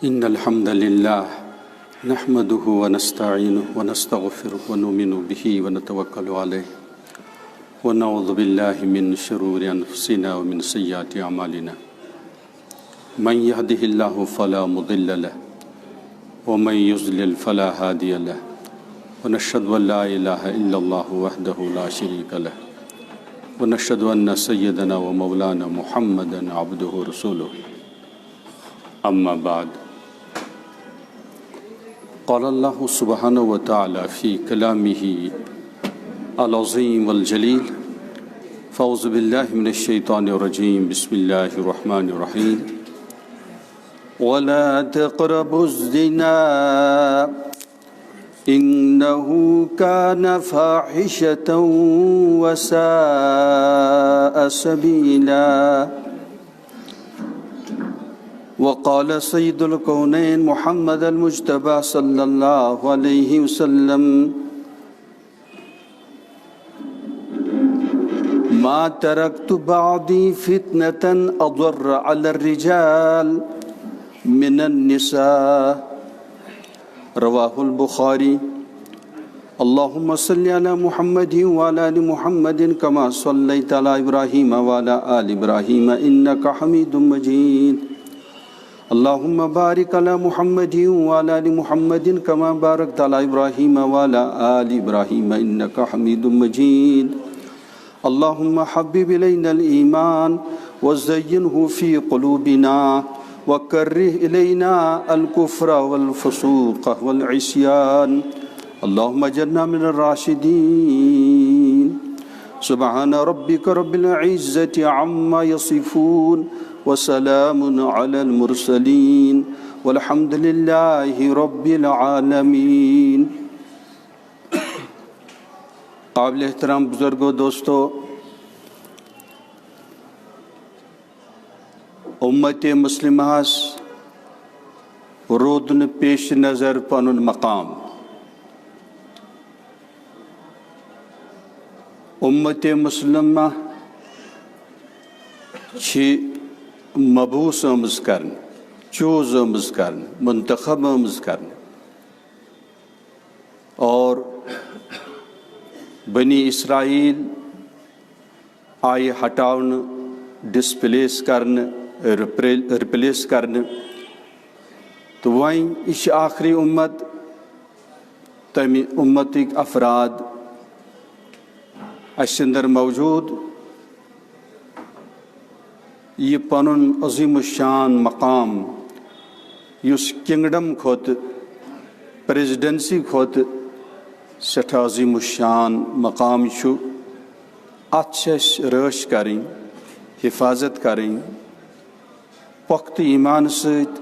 إن الحمد لله نحمده ونستعينه ونستغفره ونؤمن به ونتوكل عليه ونعوذ بالله من شرور أنفسنا ومن سيئات أعمالنا من يهده الله فلا مضل له ومن يضلل فلا هادي له ونشهد أن لا إله إلا الله وحده لا شريك له ونشهد أن سيدنا ومولانا محمدا عبده ورسوله أما بعد قال الله سبحانه وتعالى في كلامه العظيم والجليل فأعوذ بالله من الشيطان الرجيم بسم الله الرحمن الرحيم ولا تقربوا الزنا إنه كان فاحشة وساء سبيلا وقال سيد الكونين محمد المجتبى صلى الله عليه وسلم ما تركت بعدي فتنة أضر على الرجال من النساء رواه البخاري اللهم صل على محمد وعلى آل محمد كما صليت على إبراهيم وعلى آل إبراهيم إنك حميد مجيد اللهم بارك على محمد وعلى آل محمد كما باركت على إبراهيم وعلى آل إبراهيم إنك حميد مجيد اللهم حبب إلينا الإيمان وزينه في قلوبنا وكره إلينا الكفر والفسوق والعصيان اللهم اجعلنا من الراشدين سبحان ربك رب العزة عما يصفون وسلام على المرسلين والحمد لله رب العالمين قابل احترام بزرگوں دوستو، امت مسلمہ رودن پیش نظر پنن مقام امت مسلمہ چھ مبعوث آمز کرن چوز آمز کرن منتخب آمز کرن اور بنی اسرائیل آئی ہٹاؤن ڈسپلیس کرن ریپلیس کرن تو وہیں اس آخری امت تمی امتک افراد اس اندر موجود یہ پنن عظیم الشان مقام یس کنگڈم کھوت پریزیڈنسی کھوت سٹھا عظیم الشان مقام چھو اتش رش کریں حفاظت کریں پخت ایمان سۭتۍ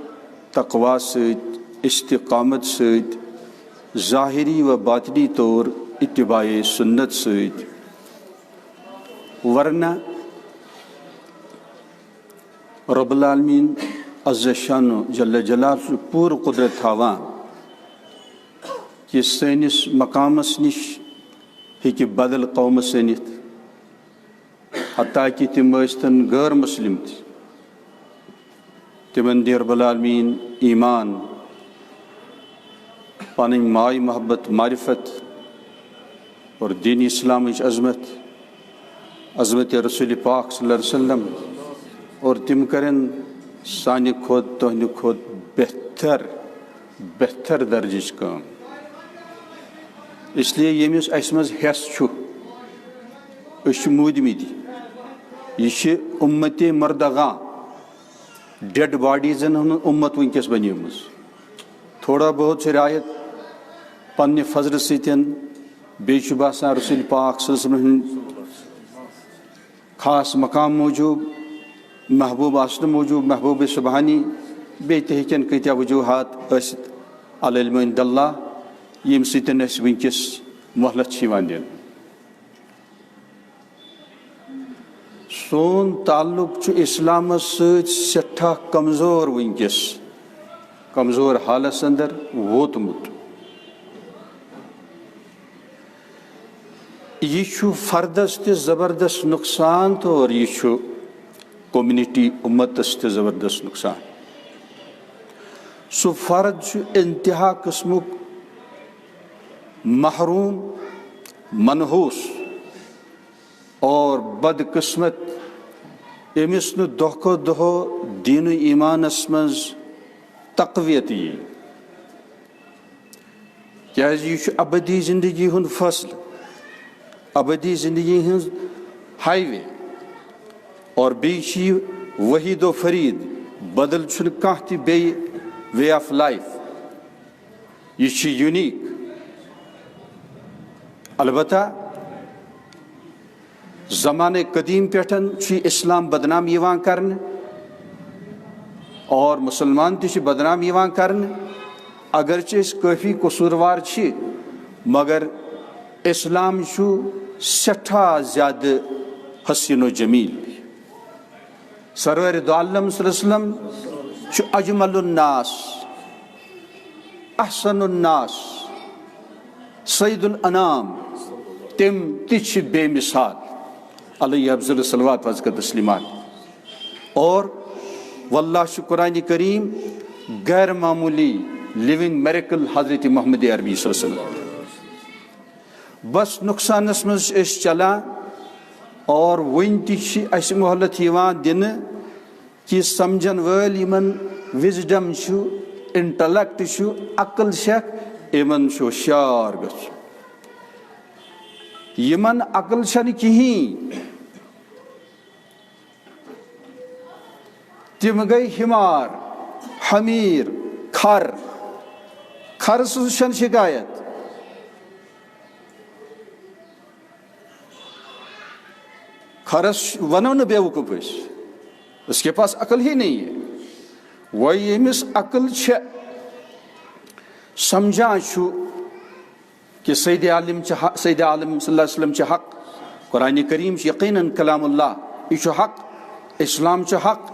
تقوا سۭتۍ استقامت سۭتۍ ظاہری و باطنی طور اتباع سنت سۭتۍ ورنہ رب العالمین عز شانہ جل جلالہ پور قدرت تھاوان کہ سینس مقامس نش ہیکہ بدل قوم سنت حتیٰ کہ تم ٲسۍتن غیر مسلم تہ تمن دی رب العالمین ایمان پنن مائی محبت معرفت اور دین اسلامچ عظمت رسول پاک صلی اللہ علیہ وسلم اور تم کرن سانہ کھوت تہندِ کھوت بہتر درجچ کام اس لیے یمس اس مز حص چھُ أسۍ چھِ موٗدمٕتی یہ چھِ امت مردغاں ڈیڈ باڈیزن ہُنٛد امت ونکس بنیمٕژ تھوڑا بہت چھِ رعایت پننہِ فضلہٕ سۭتۍ بیٚیہِ چھُ باسان رسول پاک صلی اللہ علیہ وسلم خاص مقام موجوب محبوب آسن موجوب محبوب سبحانی بیٚیہِ تہِ ہیٚکن کۭتیاہ وجوہات ٲسِتھ العلم عند اللہ ییٚمہِ سۭتۍ اَسہِ ونکس مہلت چھِ یِوان دِنہٕ سون تعلق چھُ اسلامس سۭتۍ سٮ۪ٹھاہ کمزور ونکس کمزور حالس اندر ووتمُت یہ چھُ فردس تہِ زبردست نقصان تو اور یہ چھُ کومنٹی امتس تہِ زبردست نقصان سو فرد انتہا قسمک محروم منحوس اور بدقسمت امس نہ دہ دہ دین ایمانس مز تقویت یہ ابدی زندگی ہند فصل ابدی زندگی ہز ہائی وے اور بیچ وحید و فرید بدل کانٛہہ تہِ بیٚیہِ وے آف لائف یہ یونیک البتہ زمانہ قدیم پٮ۪ٹھ اسلام بدنام یوان کرنے اور مسلمان تہ بدنام یوان کرنے اگرچہ اس کافی قصوروار مگر اسلام سٹھا زیادہ حسین و جمیل سرور دو عالم صلی اللہ علیہ وسلم اجمل الناس احسن الناس سید الانام تم تچ بے مثال علیہ افضل صلوات و تسلیمات اور واللہ قرآن کریم غیر معمولی لیونگ میریکل حضرت محمد عربی صلی اللہ علیہ وسلم بس نقصانس مز چلان اور ون تس مہلت دن کہ سمجھن ول یمن وزڈم انٹلیکٹ عقل شک یمن ہوشیار گژھُن یمن عقل چھنہ کہین تم گئی ہمار حمیر کھر سن شکایت کھرس ونو نا بیوقوف اس کے پاس عقل ہی نہیں ہے وہ یمس عقل سمجھان کہ سید عالم صلی اللہ علیہ وسلم حق قرآن کریم یقیناً کلام اللہ یہ حق اسلام حق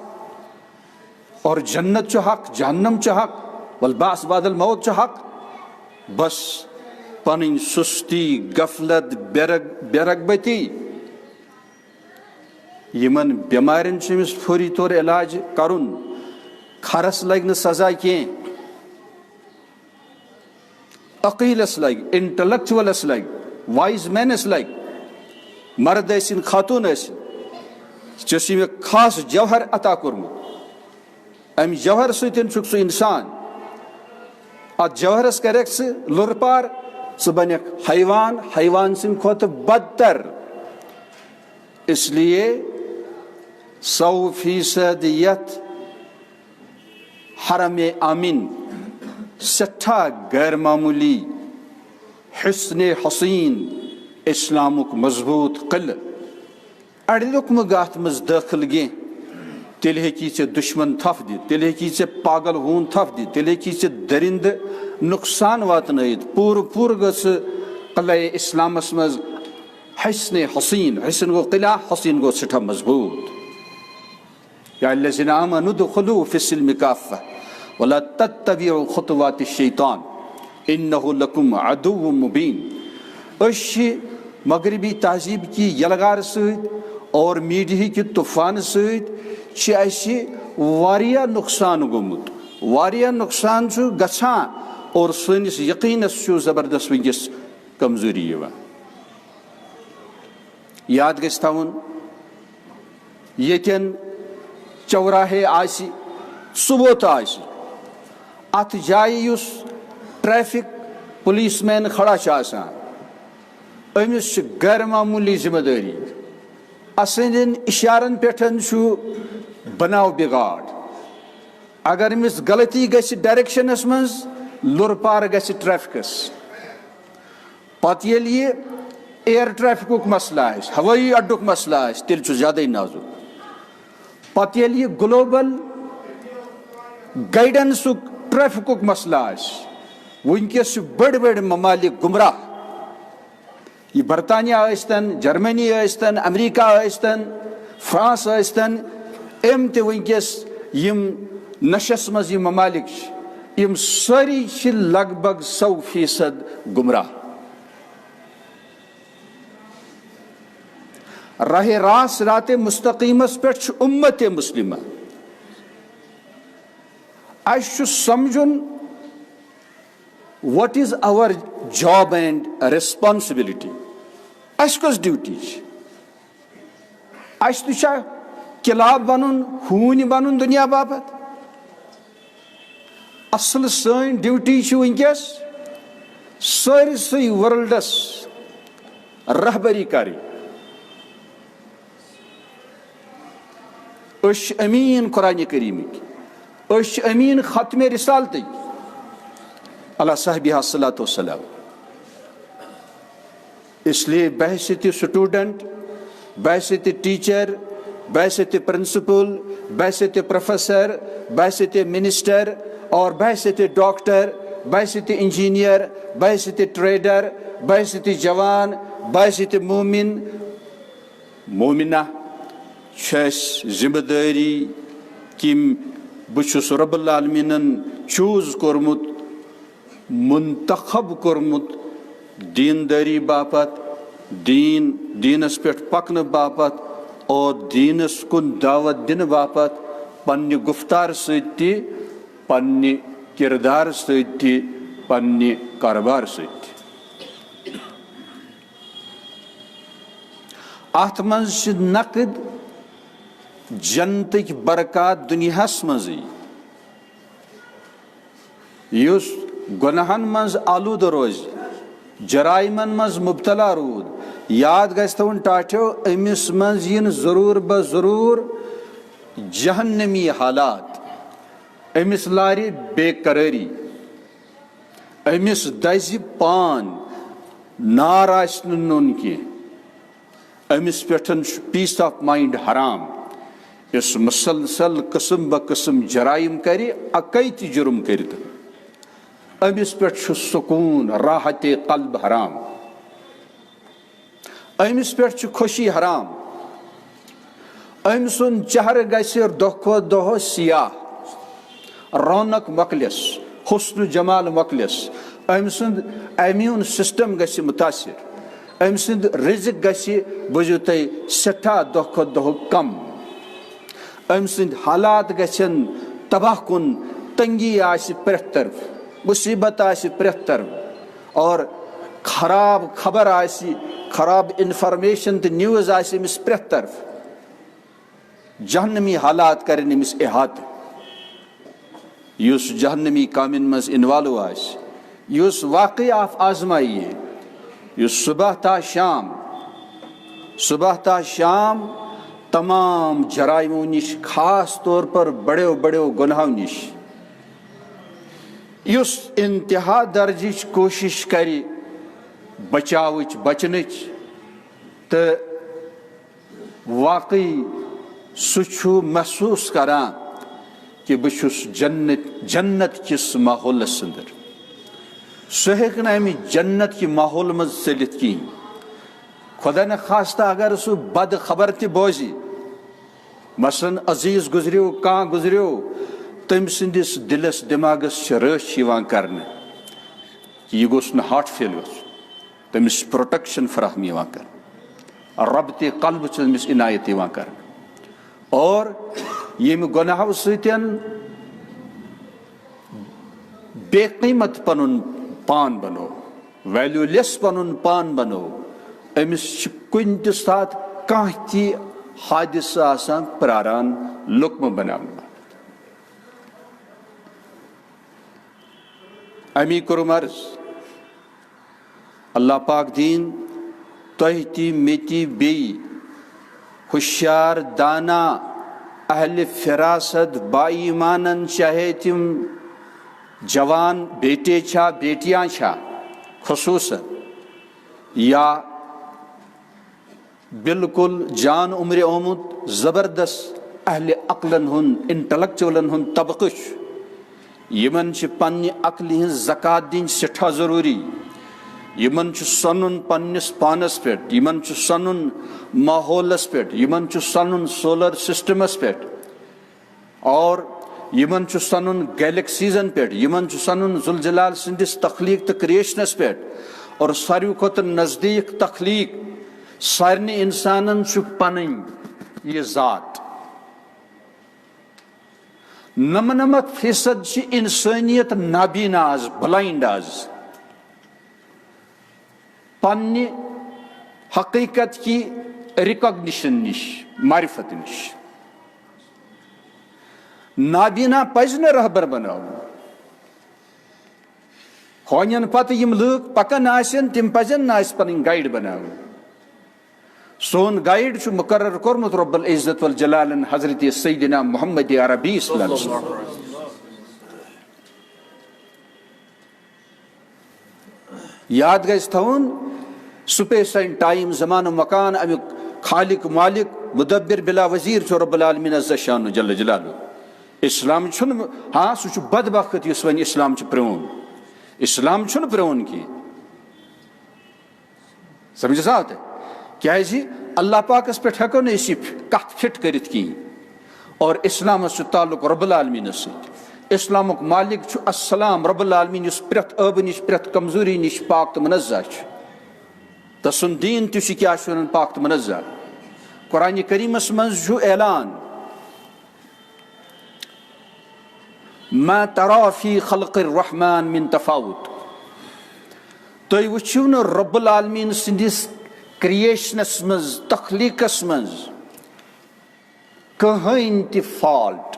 اور جنت حق جہنم حق والبعث بعد الموت حق بس پن سستی غفلت بے رغبتی یمن بیمارن چمس فوری طور علاج کرن کھرس لگ نہ سزا کی عقیلس لگ انٹلیکچولس لگ وائز مینس لگ مرد ٲسِن خاتون ٲسِن ژےٚ مےٚ خاص جوہر عطا کوٚرمُت امہِ جوہر سۭتۍ چھُکھ سُہ اِنسان اتھ جوہرس کریکھ ژٕ لُرٕ پار ژٕ بنیکھ حیوان سٕنٛدِ کھۄتہٕ بدتر اس لیے 100% یتھ حرم آمین سٹھا غیر معمولی حسن حسین اسلامک مضبوط قلعہ اڑ لوکم گات مز داخل گے تیل ہیکی ژے دشمن تھپ دِتھ تیل ہیکی ژے پاگل ہون تھپ دِتھ تیل ہیکی ژے درند نقصان واتنٲیِتھ پور گژھ قلعہ اسلامس مز حسن حسین حسن گو قلعہ حسین گو سٹھا مضبوط یا الذین آمنوا ادخلوا فی السلم کافہ ولا تتبعوا خطوات الشیطان انه لکم عدو مبین اس مغربی تہذیب کی یلغار سۭتۍ اور میڈیا کی طوفان سۭتۍ اَسہِ واریاہ نقصان گوٚمُت واریاہ نقصان گژھان اور سٲنِس یقینس زبردست ونکس کمزوری یِوان یاد گژھِ تھاوُن ییٚتٮ۪ن چوراہے آسہِ صبوت آسہِ اتھ جایہِ یُس ٹریفک پولیس مین کھڑا چھُ آسان أمِس چھِ غیر معمولی ذمہ دٲری اسندین اشارن پٮ۪ٹھ چھُ بناو بگاڑ اگر أمِس غلطی گژھِ ڈائریکشنس منٛز لُرٕ پار گژھِ ٹریفکس پتہٕ ییٚلہِ یہِ ایئر ٹریفکُک مسلہٕ آسہِ ہوٲیی اڈُک مسلہٕ آسہِ تیٚلہِ چھُ زیادَے نازُک پتہٕ ییٚلہِ یہِ گلوبل گایڈنسُک ٹریفکُک مسلہٕ آسہِ ونکیٚس چھِ بٔڑۍ ممالک گمراہ یہ برطانیہ ٲسۍتن جرمنی ٲسۍتن امریکہ ٲسۍتن فرانس ٲسۍتن أمۍ تہِ ونکیٚس یِم نشس منٛز یِم ممالک چھِ یِم سٲری چھِ لگ بگ 100% گمراہ راہ راست رات مستقیمس پٮ۪ٹھ چھُ اُمت مُسلمہ اَسہِ چھُ سمجھُن what is our job and responsibility. اَسہِ کۄس ڈیوٹی چھِ؟ اَسہِ تہِ چھا کِلاب بنُن ہوٗنۍ بنُن دُنیا باپتھ؟ اصل سٲنۍ ڈیوٹی چھِ وٕنکیٚس سٲرسٕے ورلڈس رہبری کرٕنۍ. أسۍ چھِ أمیٖن قرآنہِ کریٖمٕکۍ، أسۍ چھِ أمیٖن ختمِ رسالتٕکۍ علیٰ صاحبہ الصلاۃ والسلام. اس لیے بحثیت سٹوڈنٹ، بحثیت ٹیچر، بحثیت پرنسپل، بحثیت پروفیسر، بحثیت منسٹر اور بحثیت ڈاکٹر، بحثیت انجینئر، بحثیت ٹریڈر، بحثیت جوان، بحثیت مومن مومنہ چھِ اَسہِ ذمہ دٲری کہ بہٕ چھُس رب العالمیٖنن چوٗز کوٚرمُت، منتخب کوٚرمُت دیندٲری باپتھ، دیٖنس پٮ۪ٹھ پکنہٕ باپتھ اور دیٖنس کُن دعوت دِنہٕ باپتھ، پننہِ گفتار سۭتۍ تہِ، پننہِ کردار سۭتۍ تہِ، پننہِ کارٕبار سۭتۍ تہِ. اتھ منٛز چھِ نقد جنتٕکۍ برکات دُنیاہس منٛزٕے. یُس گۄناہن منٛز آلوٗدٕ روزِ، جرایمن منٛز مبتلا روٗد، یاد گژھِ تھاوُن ٹاٹھیو أمِس منٛز یِنہٕ ضروٗر بہ ضروٗر جہنمی حالات، أمِس لارِ بے قرٲری، أمِس دزِ پان، نار آسہِ نہٕ نوٚن کینٛہہ، أمِس پٮ۪ٹھ چھُ پیٖس آف مایِنڈ حرام. یُس مسلسل قٕسم بہ قٕسم جرایِم کرِ، اکے تہِ جُرم کٔرِتھ، أمِس پٮ۪ٹھ چھُ سکوٗن راحتِ قلب حرام، أمِس پٮ۪ٹھ چھُ خوشی حرام، أمۍ سُنٛد چہرٕ گژھِ دۄہ کھۄتہٕ دۄہ سیاہ، رونق مۄکلِس، حسن جمال مۄکلِس، أمۍ سُنٛد امیوٗن سسٹم گژھِ مُتاثر، أمۍ سُنٛد رزق گژھِ بوٗزِو تُہۍ سٮ۪ٹھاہ دۄہ کھۄتہٕ دۄہ کم، أمۍ سٕنٛدۍ حالات گژھن تباہ کُن، تنگی آسہِ پرٛٮ۪تھ طرف، مصیبت آسہِ پرٛٮ۪تھ طرف اور خراب خبر آسہِ، خراب انفارمیشن تہٕ نِوٕز آسہِ أمِس پرٛٮ۪تھ طرف، جہنمی حالات کرن أمِس احاطہٕ. یُس جہنمی کامٮ۪ن منٛز اِنوالو آسہِ، یُس واقعہ آف آزمایی، یُس صبح تا شام تمام جرائمو نش، خاص طور پر بڑیو بڑیو گناہو نش، یُس انتہا درجٕچ کوشش کرِ بچاوٕچ بچنٕچ، تہٕ واقعی سُہ چھُ محسوٗس کران کہ بہٕ چھُس جنت کِس ماحولس انٛدر. سُہ ہیٚکہِ نہٕ امہِ جنت کہِ ماحول منٛز ژٔلِتھ کِہیٖنۍ. خۄدا نخواستہ اگر سُہ بد خبر تہِ بوزِ، مثلاً عزیٖز گُزریو، کانٛہہ گُزریو، تٔمۍ سٕنٛدِس دِلس دٮ۪ماغس چھِ رٲچھ یِوان کرنہٕ کہ یہِ گوٚژھ نہٕ ہارٹ فیل گژھُن، تٔمِس چھِ پروٹیکشن فراہم یِوان کرنہٕ، ربطِ قلب چھِ أمِس عنایت یِوان کرنہٕ. اور ییٚمہِ گۄناہو سۭتۍ بے قیمت پنُن پان بنوو، ویلیوٗ لیس پنُن پان بنوو، أمِس چھِ کُنہِ تہِ ساتہٕ کانٛہہ تہِ حادثہٕ آسان پراران لُکمہٕ بناونہٕ. امی کوٚرُم عرض، اللہ پاک دیٖن تۄہہِ تہِ مےٚ تہِ بیٚیہِ ہوشیار دانا اہلِ فراست با ایمانن، چاہے تِم جوان بیٹے چھا بیٹیاں چھا خصوصاً، یا بالکل جان عمرِ آمُت زبردست اہلِ عقلن ہُنٛد انٹلیکچوَلن ہُنٛد طبقہٕ چھُ، یِمن چھِ پننہِ عقلہِ ہٕنٛز زکات دِنۍ سٮ۪ٹھاہ ضروٗری. یِمن چھُ سۄنُن پننِس پانس پٮ۪ٹھ، یِمن چھُ سۄنُن ماحولس پٮ۪ٹھ، یِمن چھُ سۄنُن سولر سسٹمس پٮ۪ٹھ، اور یِمن چھُ سۄنُن گیلیکسیٖزن پٮ۪ٹھ، یِمن چھُ سۄنُن ذوالجلال سٕنٛدِس تخلیٖق تہٕ کریشنس پٮ۪ٹھ. اور ساروی کھۄتہٕ نزدیٖک تخلیٖق سارنٕے اِنسانن چھُ پنٕنۍ یہِ ذات. 99% انسانیت نابینا آز بلائنڈ آز پنہ حقیقت کی ریکاگنیشن نش معرفت نش نابینا پزِ نہٕ رہبر بناوُن ہونین پتہ یم لوگ پکان آسن تم پزن نہ اس پنن گائیڈ بناون سون گائیڈ چھ مقرر کورمت رب العزت والجلال حضرت سیدنا محمد عربی صلی اللہ علیہ وسلم یاد گژھِ تھاوُن سپیس اینڈ ٹائم زمان و مکان امیک خالق مالک مدبر بلا وزیر چھ رب العالمین عز شان جل جلالہ اسلام چھن ہاں سہ چھ بدبخت یس ون اسلام چھ پرون اسلام چھن پرون کی سمجھ سات کیازِ اللہ پاکس پہ ہیکو نہ اس کت فٹ کرت کہیں اور اسلامس چھ تعلق رب العالمین ست اسلامک مالک چھ السلام رب العالمین اس پرت عیب نش پرت کمزوری نش پاک تو منزہ تو سن دین تہ کیا پاک تو منزہ قرآن کریمس مز چھ اعلان ما ترا فی خلق الرحمن من تفاوت تُہۍ وٕچھِو نہٕ رب العالمین سندس کریشنس مز تخلیقس مز کٕہٕنۍ تہِ فالٹ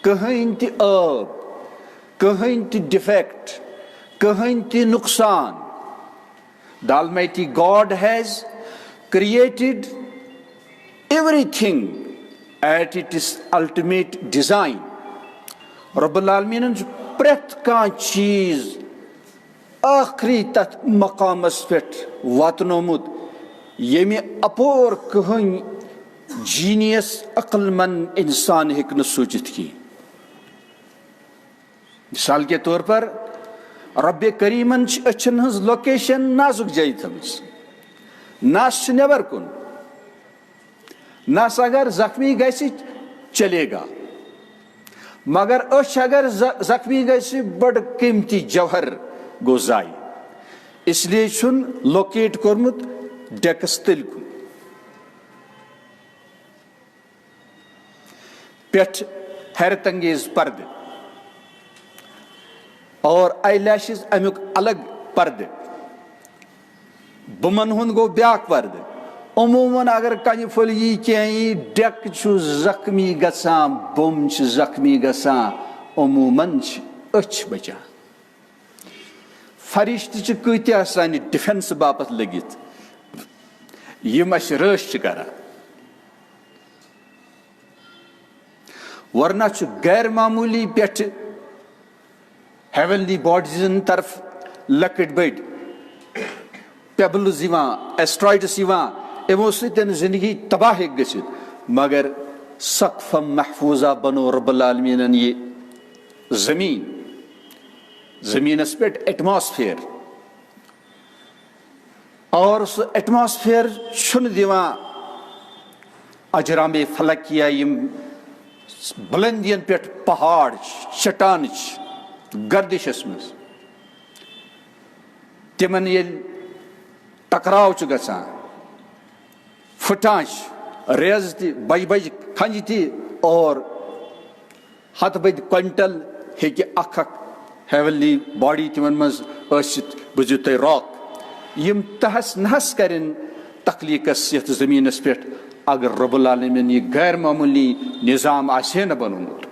کٕہٕنۍ تہِ عٲب کٕہٕنۍ تہِ ڈِفیکٹ کٕہٕنۍ تہِ نقصان The Almighty God has created everything at its ultimate design رب العالمین پریت کان چیز آخری تت مقامس پہ واتنومت یمی اپور کہن جینیس عقل مند انسان ہیک نہ سوچت کی مثال کے طور پر رب کریمن اچھن ہز لوکیشن نازک جائی تھمس ناس چھ نیبر کن ناس اگر زخمی گژھِ چلے گا مگر اچھ اگر زخمی گژھِ بڑ قیمتی جوہر گو ضائع اس لیے چھن لوکیٹ کورمت ڈیکس تل کن پیٹھ حیرت انگیز پردہ اور آئی لیشز امیک الگ پردہ بمن ہند گو بیاکھ پردہ عموماً اگر کنہ پھل یی کی ڈیک چھ زخمی گژھان بم چھ زخمی گژھان عموماً اچھ بچان فرشتہ چھ کۭتیاہ سانہ ڈیفنس باپت لگت یم اس رٲچھ چھ کران ورنہ چھ غیر معمولی پٮ۪ٹھ ہیونلی باڈیزن طرف لکٹ بڑ پیبلز ایسٹرائڈس یمو سۭتۍ زندگی تباہ گژھت مگر سقف محفوظہ بنو رب العالمین یہ زمینس پہ ایٹماسفیئر اور سہ ایٹماسفیئر چھن دیوان اجرام فلکیہ یم بلندین پہ پہاڑ چٹان گردشس مز تمن یل ٹکراؤ گژھان پھٹان ریز تہ بج بج کھنج تہ اور ہتھ بد کوئنٹل ہیکہ اکھ ہیونلی باڈی تمن مز ٲسِتھ بوٗزِو تُہۍ راک یم تہس نہس کرن تخلیقس یتھ زمینس پہ اگر رب العالمین یہ غیر معمولی نظام آسے نہ بنومت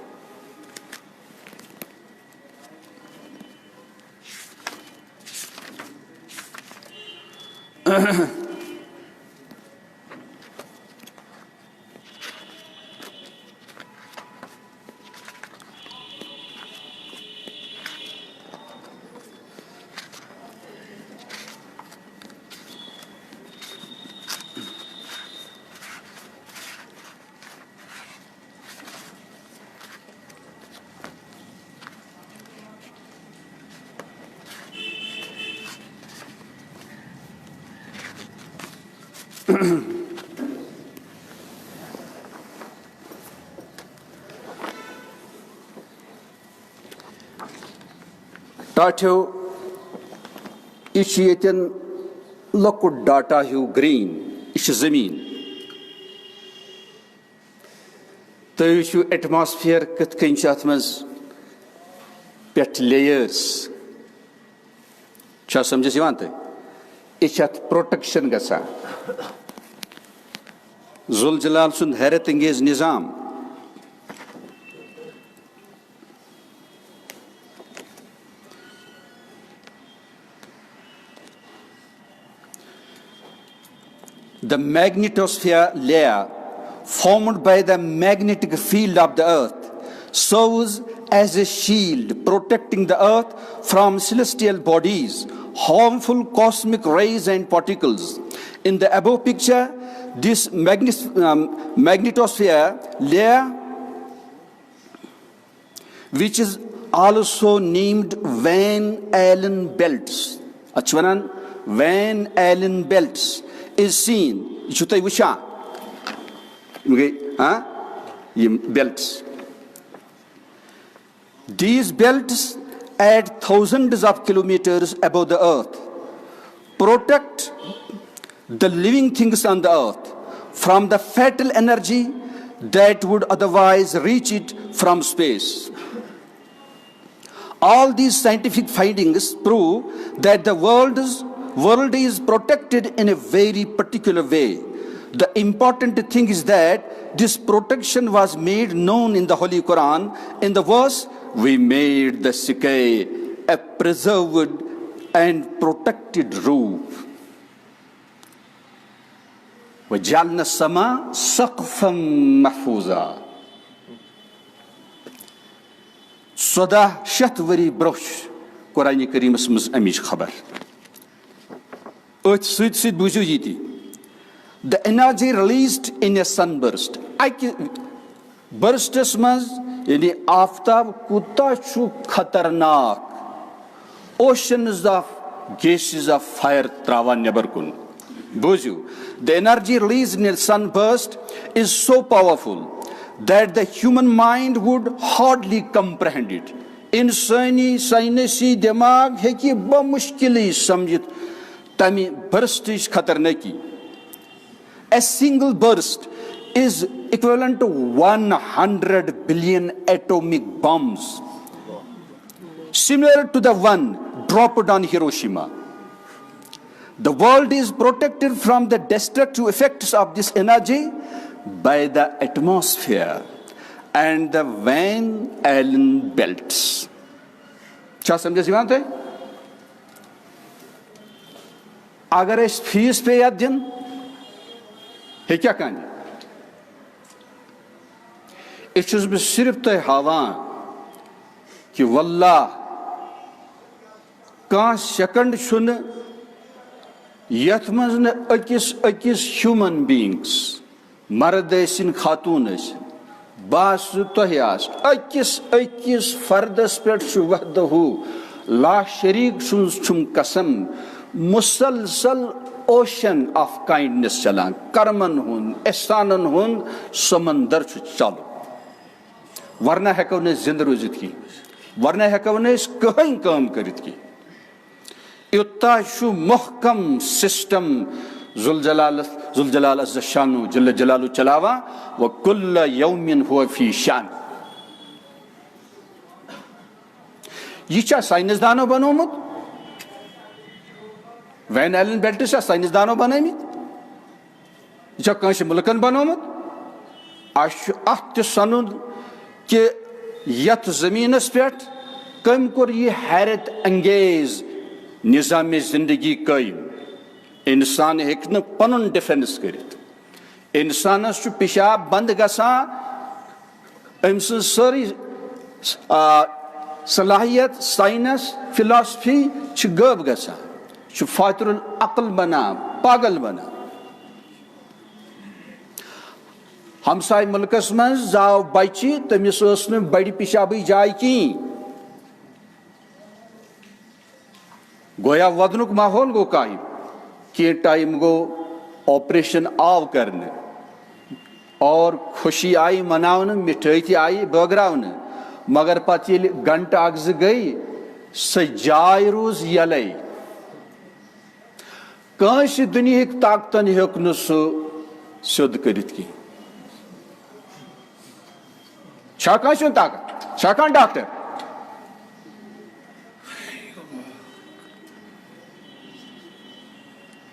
ٹاٹھو یہ یتن لۄکُٹ ڈاٹا ہیو گرین یہ زمین تُہۍ وٕچھِو ایٹماسفیر کِتھ کٔنۍ چھِ اَتھ منٛز پٮ۪ٹھ لییٲرٕس چھا سمجھس یِوان تۄہہِ یہِ چھِ اَتھ پروٹیکشن گژھان ذوالجلال سُنٛد حیرت انگیز نظام The magnetosphere layer formed by the magnetic field of the earth serves as a shield protecting the earth from celestial bodies, harmful cosmic rays and particles. In the above picture, this magnetosphere layer, which is also named Van Allen belts, Van Allen belts, is seen. You should say Visha. Belts. These belts at thousands of kilometers above the earth protect the living things on the earth from the fatal energy that would otherwise reach it from space. All these scientific findings prove that the world is protected in a very particular way. The important thing is that this protection was made known in the Holy Quran in the verse, "We made the sky a preserved and protected roof. وَجَعَلْنَا السَّمَاءَ سَقْفًا مَحْفُوظًا." 1400 ؤری برونٛہہ قرآنِ کریٖمس منٛز امِچ خبر أتھۍ سۭتۍ سۭتۍ بوٗزِو یہِ تہِ the energy released in a sunburst. اکہِ برسٹس منٛز یعنی آفتاب کوٗتاہ چھُ خطرناک oceans of gases of fire تراوان نٮ۪بر کُن بوٗزِو the energy released in a sunburst is so powerful that the human mind would hardly comprehend it. اِنسٲنی ساینسی دٮ۪ماغ ہیٚکہِ بمُشکِلٕے سمجھِتھ تمہِ برسٹٕچ خطرنٲکی. A single burst is equivalent to 100 billion atomic bombs, similar to the one dropped on Hiroshima. The world is protected from the destructive effects of this energy by the atmosphere and the Van Allen belts. Kya samjhe ywan the? Agar es fees pe yad din ہے کیا کہانی یہ چھُس بہٕ صرف تۄہہِ ہاوان کہِ واللہ کانٛہہ سیکنڈ چھُنہٕ یتھ منٛز نہٕ أکِس ہیوٗمن بیٖنگس مرد ٲسِن خاتوٗن ٲسِن باسہٕ تۄہہِ آسہِ أکِس فردس پٮ۪ٹھ چھُ وحدہُ لا شریٖک سٕنٛز چھُم قسم مسلسل اوشن آف کائنڈنس چلان کرمن ہُنٛد احسانن ہُنٛد سمندر چھُ چلو ورنہ ہیٚکو نہٕ أسۍ زنٛدٕ روٗزِتھ کینٛہہ ورنہ ہیٚکو نہٕ أسۍ کٕہٕنۍ کٲم کٔرِتھ کینٛہہ یوٗتاہ چھُ محکم سسٹم ذوالجلال عز شانُ جل جلالہ چلاوان وکل یومٍ هو فی شان. یہِ چھا ساینسدانو بنومُت وین ایلن بیلٹس چھا ساینسدانو بنٲمٕتۍ یہِ چھا کٲنٛسہِ مُلکن بنومُت اَسہِ چھُ اَتھ تہِ سنُن کہِ یتھ زٔمیٖنس پٮ۪ٹھ کٔمۍ کوٚر یہِ حیرت انگیز نظامِ زندگی قٲیِم. انسان ہیٚکہِ نہٕ پنُن ڈِفینس کٔرِتھ انسانس چھُ پِشاب بنٛد گژھان أمۍ سٕنٛز سٲرٕے صلاحیت ساینس فلاسفی چھِ غٲب گژھان چھُ فاتر العقل بنان پاگل بنان. ہمسایہِ مُلکس منٛز زاو بچہِ تٔمِس ٲس نہٕ بڑِ پِشابٕچ جاے کِہیٖنۍ گویا ودنُک ماحول گوٚو قٲیِم کینٛہہ ٹایم گوٚو آپریشن آو کرنہٕ اور خوشی آیہِ مناونہٕ مِٹھٲے تہِ آیہِ بٲگراونہٕ مگر پتہٕ ییٚلہِ گنٹہٕ اکھ زٕ گٔے سۄ جاے روٗز یلے کٲنٛسہِ دُنہِکۍ طاقتن ہیوٚک نہٕ سُہ سیوٚد کٔرِتھ کینٛہہ. چھا کانٛسہِ ہُنٛد طاقت چھا کانٛہہ ڈاکٹر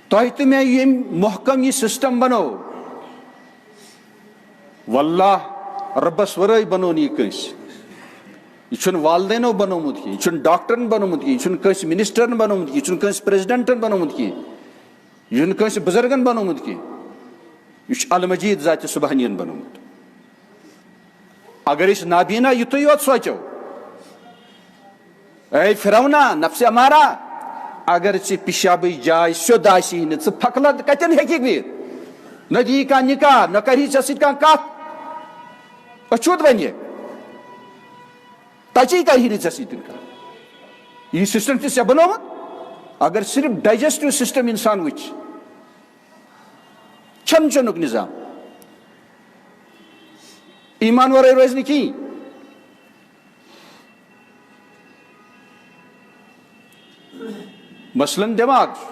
تۄہہِ تہٕ مےٚ ییٚمۍ محکم یہِ سسٹم بنوو واللہ رۄبس ورٲے بنوو نہٕ یہِ کٲنٛسہِ یہ چھُنہٕ والدینو بنومُت کینٛہہ، یہ چھُنہٕ ڈاکٹرن بنومُت کینٛہہ، یہ چھُنہٕ کٲنٛسہِ منسٹرن بنومُت کینٛہہ، یہ چھُنہٕ کٲنٛسہِ پریزیڈنٹن بنومُت کینٛہہ، یہ چھُنہٕ کٲنٛسہِ بُزرگن بنومُت کینٛہہ، یہ چھُ المجیٖد ذاتِ سبحانین بنومُت. اگر أسۍ نابینا یُتُے یوت سونٛچو اے فرعونا نفسِ امارا اگر ژےٚ پِشابٕچ جاے سیوٚد آسی نہٕ ژٕ پھکلد کتٮ۪ن ہیٚککھ بِہِتھ، نہ دِیی کانٛہہ نکاح نہ کری ژےٚ سۭتۍ کانٛہہ کتھ اچھوت ونہِ تچی کری نہٕ ژےٚ سۭتۍ کانٛہہ. یہِ سسٹم چھُ ژےٚ بنومُت. اگر صرف ڈائجسٹو سسٹم انسان وٕچھِ کھٮ۪ن چٮ۪نُک نظام ایمان ورٲے روزِ نہٕ کِہیٖنۍ. مثلاً دٮ۪ماغ چھُ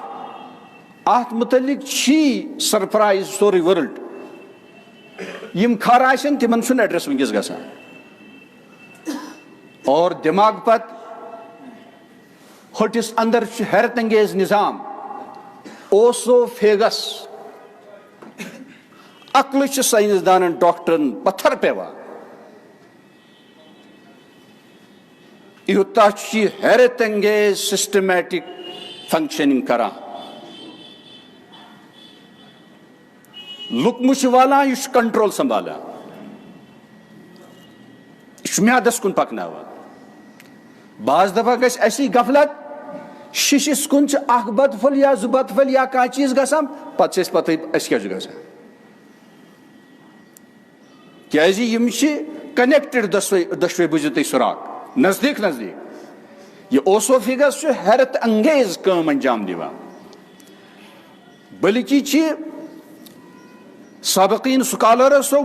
اتھ متعلق چھی سرپرائز سورُے ورلڈ. یِم کھر آسن تِمن چھُنہٕ ایڈریس وٕنکیٚس گژھان اور دٮ۪ماغ پتہٕ ۂٹِس اندر چھُ حیرت انگیز نظام اوسو فیگس. عقلہٕ چھِ ساینسدانن ڈاکٹرن پتھر پیوان یوٗتاہ چھُ یہِ حیرت انگیز سسٹمیٹک فنکشننگ کران. لُکمہٕ چھُ والان یہِ چھُ کنٹرول سنبھالان، یہِ چھُ میادس کُن پکناوان. بعض دفعہ گژھِ اسی غفلت شیشس کُن چھُ اکھ بتہٕ پھوٚل یا زٕ بتہٕ پھٔلۍ یا کانٛہہ چیٖز گژھان پتہٕ چھِ أسۍ پتہٕ اَسہِ کیٛاہ چھُ گژھان کیٛازِ یِم چھِ کنیکٹڈ دۄشوے بوٗزِو تُہۍ سُراخ نزدیٖک نزدیٖک. یہِ اوسوفیگس چھُ حیرت انگیز کٲم انجام دِوان. بلکہ چھِ سابقیٖن سکالرسو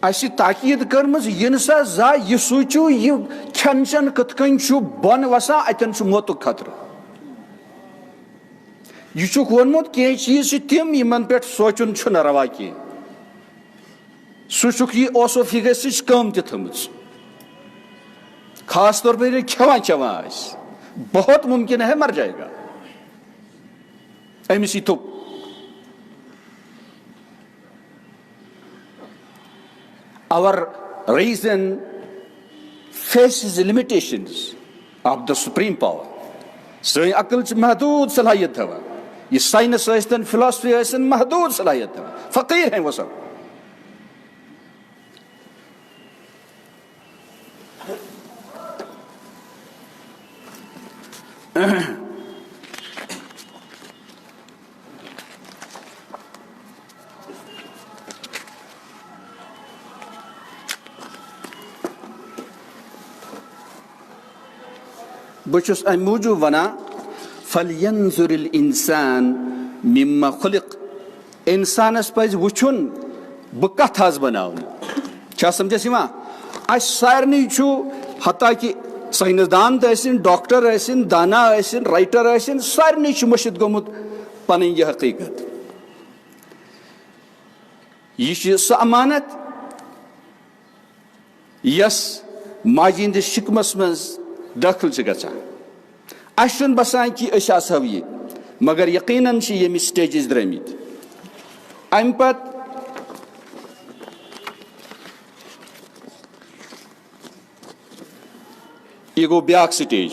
اَسہِ تاکیٖد کٔرمٕژ یِنہٕ سا زانٛہہ یہِ سوٗنٛچِو یہِ کھٮ۪ن چٮ۪ن کِتھ کٔنۍ چھُ بۄن وسان اتٮ۪ن چھُ موتُک خطرٕ. یہِ چھُکھ ووٚنمُت کینٛہہ چیٖز چھِ تِم یِمن پٮ۪ٹھ سونٛچُن چھُنہٕ روا کینٛہہ. سُہ چھُکھ یہِ اوسوفیگسٕچ کٲم تہِ تھٲمٕژ. خاص طور پر ییٚلہِ کھٮ۪وان چٮ۪وان آسہِ بہت ممکن ہے مر جائے گا أمِس یی تھوٚپ. Our reason faces limitations of the supreme power. سٲنۍ عقل چھِ محدوٗد صلٲحیت تھاوان. یہِ ساینس ٲسۍتن فلاسفی ٲسِن محدوٗد صلٲحیت تھاوان. فقیٖر ہیں وہ سب. بہٕ چھُس امہِ موٗجوٗب ونان فلینظر الانسان مما خلق. انسانس پزِ وٕچھُن بہٕ کتھ آس بناونہٕ. چھا سمجھس یِوان؟ اسہِ سارنٕے چھُ حتاکہِ ساینسدان تہِ ٲسِن ڈاکٹر ٲسِن دانا ٲسِن رایٹر ٲسِن سارنٕے چھُ مٔشِد گوٚمُت پنٕنۍ یہِ حقیٖقت. یہِ چھِ سۄ امانت یۄس ماجہِ ہٕنٛدِس شِکمس منٛز دٲخل چھِ گژھان. اَسہِ چھُنہٕ باسان کہِ أسۍ آسہو یہِ مگر یقیٖنن چھِ ییٚمِچ سٹیجز درٛٲمٕتۍ. امہِ پتہٕ یہِ گوٚو بیٛاکھ سٹیج.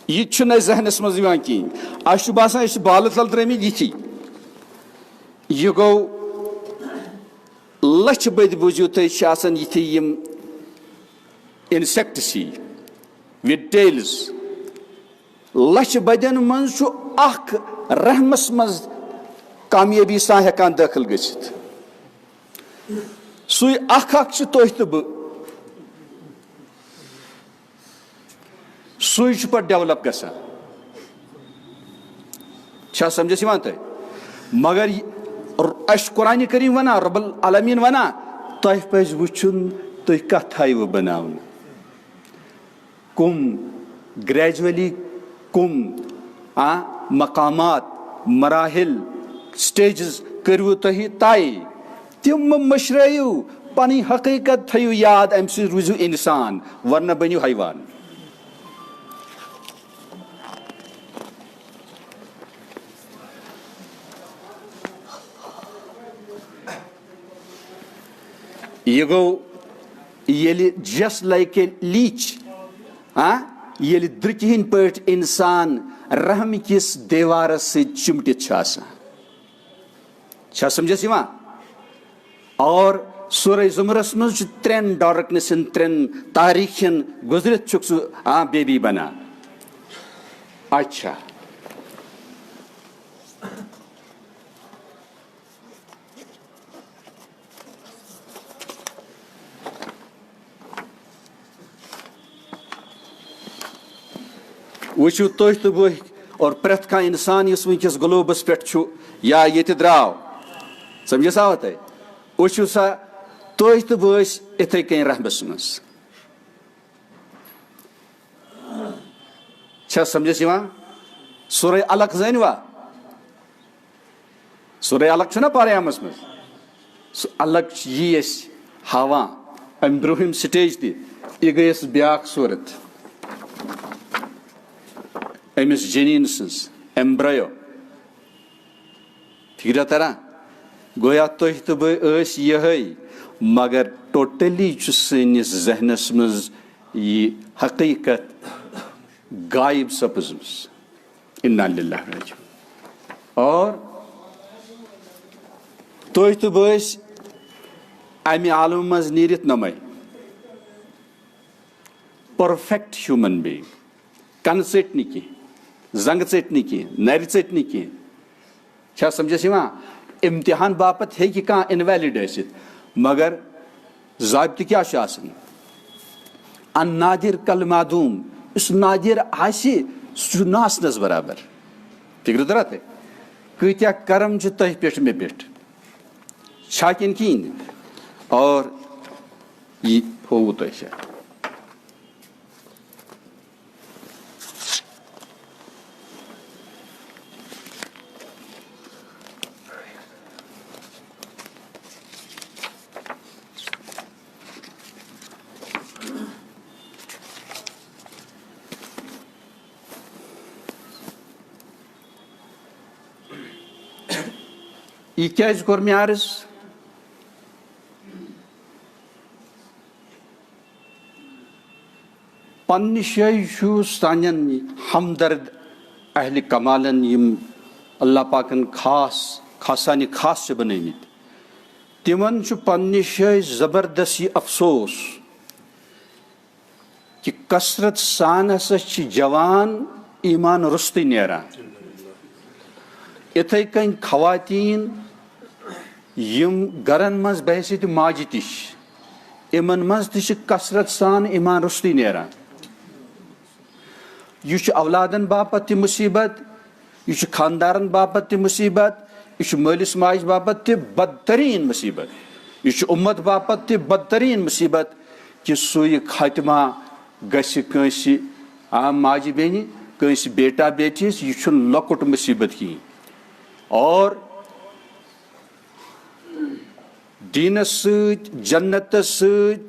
یہِ تہِ چھُنہٕ اَسہِ ذہنس منٛز یِوان کِہیٖنۍ. اَسہِ چھُ باسان أسۍ چھِ بالہٕ تل درٛٲمٕتۍ یِتھی. یہِ گوٚو لچھِ بٔدۍ بوٗزِو تُہۍ چھِ آسان یِتھی یِم انسیکٹس ہی وِد ٹیلز. لچھِ بدین منٛز چھُ اکھ رحمس منٛز کامیٲبی سان ہٮ۪کان دٲخل گٔژھِتھ. سُے اکھ اکھ چھُ تُہۍ تہٕ بہٕ. سُے چھُ پتہٕ ڈیولپ گژھان. چھا سمجھس یِوان تۄہہِ؟ مگر اَسہِ چھُ قرآنہِ کریم ونان رۄب العالمیٖن ونان تۄہہِ پزِ وٕچھُن تُہۍ کتھ تھٲیوٕ بناونہٕ. کُم گریجولی کُم مقامات مراحل سٹیجز کٔرِو تُہۍ طے. تِم مٔشرٲیِو پنی حقیقت تھیو یاد ام سی روزو انسان ورنہ بنیو حیوان. یہ گو یلی جس لائک اے لیچ یلی درکہن پٹ انسان رحم کس دیوارس سے چمٹت چھا سمجھس یوان. اور سورہ زمرس مز ترین ڈارکنسن ترین تاریخن گزرت چھک سہ بیبی بنا. اچھا وچھو تُہۍ تہٕ بہٕ اور پرٛٮ۪تھ کانٛہہ اِنسان یُس وٕنکٮ۪س گلوبس پٮ۪ٹھ چھُ یا ییٚتہِ درٛاو سمجھس آوا تۄہہِ وٕچھِو سا تُہۍ تہٕ بہٕ ٲسۍ یِتھٕے کٔنۍ رحمس منٛز. چھا سمجھس یِوان؟ سورہ الق زٲنوا سورہ الق چھُنا پاریامس منٛز سُہ الق یی أسۍ ہاوان امہِ برٛونٛہِم سٹیج تہِ یہِ گٔے اَسہِ بیٛاکھ صوٗرت أمِس جنیٖن سٕنٛز ایمبرایو. فِکرا تران گویا تُہۍ تہٕ بہٕ ٲسۍ یِہٕے مگر ٹوٹلی چھُ سٲنِس ذہنس منٛز یہِ حقیٖقت غایب سپٕزمٕژ. اِنا لِلہ راجعوٗن. اور تُہۍ تہٕ بہٕ ٲسۍ امہِ عالمہٕ منٛز نیٖرِتھ نمے پٔرفیکٹ ہیوٗمن بیٖنگ. کنہٕ ژٔٹۍ نہٕ کینٛہہ زنٛگہٕ ژٔٹۍ نہٕ کینٛہہ نرِ ژٔٹۍ نہٕ کینٛہہ. چھا سمجھس یِوان؟ امتحان باپتھ ہیٚکہِ کانٛہہ اِنویلِڈ ٲسِتھ مگر ضابطہٕ کیٛاہ چھُ آسان؟ ان نادر کل معدوٗم. یُس نادر آسہِ سُہ چھُ نہٕ آسنس برابر. فِکرِ ترا تۄہہِ کۭتیاہ کرم چھِ تۄہہِ پٮ۪ٹھ مےٚ پٮ۪ٹھ چھا کِنہٕ کِہیٖنۍ. اور یہِ ہووُ تۄہہِ چھا یہ کیٛازِ کوٚر مےٚ عرض؟ پننہِ جایہِ چھُ سانٮ۪ن ہمدرد اہلِ کمالن یِم اللہ پاکن خاصانہِ خاص چھِ بنٲومٕتۍ تِمن چھُ پننہِ جایہِ زبردست یہِ افسوس کہِ کثرت سان ہسا چھِ جوان ایمان روٚستٕے نیران. یِتھٕے کٔنۍ خواتیٖن یِم گرن منٛز بحثیت ماجہِ تہِ چھِ یِمن منٛز تہِ چھِ کثرت سان ایمان روٚستٕے نیران. یہِ چھُ اولادن باپتھ تہِ مُصیبت یہِ چھُ خاندارن باپتھ تہِ مُصیبت یہِ چھُ مٲلِس ماجہِ باپتھ تہِ بدتریٖن مُصیبت یہِ چھُ اُمت باپتھ تہِ بدتریٖن مُصیبت کہِ سُے خاتمہ گژھِ کٲنٛسہِ ماجہِ بیٚنہِ کٲنٛسہِ بیٹا بیٹیِس. یہِ چھُنہٕ لۄکُٹ مُصیبت کِہیٖنۍ. اور دیٖنس سۭتۍ جنتس سۭتۍ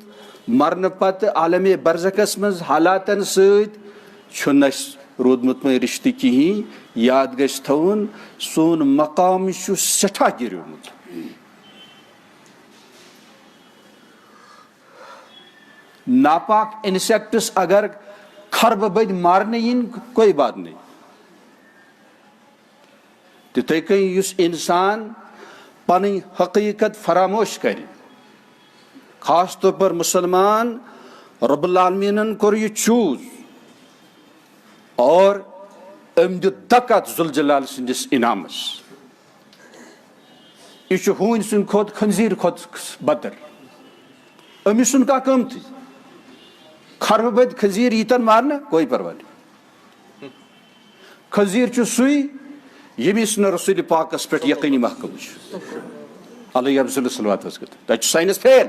مرنہٕ پتہٕ عالمِ برزخس منٛز حالاتن سۭتۍ چھُنہٕ اَسہِ روٗدمُت وۄنۍ رِشتہٕ کِہیٖنۍ. یاد گژھِ تھاوُن سون مقام چھُ سٮ۪ٹھاہ گِریومُت. ناپاک انسیکٹس اگر خربہٕ بٔدۍ مارنہٕ یِنۍ کوئی بات نہیں. تِتھٕے کٔنۍ یُس انسان پنٕنۍ حقیٖقت فراموش کرِ خاص طور پر مسلمان رب العالمیٖنن کوٚر یہِ چوٗز اور أمۍ دیُت دکت ذوالجلال سٕنٛدِس انعامس. یہِ چھُ ہوٗنۍ سٕنٛدِ کھۄتہٕ خنزیٖر کھۄتہٕ بدتر. أمِس چھُنہٕ کانٛہہ قۭمتھٕے. خربہٕ بٔدۍ خنزیٖر ییٖتن مارنہٕ کوئی پرواے نہیں. خنزیٖر چھُ سُے ییٚمِس نہٕ رسوٗلِ پاکس پٮ۪ٹھ یقیٖنی محکوٗم چھُ علیہ افضل الصلوٰۃ والسلام. تتہِ چھُ ساینس فیل.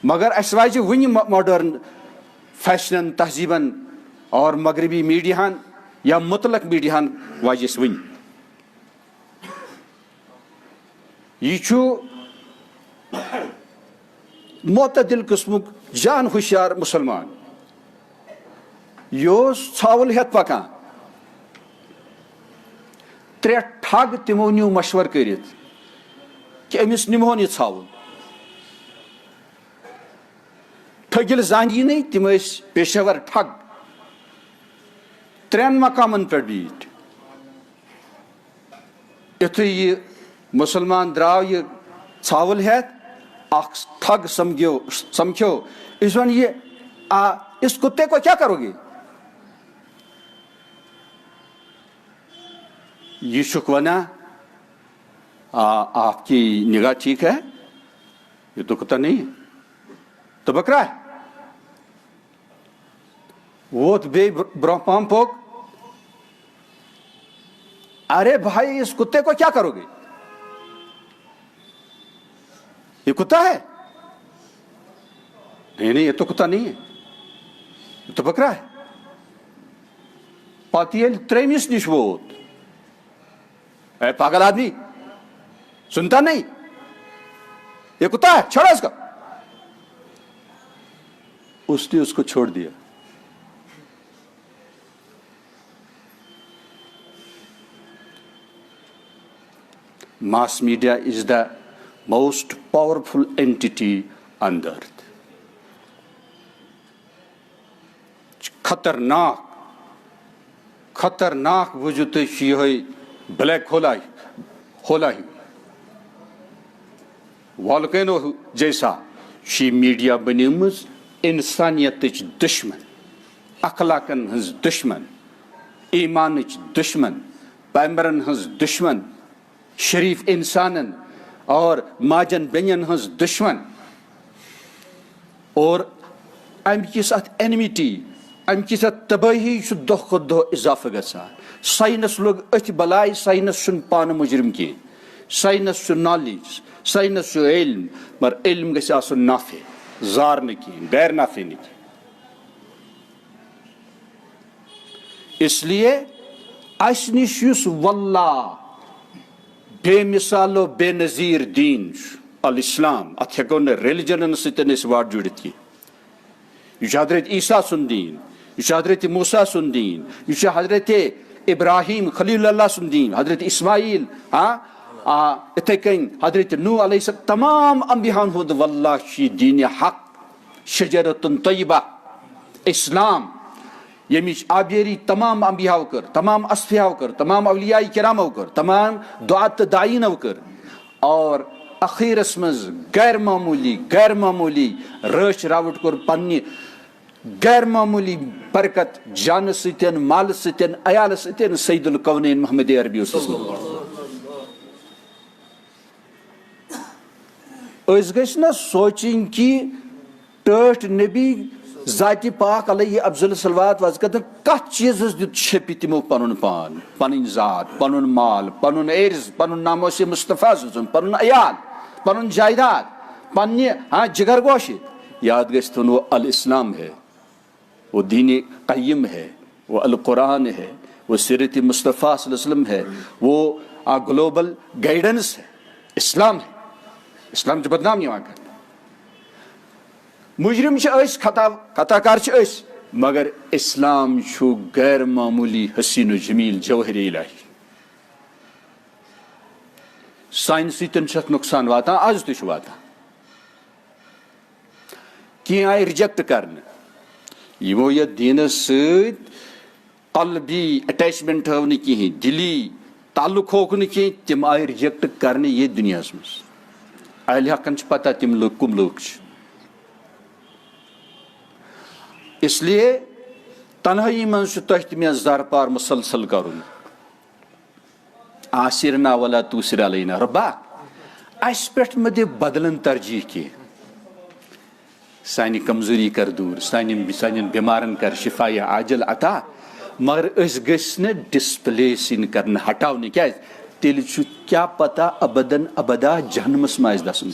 مگر اسہِ واجہِ وُنہِ ماڈٲرن فیشنن تہذیٖبن اور مغربی میڈیاہن یا مطلق میڈیاہن واجہِ اسہِ وُنہِ. یہ چھو معتدل قسمک جان ہوشیار مسلمان یہ ژھاوُل ہیتھ پکان 3 ٹھگ تمو نیو مشور کرت کہ امس نمہون یہ ژھاوُل ٹھگل زانی نہیں تم پیشور ٹھگ 3 مقامن پہ بیٹھ یتھے یہ مسلمان دراو یہ ژھاوُل ہیتھ اخ ٹھگ سمکھو اس ون یہ اس کتے کو کیا کرو گے یہ چھک ونا آپ کی نگاہ ٹھیک ہے یہ تو کتا نہیں ہے تو بکرا ہے وہ برہ پام پوک ارے بھائی اس کتے کو کیا کرو گے یہ کتا ہے نہیں یہ تو کتا نہیں ہے یہ تو بکرا ہے پاتی تریمس نش ووت اے پاگل آدمی سنتا نہیں یہ کتا ہے چھوڑا اس کا اس نے اس کو چھوڑ دیا mass media is the most powerful entity on the earth. خطرناک وجود یہ بلیک ہولا ہی والکینو جیسا شی میڈیا بنیمز انسانیت دشمن اخلاقن ہز دشمن ایمان دشمن پیمبرن ہز دشمن شریف انسانن اور ماجن بینین ہز دشمن اور ام کس ات اینمٹی ام کس ات تباہی دہ کھت دہ اضافہ گژھان سائنس لوگ اتھ بلائے سائنس چھن پانہ مجرم کی سائنس چھ نالیج سائنس چھ علم مگر علم گژھِ آسن نافع زار نہ کہین غیر نافع نہ کہین اس لیے اس نش یس واللہ بے مثال و بے نظیر دین الاسلام ات ہیکو نہ ریلیجنن ستن اس واٹ جڑت کی یہ حضرت عیسیٰ سن دین یہ حضرت موسیٰ سن دین یہ حضرت ابراہیم خلیل اللہ سن دین حضرت اسماعیل اتھے کن حضرت نوح علیہ السلام تمام انبیاءن ہند واللہ شی دین حق شجرۃ طیبہ اسلام یمچ آبیری تمام انبیاء کر تمام اصفیاء کر تمام اولیاء کرام کر تمام دعات داعین کر اور اخیرس مز غیر معمولی رچ راوٹ کر پنہ غیر معمولی برکت جان ستن مال ستن عیال ستن سید الکونین محمد عربی اس گژھِ نہ سوچن کہ ٹھٹھ نبی ذاتی پاک علیہ افضل صلوات وزکت کت چیز دیت چھپی تمو پنن پان پنن ذات پنن مال پنن عرض پنن ناموس مصطفیٰ پنن عیال پنن جائیداد پنہ جگر گوشت یاد گژھِ تھن وہ الاسلام ہے وہ دین قیم ہے وہ القرآن ہے وہ سیرت مصطفیٰ صلی اللہ علیہ وسلم ہے وہ گلوبل گائیڈنس ہے اسلام ہے اسلام جو بدنام یہاں کرتا مجرم خطا کار مگر اسلام چھو غیر معمولی حسین و جمیل جوہر الہی سائنسی تن چھت نقصان واتان آج تہ واتان کی آئی ریجیکٹ کرنے یمو یہ دینس ست قلبی اٹیچمنٹ ہو نہ کہین دلی تعلق ہوک نہ کہین تم آئی ریجیکٹ کرنے یہ دنیا مز اہل حقن پتہ تم لوگ کم لوگ اس لیے تنہائی من تہ زار پار مسلسل کرن آسرنا ولا توسر علینا ربا اس پہ مد بدلن ترجیح کی سانی کمزوری کر دور سان بیمارن کر شفا عاجل عطا مگر اس گژھِ نہ ڈسپلیس کرنا ہٹاؤ کیا تیل کیا پتہ ابدن ابدا جہنمس ما دسن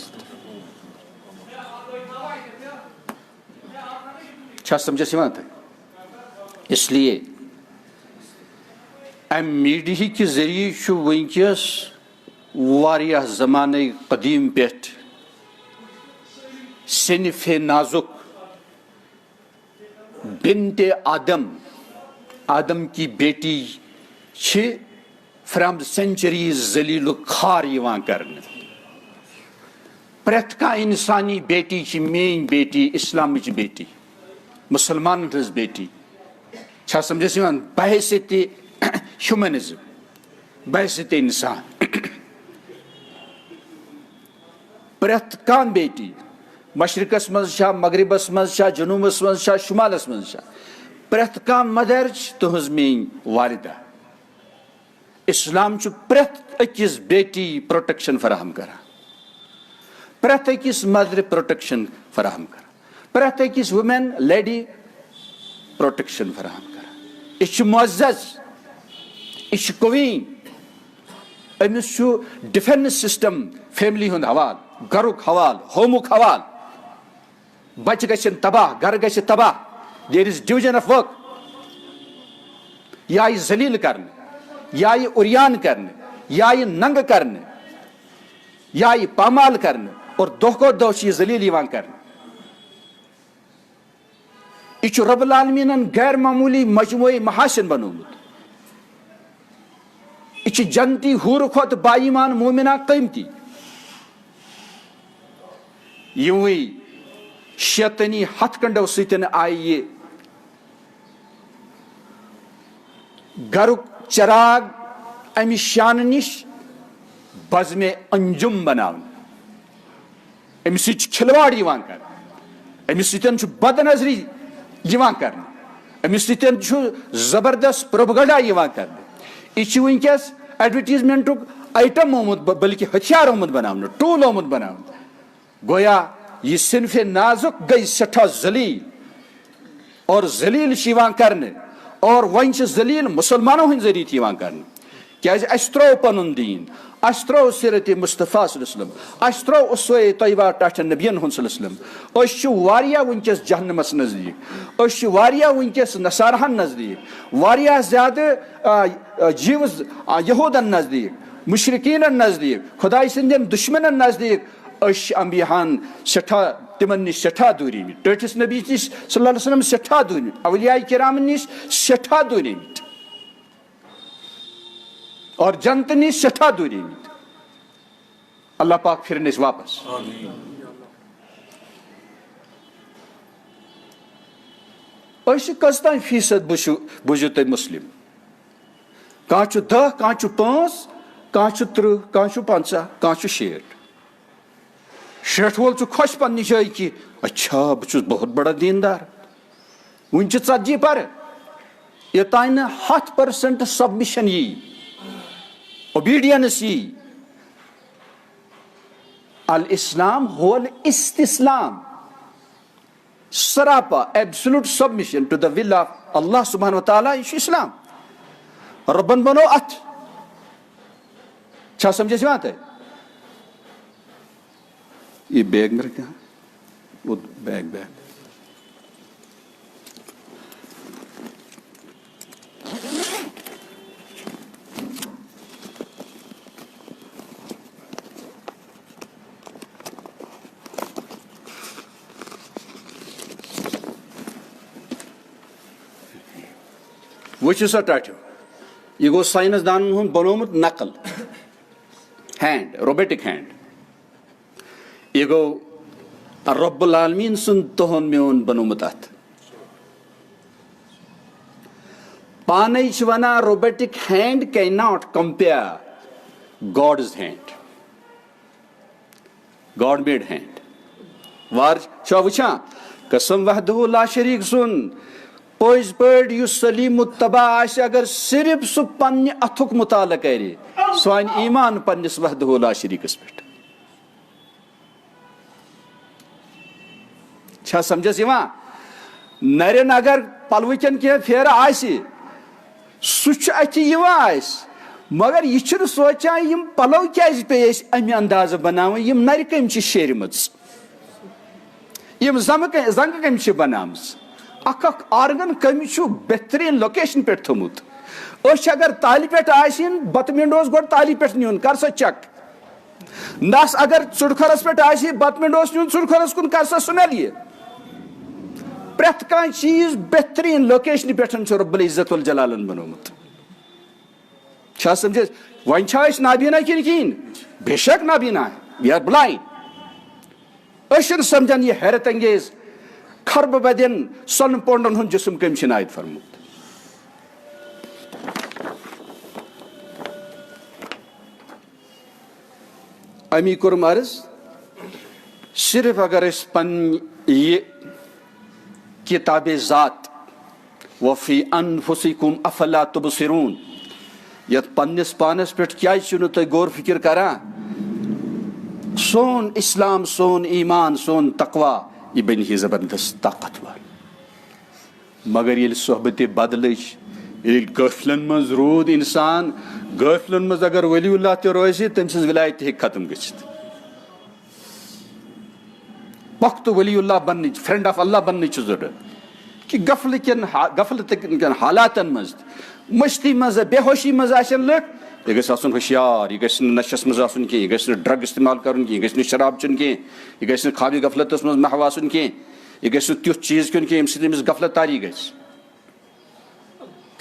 چھا سمجھس یوان تہ اس لیے ام میڈیا کے ذریعے ونکس واریاہ زمانہ قدیم پیٹھ صنف نازک بنت آدم کی بیٹی چھ فرام سینچریز ذلیل و خار یوان کرنے. پریت کا انسانی بیٹی چھ مین بیٹی، اسلامچ بیٹی، مسلمان ہز بیٹی. چھا سمجھس یوان بحیثیت ہیومنزم، بحیثیت انسان. پریت کان بیٹی مشرقس مز چھا، مغربس مز چھا، جنوبس مز چھا، شمالس مز چھا، پریت کان مدر تہذ مین والدہ. اسلام چھ پریت اکس بیٹی پروٹیکشن فراہم کران، پریت اکس مدر پروٹیکشن فراہم کران، پریت اکس وومین لیڈی پروٹیکشن فراہم کران. یہ معزز، یہ کوین. امس ڈیفینس سسٹم فیملی ہند حوال، گرک حوال، ہومک حوال. بچہ گژھن تباہ، گھر گژھِ تباہ. دیر از ڈویژن آف ورک. یا یہ ذلیل کرنے، یا یہ عریان کرنے، یا یہ ننگ کرنے، یا یہ پامال کرنے، اور دہ کو دہ یہ ذلیل یوان کرنے. یہ رب العالمین غیر معمولی مجموعی محاسن بنومت. یہ جنتی حور کھت با ایمان مومنہ قیمتی. یوی شیطنی ہتھ کنڈو ستن آئی یہ گرک چراغ امی شان نش بزم انجم بناون. امی سچ کھلواڑ یوان کر، امی ستن چھ بد نظری یوان کر، امی ستن چھ زبردست پروپگنڈا یوان کر. یہ ونکس ایڈورٹیزمنٹک آئٹم آمت، بلکہ ہتھیار آمت بناون، ٹول آمت بناون. گویا یہ صنف نازک گئی سٹھا ذلیل، اور ذلیل یوان کرنے، اور ون ذلیل مسلمانوں ہند ذریعہ یوان کرنے. کیازِ اس ترو پنن دین، اس ترو سیرت مصطفیٰ صلی اللہ علیہ وسلم، اس ترو اسوہ طیبہ ٹاٹھ نبیین ہند صلی اللہ علیہ وسلم. اس چھ واریاہ ونکس جہنمس نزدیک، اس چھ واریاہ ونکس نصارہن نزدیک، واریاہ زیادہ جیوز یہودن نزدیک، مشرکین نزدیک، خدای سندین دشمنن نزدیک. اس انبیاءن سٹھا تمن نش سٹھا دوری مت، ٹھٹس نبی نش صلی اللہ علیہ وسلم سٹھا دوری مت، اولیاء کرام نش سٹھا دوری مت، اور جنت نش سٹھا دوری مت. اللہ پاک پھرن اس واپس. اس کستان فیصد بوجھو تھی مسلم؟ کان چھ 10، کان چھ 5، کان چھ 30، کان چھ 50، کان چھ 60. 60 وول چھ خوش پنہ جائے کہ اچھا بہت بہت بڑا دیندار. ون 40 پر یوتان 100% سبمشن یی، اوبیڈینس یی. الاسلام هو الاستسلام، سراپا absolute submission to the will of Allah subhanahu wa ta'ala. یہ اسلام. ربن بنو ات. چھا سمجھے سی بات ہے؟ یہ بیگ میں رکھا، وہ بیگ وچھو سا ٹاٹو. یہ گو سائنس دانن ہند بنومت نقل، ہینڈ، روبوٹک ہینڈ. یہ گو رب العالمین سن تہن میون بنومت ات. پانے چھ ونان robotic hand can not compare God's hand, God made hand. وار چھا وچھان قسم وحدہ لا شریک سن پوز پٲٹھۍ یُس سلیم متبع آسہِ اگر صرف سُہ پننہِ اتھُک مطالعہ کرِ سُہ انہِ ایمان پننِس وحدہ لا شریکس پٮ۪ٹھ. چھا سمجھس یوان؟ نرین اگر پلوچن کی پھیرٕ آسہِ سُہ چھُ اتھِ یِوان آسہِ، مگر یہ چھُنہٕ سونچان یم پلو کیازِ پیٚیہِ اَسہِ امہِ اندازٕ بناوٕنۍ، یم نرِ کٔمۍ چھِ شیرمٕژ، یم زنگہٕ کٔمۍ چھِ بنامژٕ. اکھ آرگن کمی چھُ بہترین لوکیشن پہ تھومت. اگر تالہِ پہ آسن بتہٕ منڈوس گۄڈٕ تالہِ پہ نیُن، کر سا چیک نس اگر ژُڑکھرس پہ بتمنڈ نیون ژُڑکھرس کن کر سا سمل یہ پریت کان چیز بہترین لوکیشن پہ رب العزت والجلالن بنومت سمجھ ون نابینا کن کہین بے شک نابینا وی آر بلائنڈ سمجھان یہ حیرت انگیز خرب بدین سن پونڈن ہند جسم کم عنایت فرموت امی کورم عرض صرف اگر اس پن یہ کتاب ذات وفی انفسکم افلا تبصرون یت پنس پانس پہ کیا تھی غور فکر کران سون اسلام سون ایمان سون تقوا یہ بن ہی زبردست طاقتور مگر یل صحبت بدلچ غفلن مز رود انسان غفلن مز اگر ولی اللہ تہ روزِ تم سز ولایت ہیک ختم گژھت وقت ولی اللہ بن فرینڈ آف اللہ بن ضرورت کہ غفلت کن حالاتن مز مستی مز بے ہوشی مز آسن لک یہ گھس آسن ہوشیار یہ گھس نشس مز آسن کی یہ گھس ڈرگ استعمال کرن کی یہ گھس شراب چن کی یہ گھس خوابی غفلتس مز محو آسن کی یہ گھس تیُتھ چیز کن کی یم سۭتۍ أمِس غفلت تاری گژھِ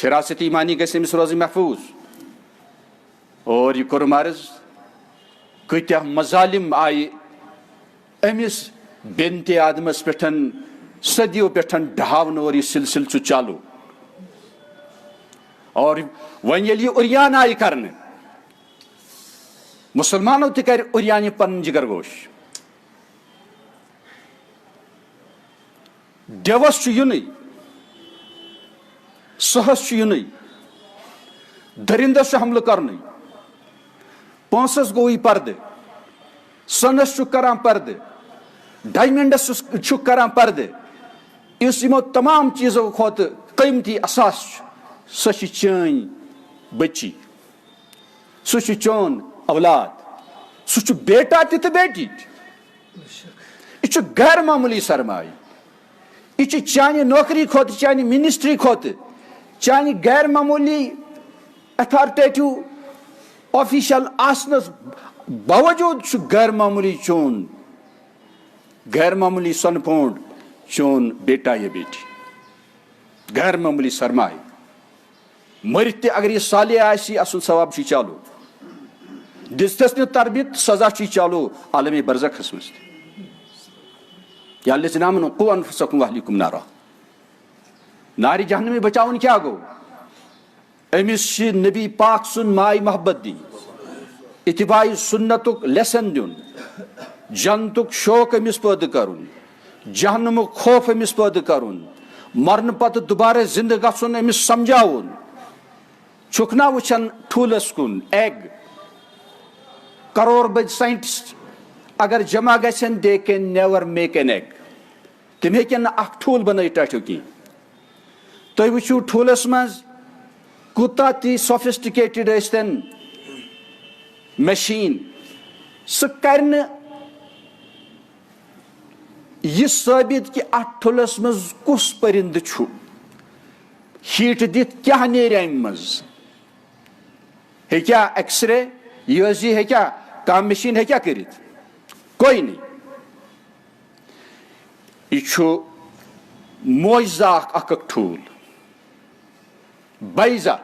فراست ایمانی گژھِ أمِس روزٕنۍ محفوظ اور یہ کوٚرُم عرض کۭتیاہ مظالم آیہِ أمِس بنتِ آدمس پٮ۪ٹھ صدیو پٮ۪ٹھ ڈھاونہٕ اور یہ سلسلہ چھُ چالو اور وۄنۍ ییٚلہِ یہِ عریان آیہِ کرنہٕ مسلمانو تہِ کرِ عریان یہِ پنُن جگر گوش ڈیوس چھُ یُنٕے سہس چھُ یُنٕے درندس چھُ حملہٕ کرنٕے پونسس گوٚوٕے پردٕ سۄنس چھُ کران پردٕ ڈایمنڈس چھُ کران پردٕ یُس یِمو تمام چیٖزو کھۄتہٕ قۭمتی اثاث چھُ سۄ چھِ چٲنۍ بچی سُہ چھُ چون اولاد سُہ چھُ بیٹا تہِ تہٕ بیٹی تہِ یہِ چھُ غیر معموٗلی سرمایہِ یہ چانہ نوکری کھوتہٕ چانہ منسٹری کھوتہٕ چانہ غیر معمولی اتھارٹیٹو آفیشل آسنس باوجود چھُ غیر معمولی چون غیر معمولی سن پونڈ چون بیٹا یا بیٹی غیر معمولی سرمایہ مرتھ تہ اگر یہ صالح آسی اصل ثواب چھ چالو دستس نہ تربیت سزا چھ چالو عالم برزخس مز یا الذین آمنوا قوا انفسکم واہلیکم نارا نار جہنمی بچاؤن کیا گو امس چھ نبی پاک سن مائی محبت دی اتباع سنتک لیسن دین جنتک شوق امس پید کرن جہنمک خوف امس پید کرن مرن پتہ دوبارہ زندہ گژھن امس سمجھاون چھکنا وچھن ٹھولس کن ایگ کرور بد سائنٹسٹ اگر جمع گژھن they can never make an egg تم ہیکن اخ ٹھول بنائت ٹاٹھو کی تُہۍ وٕچھِو ٹھوٗلس منٛز کوٗتاہ تہِ سوفسٹِکیٹڈ ٲسۍتن مشیٖن سُہ کرِ نہٕ یہِ ثٲبت کہِ اتھ ٹھوٗلس منٛز کُس پٔرِندٕ چھُ ہیٖٹ دِتھ کیٛاہ نیرِ امہِ منٛز ہیٚکیٛاہ ایکس رے یہِ ٲس یہِ ہیٚکیٛاہ کانٛہہ مشیٖن ہیٚکیٛاہ کٔرِتھ کوئی نہیں یہ چھُ معجزہ اکھ ٹھوٗل بیضا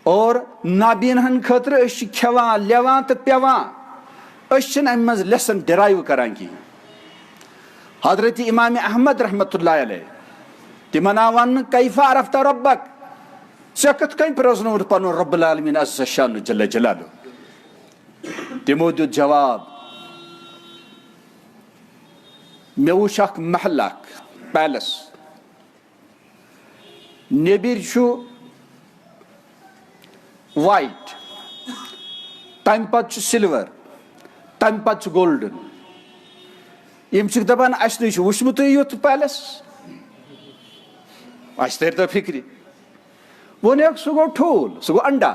اور نابیٖن ہن خٲطرٕ أسۍ چھِ کھٮ۪وان لیوان تہٕ پیوان أسۍ چھِنہٕ امہِ منٛز لیسن ڈِرایو کران کِہیٖنۍ حضرت امام احمد رحمۃ اللہ علیہ تِمن آو وننہٕ کیفہ عرفت ربک ژےٚ کِتھ کٔنۍ پرٛزنووُتھ پنُن رب العالمیٖن عز شانُ جل جلالہ تِمو دیُت جواب مےٚ وٕچھ اکھ محل اکھ پیلس نیبر چھُ وایٹ تمہِ پتہٕ چھُ سلور تمہِ پتہٕ چھُ گولڈن یِم چھِکھ دپان اسہِ نٕے چھُ وٕچھمُتٕے یُتھ پیلس اسہِ ترِ تو فکرِ ووٚنُکھ سُہ گوٚو ٹھوٗل سُہ گوٚو انڈا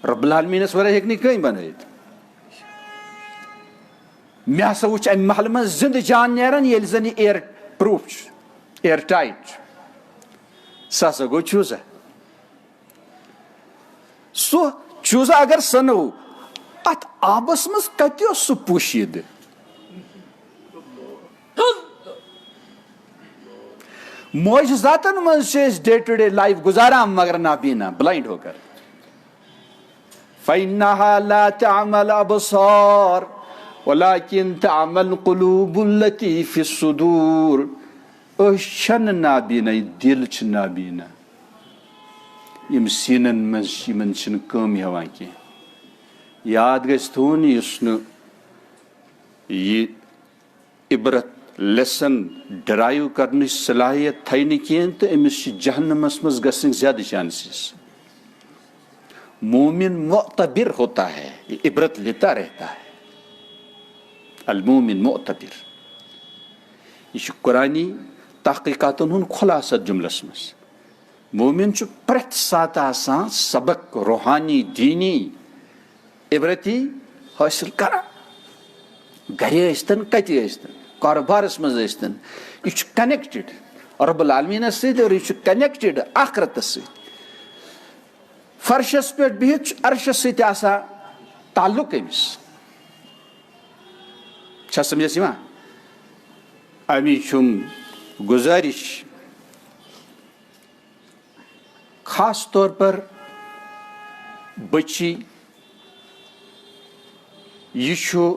رب العالمیٖنس ورٲے ہیٚکہِ نہٕ کٕہٕنۍ بنٲیِتھ مےٚ ہسا وٕچھ امہِ محلہٕ منٛز زندٕ جان نیران ییٚلہِ زن یہِ ایر پروٗف چھُ ایر ٹایٹ چھُ سُہ ہسا گوٚو چوٗزا سو چوزا اگر سنو ات آبس مز کتو سہ پوشید معجزاتن مز ڈے ٹو ڈے لائف گزاران مگر نابینا بلائنڈ ہو کر. فإنها لا تعمى الأبصار ولكن تعمى القلوب التي في الصدور. أشن نابینا دل چھ نابینا یم سینن مز یمن چھن کٲم ہیوان کی. یاد گژھِ تھاوُن یُس نہٕ یہ عبرت لیسن ڈرائیو کرنٕچ صلاحیت تھایہِ نہٕ کینٛہہ تہٕ أمِس چھِ جہنمس منٛز گژھنٕکۍ زیادٕ چانسز. مومن معتبر ہوتا ہے, یہ عبرت لیتا رہتا ہے. المومن معتبر یہ قرآنی تحقیقاتن ہن خلاصت جملس مز. مومن چھ پرت سات آسان سبق روحانی دینی عبرتی حاصل کران. گھرِ ٲسۍتن کتہِ ٲسۍتن کاروبارس مز ٲسۍتن یہ چھ کنیکٹڈ رب العالمینس سۭتۍ اور یہ چھ کنیکٹڈ آخرتس سۭتۍ. فرشس پہ بہت عرشس سۭتۍ آسان تعلق أمس. چھا سمجھس یوان؟ امی چھم گزارش خاص طور پر بچی یہ چھُ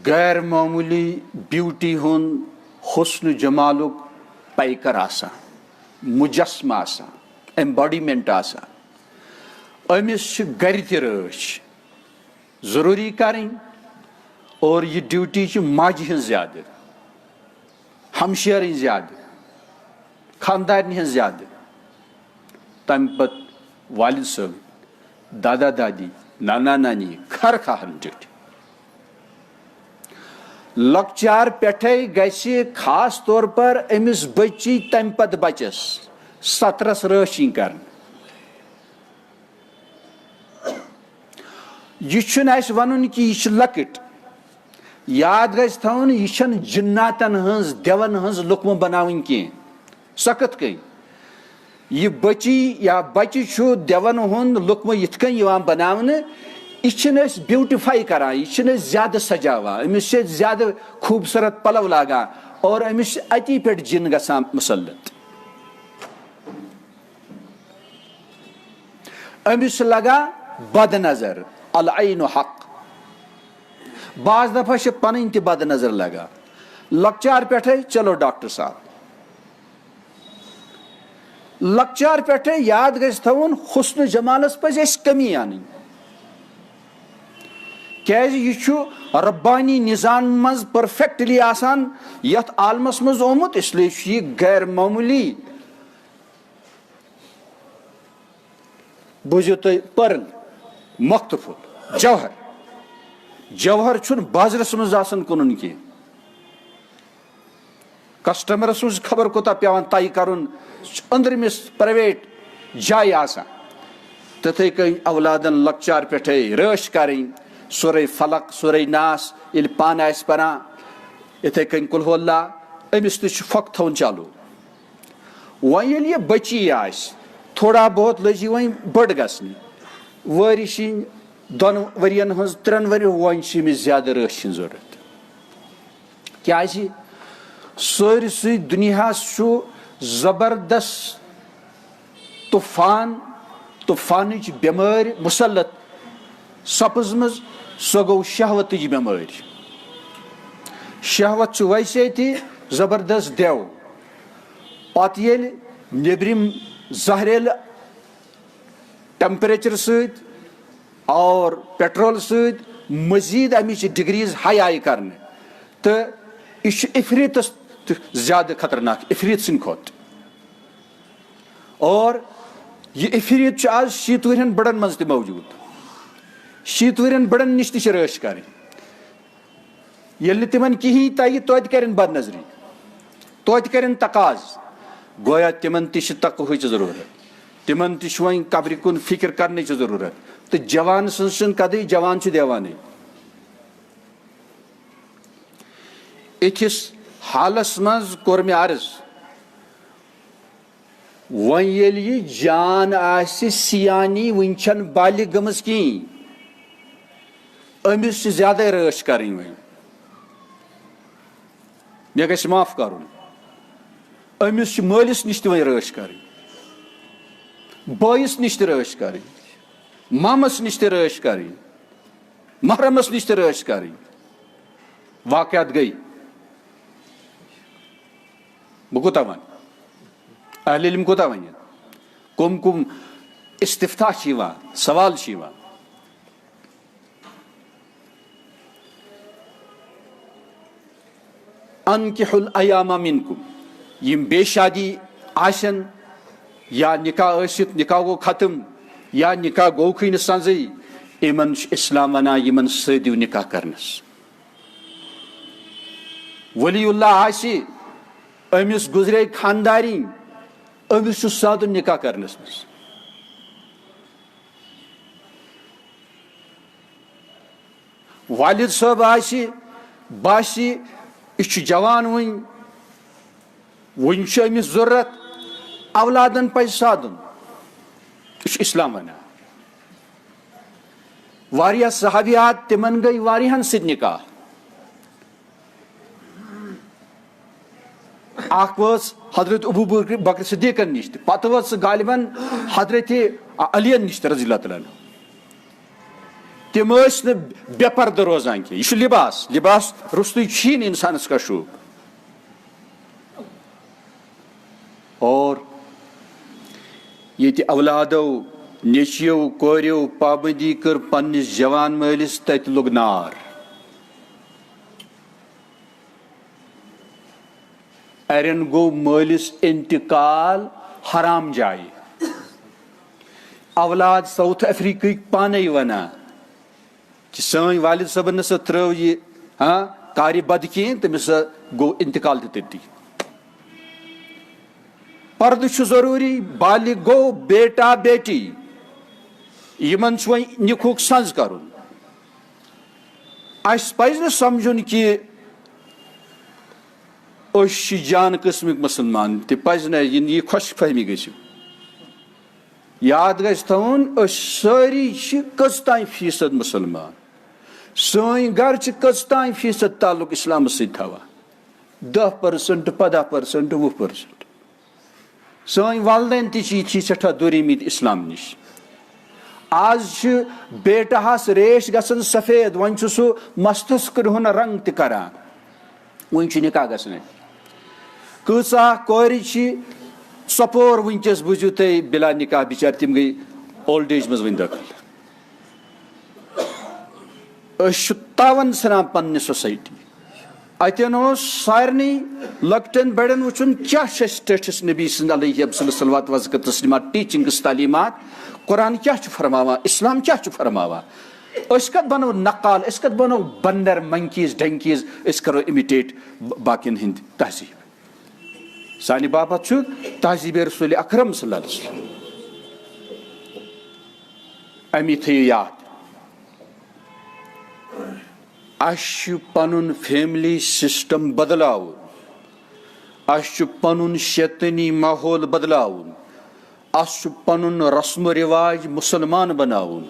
غیر معمولی بیوٹی ہُنٛد حسن جمالُک پیکر آسان, مجسمہ آسان, ایمباڈیمنٹ آسان. أمس چھ گھرِ تہِ رٲچھ ضروری کریں اور یہ ڈیوٹی چھ ماجہِ ہٕنٛز زیادٕ, ہمشیرٕنۍ زیادٕ, خاندارنہِ ہٕنٛز زیادٕ, تمہِ پتہٕ والد صٲب, دادا دادی, نانا نانی, خر خاہن ڈیوٹی. لۄکچار پٮ۪ٹھے گژھِ خاص طور پر أمس بچی تمہِ پتہٕ بچس سترس رٲچھِنۍ کرٕنۍ. یہ چھُنہٕ اَسہِ وَنُن کہِ یہِ چھِ لۄکٕٹ. یاد گژھِ تھاوُن یہِ چھنہٕ جناتن ہٕنٛز دیون ہٕنٛز لُکمہٕ بناوٕنۍ کینٛہہ. سۄ کِتھ کٔنۍ؟ یہ بچی یا بچہِ چھُ دیون ہُنٛد لُکمہٕ یِتھ کٔنۍ یِوان بناونہٕ. یہ چھِنہٕ أسۍ بیوٹِفائی کران, یہ چھِنہٕ أسۍ زیادٕ سجاوان, أمِس چھِ أسۍ زیادٕ خوٗبصوٗرت پلو لاگان اور أمِس چھِ اتی پٮ۪ٹھ جِن گژھان مُسلط. أمِس چھِ لگان بد نظر. العین حق. بعض دفعہ چھِ پنٕنۍ تہِ بد نظر لگان. لۄکچار پٮ۪ٹھے چلو ڈاکٹر صاحب, لۄکچار پٮ۪ٹھے یاد گژھِ تھاوُن حسن جمالس پزِ اَسہِ کمی انٕنۍ. کیازِ یہ چھُ ربانی نظام مز پرفیکٹلی آسان یتھ عالمس مز آمُت, اس لیے چھُ یہ غیر معمولی. بوٗزِو تُہۍ پٔرل مختفل جوہر. جوہر چھُنہٕ بازرس منٛز آسان کٕنُن کینٛہہ, کسٹمرس منٛز خبر کوٗتاہ پیوان طے کرُن, أنٛدرمِس پرایویٹ جایہِ آسان. تِتھٕے کٔنۍ اولادن لۄکچار پٮ۪ٹھے رٲچھ کرٕنۍ, سورے فلق سورے ناس ییٚلہِ پانہٕ آسہِ پران, یِتھٕے کٔنۍ قُل ہُو اللہ, أمِس تہِ چھُ پھۄکھ تھاوُن چالوٗ. وۄنۍ ییٚلہِ یہِ بچی آسہِ تھوڑا بہت لٔج یہِ وۄنۍ بٔڑ گژھنہِ, وٲرِشِنۍ 2 ؤرین ہٕنٛز 3 ؤرین, وۄنۍ چھِ أمِس زیادٕ رٲچھِنۍ ضروٗرت. کیازِ سٲرسٕے دُنیاہس چھُ زبردست طوفانٕچ بٮ۪مٲرۍ مُسلط سپٕزمٕژ. سۄ گوٚو شہوتٕچ بٮ۪مٲرۍ. شہوت چھُ ویسے تہِ زبردست دیو. پتہٕ ییٚلہِ نیبرِم زہریلہٕ ٹیمپریچر سۭتۍ اور پیٹرول سۭتۍ مزید امِچ ڈگریز ہائی آیہِ کرنہٕ, تہٕ یہِ چھُ عفریٖتس تہِ زیادٕ خطرناک, عفریٖت سٕنٛدِ کھۄتہٕ. اور یہ عفریٖت چھُ آز 60 ؤرین بڑن منٛز تہِ موجوٗد. 60 ؤرین بڑن نِش تہِ چھِ رٲچھ کرٕنۍ. ییٚلہِ نہٕ تِمن کِہینۍ تگہِ توتہِ کرن بد نظری, توتہِ کرن تقاض. گویا تِمن تہِ چھِ تقوہٕچ ضروٗرت, تِمن تہِ چھُ وۄنۍ قبرِ کُن فِکر کرنٕچ ضروٗرت. تہٕ جوان سٕنٛز چھنہٕ کدٕے, جوان چھُ دیوانٕے. یِتھِس حالس منٛز کوٚر مےٚ عرض ون ییٚلہِ یہِ جان آسہِ سیانی وٕنہِ چھنہٕ بالغ گٔمٕژ کِہیٖنۍ أمِس چھِ زیادَے رٲچھ کَرٕنۍ وۄنۍ مےٚ گژھِ معاف کَرُن أمِس چھِ مٲلِس نِش تہِ وۄنۍ رٲچھ کَرٕنۍ بٲیِس نِش تہِ رٲچھ کَرٕنۍ مامَس نِش تہِ رٲچھ کَرٕنۍ محرمَس نِش تہِ رٲچھ کَرٕنۍ واقعات گٔے بہٕ کوٗتاہ وَنہٕ اہل علم کوٗتاہ وَنہِ کُم کُم استفتاح چھِ یِوان سوال چھِ یِوان انکحوا الایام منکم یِم بے شادی آسن یا نکاح ٲسِتھ نکاح گوٚو ختم یا نکاح گوٚوکھٕے نہٕ سنٛزٕے یِمن چھُ اسلام وَنان یِمن سٲدِو نکاح کرنس ولی اللہ آسہِ أمِس گُزرے خاندارِنۍ أمِس چھُ سادٕ نکاح کرنس منٛز والد صٲب آسہِ باسہِ یہِ چھُ جوان وُنہِ چھُ أمِس ضروٗرت اولادن پزِ سادُن یہِ چھُ اسلام ونان واریاہ صحابیات تِمن گٔے واریاہن سۭتۍ نکاح اکھ وٲژ حضرت ابو بکر صدیقن نِش تہِ پتہٕ وٲژ سۄ غالباً حضرت علیَن نِش تہِ رضی اللہ تعالیٰ عنہ تِم ٲسۍ نہٕ بے پردٕ روزان کینٛہہ یہِ چھُ لباس روٚستُے چھُیی نہٕ انسانس کا شوق اور ییٚتہِ اولادو نیٚچویو کوریو پابندی کٔر پننِس جوان مٲلِس تتہِ لوٚگ نار اَرٮ۪ن گوٚو مٲلِس انتقال حرام جایہِ اولاد ساوُتھ افریٖقہٕکۍ پانے ونان کہِ سٲنۍ والد صٲبن نسا ترٲو یہِ کارِ بد کینٛہہ تٔمِس ہسا گوٚو انتقال تہِ تٔتی پردٕ چھُ ضروٗری بالغ گوٚو بیٹا بیٹی یِمن چھُ وۄنۍ نِکہُک سنٛز کرُن اَسہِ پزِ نہٕ سمجھُن کہِ أسۍ چھِ جان قٕسمٕکۍ مُسلمان تہِ پزِ نہٕ یہِ خۄش فہمی گژھِ یاد گژھِ تھاوُن أسۍ سٲری چھِ کٔژتانۍ فیٖصد مُسلمان سٲنۍ گرٕ چھِ کٔژتانۍ فیٖصد تعلق اسلامس سۭتۍ تھاوان 10% 15% 20% سٲنۍ والدین تہِ چھِ یِتھی سٮ۪ٹھاہ دوٗریمٕتۍ اسلام نِش آز چھِ بیٹاہس ریش گژھان سفید وۄنۍ چھُ سُہ مستس کرٛہُن رنگ تہِ کران وُنہِ چھُ نکاح گژھنٕے کۭژاہ کورِ چھِ ژۄپور وٕنکیٚس بوٗزِو تُہۍ بِلا نکاح بِچارِ تِم گٔے اولڈ ایج منٛز وۄنۍ دٲخل أسۍ چھِ تاوان ژھٕنان پننہِ سوسایٹی اتٮ۪ن اوس سارنٕے لۄکٹٮ۪ن بڑٮ۪ن وٕچھُن کیاہ چھُ اَسہِ ٹٲٹھِس نبی سٕنٛدِ علیہ صلوات وزکر تسلیمات ٹیٖچنگٕس تعلیٖمات قرآن کیاہ چھُ فرماوان اسلام کیاہ چھُ فرماوان أسۍ کتھ بنو نقال أسۍ کتھ بنو بندر منکیٖز ڈنکیٖز أسۍ کرو اِمِٹیٹ باقین ہٕنٛدۍ تہذیٖب سانہِ باپتھ چھُ تہذیٖبِ رسوٗلِ اکرم صلی اللہ علیہ وسلم امی تھٲیِو یاد اَسہِ چھُ پنُن فیملی سسٹم بدلاوُن اَسہِ چھُ پنُن شیطٲنی ماحول بدلاوُن اَسہِ چھُ پنُن رسم و رِواج مُسلمان بناوُن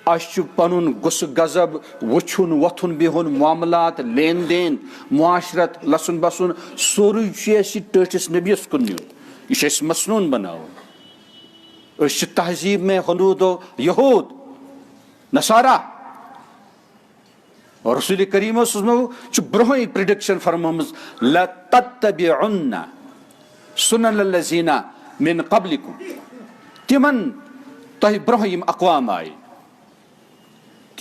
اَسہِ چھُ پنُن غُصہٕ غضب وٕچھُن وۄتھُن بِہُن معاملات لین دین معاشرت لسُن بسُن سورُے چھُ اَسہِ ٹٲٹھِس نبیَس کُن نیُن یہِ چھُ اَسہِ مصنوٗن بناوُن أسۍ چھِ تہذیٖب میں حنوٗد و یہوٗد نصارا رسول کریٖم چھُ برونٛہٕے پرڈکشن فرمٲمٕژ لَتَتَّبِعُنَّ سُنَنَ الَّذِينَ مِن قَبلِكُم تِمن تۄہہِ برونٛہہ یِم اقوام آیہِ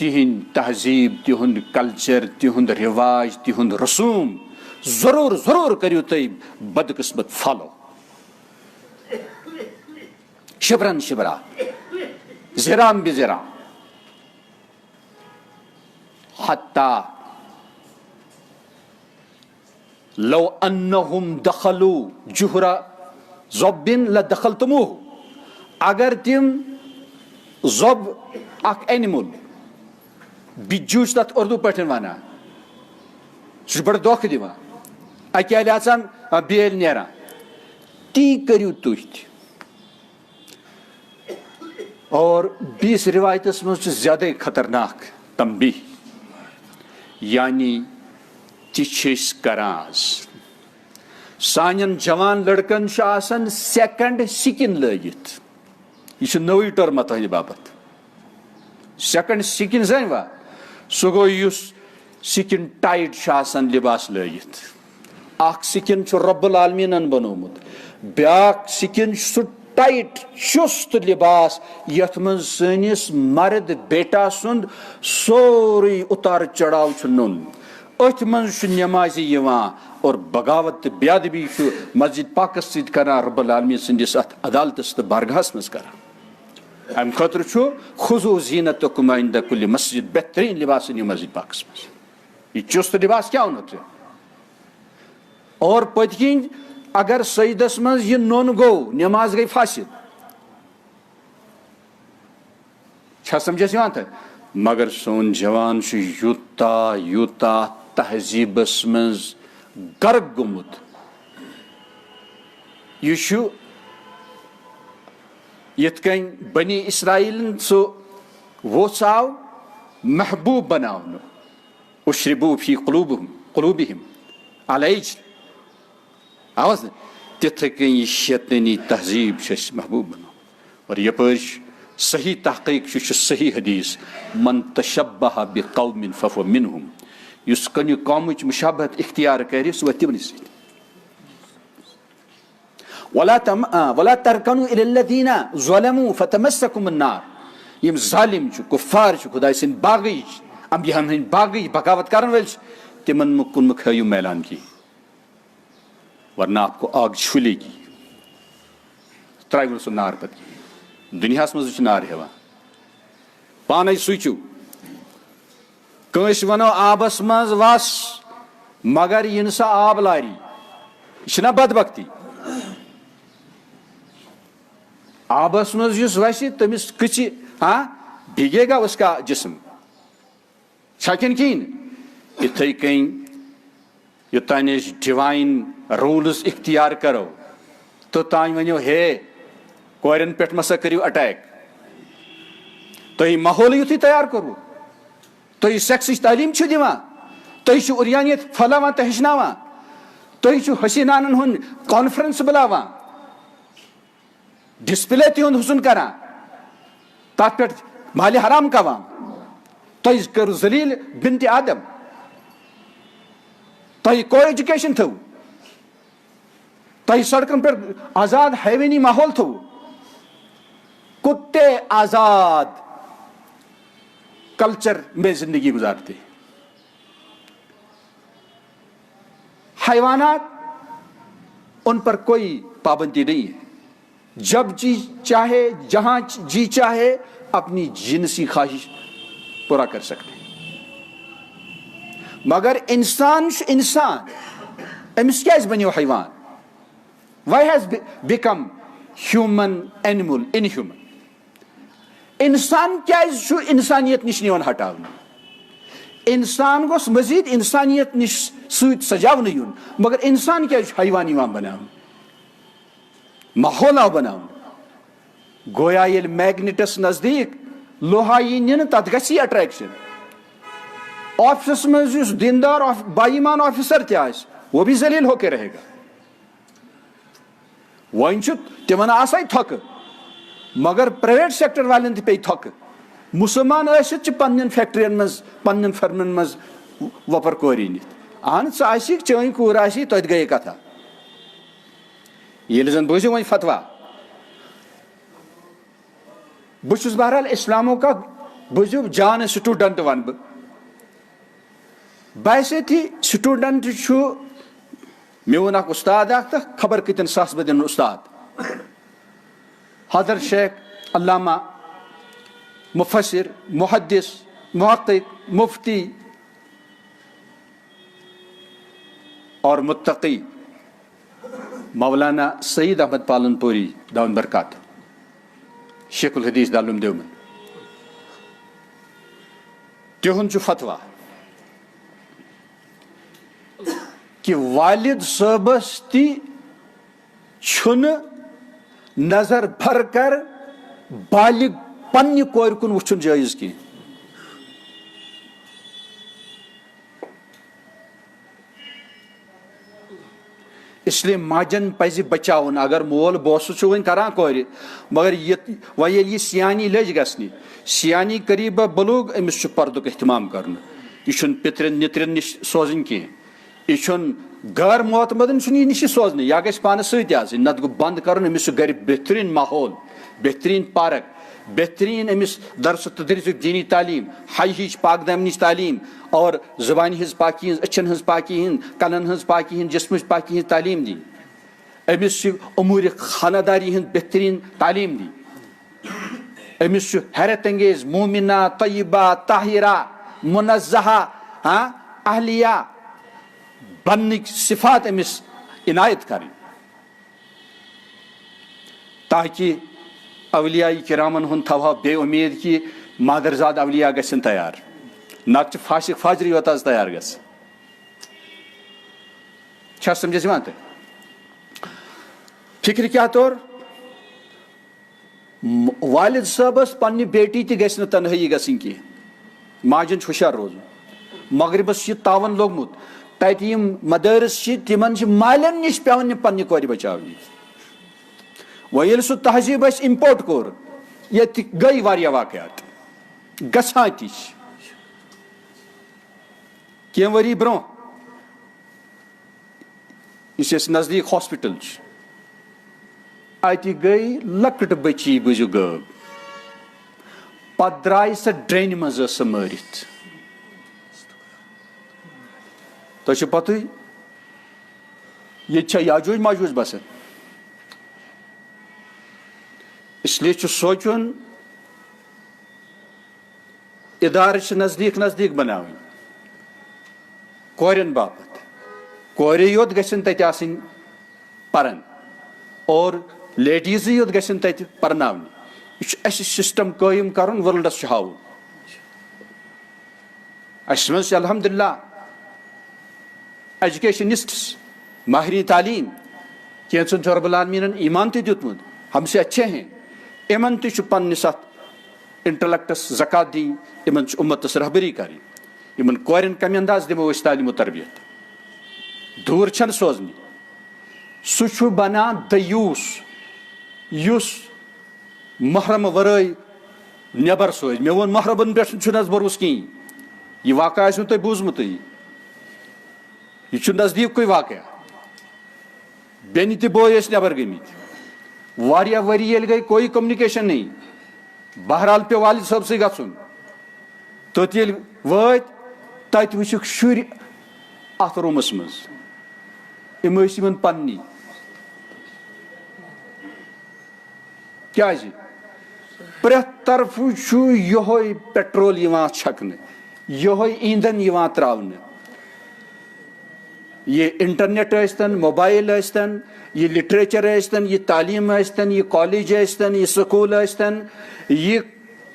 تِہنٛدۍ تہذیٖب تِہُنٛد کلچر تِہُنٛد رِواج تِہُنٛد رسوٗم ضروٗر کٔرِو تُہۍ بدقٕسمت فالو شبرن شبرا زِرام بِزِرا حتیٰ لو انہم دخلوا جُحر ذب لدخلتموہ اگر تِم ذب اکھ اینمل بِجو چھِ تتھ اردوٗ پٲٹھۍ ونان سُہ چھُ بڑٕ دھوکہٕ دِوان اکہِ الہِ اژان بیٲلۍ نیران تی کٔرِو تُہۍ تہِ اور 20 روایتس مز زیادہ خطرناک تنبیہ یعنی تیس کران سان جوان لڑکن آسان سیکنڈ سکن لگت یہ نوی ٹرم تہذ باپت سیکنڈ سکن زن وا سہ گو اس سکن ٹائٹ آسان لباس لگت اخ سکن رب العالمین بنومت بیاکھ سکن سہ ٹائٹ چست لباس یت من سنس مرد بیٹا سند سوری اتار چڑھاؤ نون ات من نمازی اور بغاوت تو بے ادبی مسجد پاکس ست کران رب العالمین سندس ات عدالتس تو بارگاہس مز کران ام خاطر خضو زینتکم عند کل مسجد بہترین لباس مسجد پاکس مز یہ چست لباس کیا ہونا چاہیے اور پت کن اگر سجدس مز یہ نون گو نماز گئی فاسد سمجھس تھا مگر سون جوان یوتا یوتا تہذیبس مز غرق گومت یہ یت کن بنی اسرائیل سہ ووژاو محبوب بناون اشربو فی قلوبہم العجل آواز تتھے کن یہ شیطانی تہذیب محبوب بناو اور یپر صحیح تحقیق صحیح حدیث من تشبہ بقوم فہو منہم اس کنہ قومچ مشابہت اختیار کرِ سہ وتھ تمنٕے سۭتۍ ولا ترکنوا الی الذین ظلموا فتمسکم النار یم ظالم کفار خدائے سٕنٛدۍ باغی انبیاءن ہٕنٛدۍ باغی بغاوت کرن وٲلۍ تمن کن مہ کھٲیِو میلان کی ورنہ آپ کو آگ چھلے گی ترٛٲیوُن سُہ نار پتہٕ دُنیاہس منٛز چھُ نار ہیوان پانے سوٗنٛچِو کٲنٛسہِ ونو آبس منٛز وس مگر یہِ نہٕ سا آب لاری یہِ چھنا بدبختی آبس منٛز یُس وسہِ تٔمِس کٕژِ بھیگے گا اس کا جسم چھا کِنہٕ کِہیٖنۍ یِتھٕے کٔنۍ یوٚتانۍ أسۍ ڈِوایِن روٗلٕز اختیار کرو توٚتانۍ ؤنِو ہے کورٮ۪ن پٮ۪ٹھ مہ سا کٔرِو اٹیک تُہۍ ماحولٕے یُتھُے تیار کوٚروٕ تُہۍ سیکسٕچ تعلیٖم چھِو دِوان تُہۍ چھِو اُریانیت پھٔہلاوان تہٕ ہیٚچھناوان تُہۍ چھِو حسیٖنانن ہُنٛد کانفرنس بُلاوان ڈسپلے تِہُنٛد حُسن کران تتھ پٮ۪ٹھ مالہِ حرام کھٮ۪وان تُہۍ کٔرِو ذلیٖل بنتِ آدم تُہۍ کو ایجوکیشن تھٲوٕ تُہۍ سڑکن پٮ۪ٹھ آزاد حیوٲنی ماحول تھوٚوٕ کتے آزاد کلچر میں زندگی گزارتے حیوانات ان پر کوئی پابندی نہیں ہے جب جی چاہے جہاں جی چاہے اپنی جنسی خواہش پورا کر سکتے مگر انسان امس کیازِ بنیو حیوان why has become human animal inhuman انسان کیازِ چھُ انسانیت نش یِوان ہٹاونہٕ انسان گوٚژھ مزید انسانیت نش سۭتۍ سجاونہٕ یُن مگر انسان کیازِ چھُ حیوان یِوان بناونہٕ ماحول آو بناونہٕ گویا ییٚلہِ میگنِٹس نزدیٖک لوہا یی نِنہٕ تتھ گژھِ یہِ اٹریکشن آفسس منٛز یُس دیندار باایمان آفیسر تہِ آسہِ وہ بھی ذلیل ہو کے رہے گا وۄنۍ چھُ تِمن آسے تھۄکہٕ مگر پرائیویٹ سیکٹر والٮ۪ن تہِ پیٚیہِ تھۄکہٕ مُسلمان ٲسِتھ چھِ پننٮ۪ن فیکٹرین منٛز پننٮ۪ن فرمن منٛز وۄپر کورِ أنِتھ اہن ژٕ آسِکھ چٲنۍ کوٗر آسی توتہِ گٔیے کتھا ییٚلہِ زن بوٗزِو وۄنۍ فتوا بہٕ چھُس بہرحال اسلامُک اکھ بوٗزِو جان سٹوڈنٹ ونہٕ بہٕ بحثیتی سٹوڈنٹ چھُ میون اکھ استاد اکھ تہٕ خبر کۭتٮ۪ن ساس بٔدٮ۪ن استاد حضرت شیخ علامہ مفسر محدث محقق مفتی اور متقی مولانا سعید احمد پالن پوری داون برکات شیخ الحدیث دارالعلوم دیوبند تِہُنٛد چھُ فتوا کہ والد صٲبس تہِ چھُنہٕ نظر بھر کر بالغ پننہِ کورِ کُن وٕچھُن جٲیز کینٛہہ. اس لیے ماجن پزِ بچاوُن. اگر مول بوسہٕ چھُ وۄنۍ کران کورِ مگر وۄنۍ ییٚلہِ یہِ سیانی لٔج گژھنہِ سیانی قریٖبہ بلوغ أمِس چھُ پردُک احتمام کرُن. یہِ چھُنہٕ پِترٮ۪ن نِترٮ۪ن نِش سوزٕنۍ کینٛہہ. یہِ چھُنہٕ غٲر معتمدن چھُنہٕ یہِ نِشی سوزنہٕ. یا گژھِ پانس سۭتۍ آسٕنۍ. نتہٕ گوٚو بنٛد کرُن. أمِس چھُ گرِ بہتریٖن ماحول بہتریٖن پارک بہتریٖن أمِس درس و تدریٖسُک دیٖنی تعلیٖم حج ہِچ پاک دامنٕچ تعلیٖم اور زبانہِ ہٕنٛز پاکی ہٕنٛز أچھن ہٕنٛز پاکی ہٕنٛز کنن ہٕنٛز پاکی ہٕنٛز جسمٕچ پاکی ہٕنٛز تعلیٖم دِنۍ. أمِس چھِ اموٗرِ خانہ ہٕنٛز بہتریٖن تعلیٖم دِنۍ. أمِس چھُ حیرت انگیز مومنہ طیبہ طاہرہ منزہہ اہلیہ بننٕکۍ صفات أمِس عنایت کرٕنۍ تاکہ اولیاء کرامن ہُنٛد تھاوہا بے اُمید کہ مادرزاد اولیاء گژھن تیار. نتہٕ چھُ فاسق فاجرٕے یوت حظ تیار گژھِ. چھا سمجھس یِوان تۄہہِ؟ فکرِ کیٛاہ طور والد صٲبس پننہِ بیٹی تہِ گژھِ نہٕ تنہٲیی گژھٕنۍ کینٛہہ. ماجن چھُ ہوشیار روزُن. مغربس چھُ یہِ تاون لوگمُت. تتہِ یِم مدارس چھِ تِمن چھِ مالٮ۪ن نِش پیٚوان یہِ پننہِ کورِ بچاونہِ. وۄنۍ ییٚلہِ سُہ تہذیٖب اَسہِ اِمپورٹ کوٚر ییٚتہِ گٔے واریاہ واقعات گژھان تہِ چھِ. کینٛہہ ؤری برونٛہہ یُس اَسہِ نزدیٖک ہاسپِٹل چھُ اتہِ گٔے لۄکٕٹ بٔچی بوٗزِو غٲب. پتہٕ درٛاے سۄ ڈرٛینہِ منٛز ٲس سۄ مٲرِتھ. تۄہہِ چھو پتہٕے ییٚتہِ چھا یاجوج ماجوج بسان. اس لیے چھُ سونچُن ادارٕ چھِ نزدیٖک نزدیٖک بناوٕنۍ کورٮ۪ن باپتھ. کورے یوت گژھن تتہِ آسٕنۍ پران اور لیڈیٖزٕے یوت گژھن تتہِ پرناونہِ. یہِ چھُ اسہِ سسٹم قٲیِم کرُن ورلڈس چھُ ہاوُن. اسہِ منٛز چھِ الحمدللہ ایجوکیشنسٹس ماہرین تعلیٖم کینٛژن چھُ رۄب العالمیٖنن ایمان تہِ دیُتمُت. ہم سے اچھے ہیں. یِمن تہِ چھُ پننِس اتھ انٹلیکٹس زکات دِنۍ. یِمن چھُ اُمتس رہبری کرٕنۍ. یِمن کورٮ۪ن کمہِ انداز دِمو أسۍ تعلیٖم و تربیت. دوٗر چھنہٕ سوزنہِ. سُہ چھُ بنان دیوٗس یُس محرم ورٲے نٮ۪بر سوزِ. مےٚ ووٚن محرمن پٮ۪ٹھ چھُنہٕ حظ بروسہٕ کِہینۍ. یہِ واقعہ آسوٕ تۄہہِ بوٗزمُتٕے. یہِ چھُ نزدیٖکٕے واقعہ. بیٚنہِ تہِ بوے ٲسۍ نٮ۪بر گٔمٕتۍ. واریاہ ؤری ییٚلہِ گٔے کوئی کوٚمنِکیشن نہیں. بہرحال پیوٚو والد صٲبسٕے گژھُن. توٚت ییٚلہِ وٲتۍ تتہِ وٕچھِکھ شُرۍ اتھ روٗمس منٛز. یِم ٲسۍ یِمن پننی. کیازِ پرٛٮ۪تھ طرفہٕ چھُ یِہوے پیٹرول یِوان چھکنہٕ یِہوے ایندھن یِوان تراونہٕ. یہ انٹرنیٹ ٲسۍتن موبایل ٲسۍتن یہ لٹریچر ٲسۍتن یہ تعلیٖم ٲسۍتن یہ کالج ٲسۍتن یہ سکوٗل ٲسۍتن یہ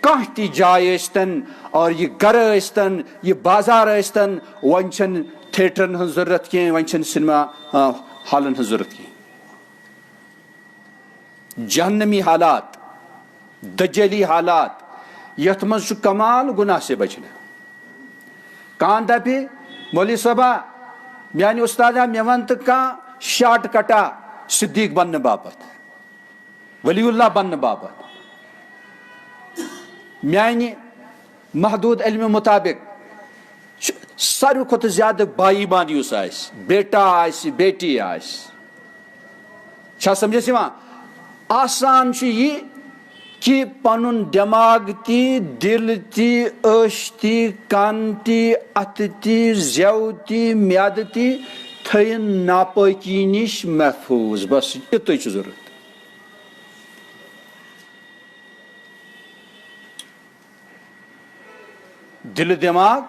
کانٛہہ تہِ جاے ٲسۍتن اور یہ گرٕ ٲسۍتن یہ بازار ٲسۍتن. وۄنۍ چھنہٕ تھیٹرن ہٕنٛز ضروٗرت کینٛہہ. وۄنۍ چھنہٕ سینما ہالن ہٕنٛز ضروٗرت کینٛہہ. جہنمی حالات دجلی حالات یتھ منٛز چھُ کمال گُناہ سے بچنہٕ. کانٛہہ دپہِ مولوی صٲبا میانہِ اُستادا مےٚ ون تہٕ کانٛہہ شاٹ کٹا صدیٖق بننہٕ باپتھ ولی اللہ بننہٕ باپتھ. میانہِ محدوٗد علمہِ مُطابق چھُ ساروی کھۄتہٕ زیادٕ باایمان یُس آسہِ بیٹا آسہِ بیٹی آسہِ. چھا سمجھس یِوان؟ آسان چھُ یہِ کہ پنُن دٮ۪ماغ تہِ دِل تہِ أچھ تہِ کن تہِ اتھٕ تہِ زٮ۪و تہِ میادٕ تہِ تھٲیِن ناپٲکی نِش محفوٗظ. بس یِتُے چھُ ضروٗرت. دِلہٕ دٮ۪ماغ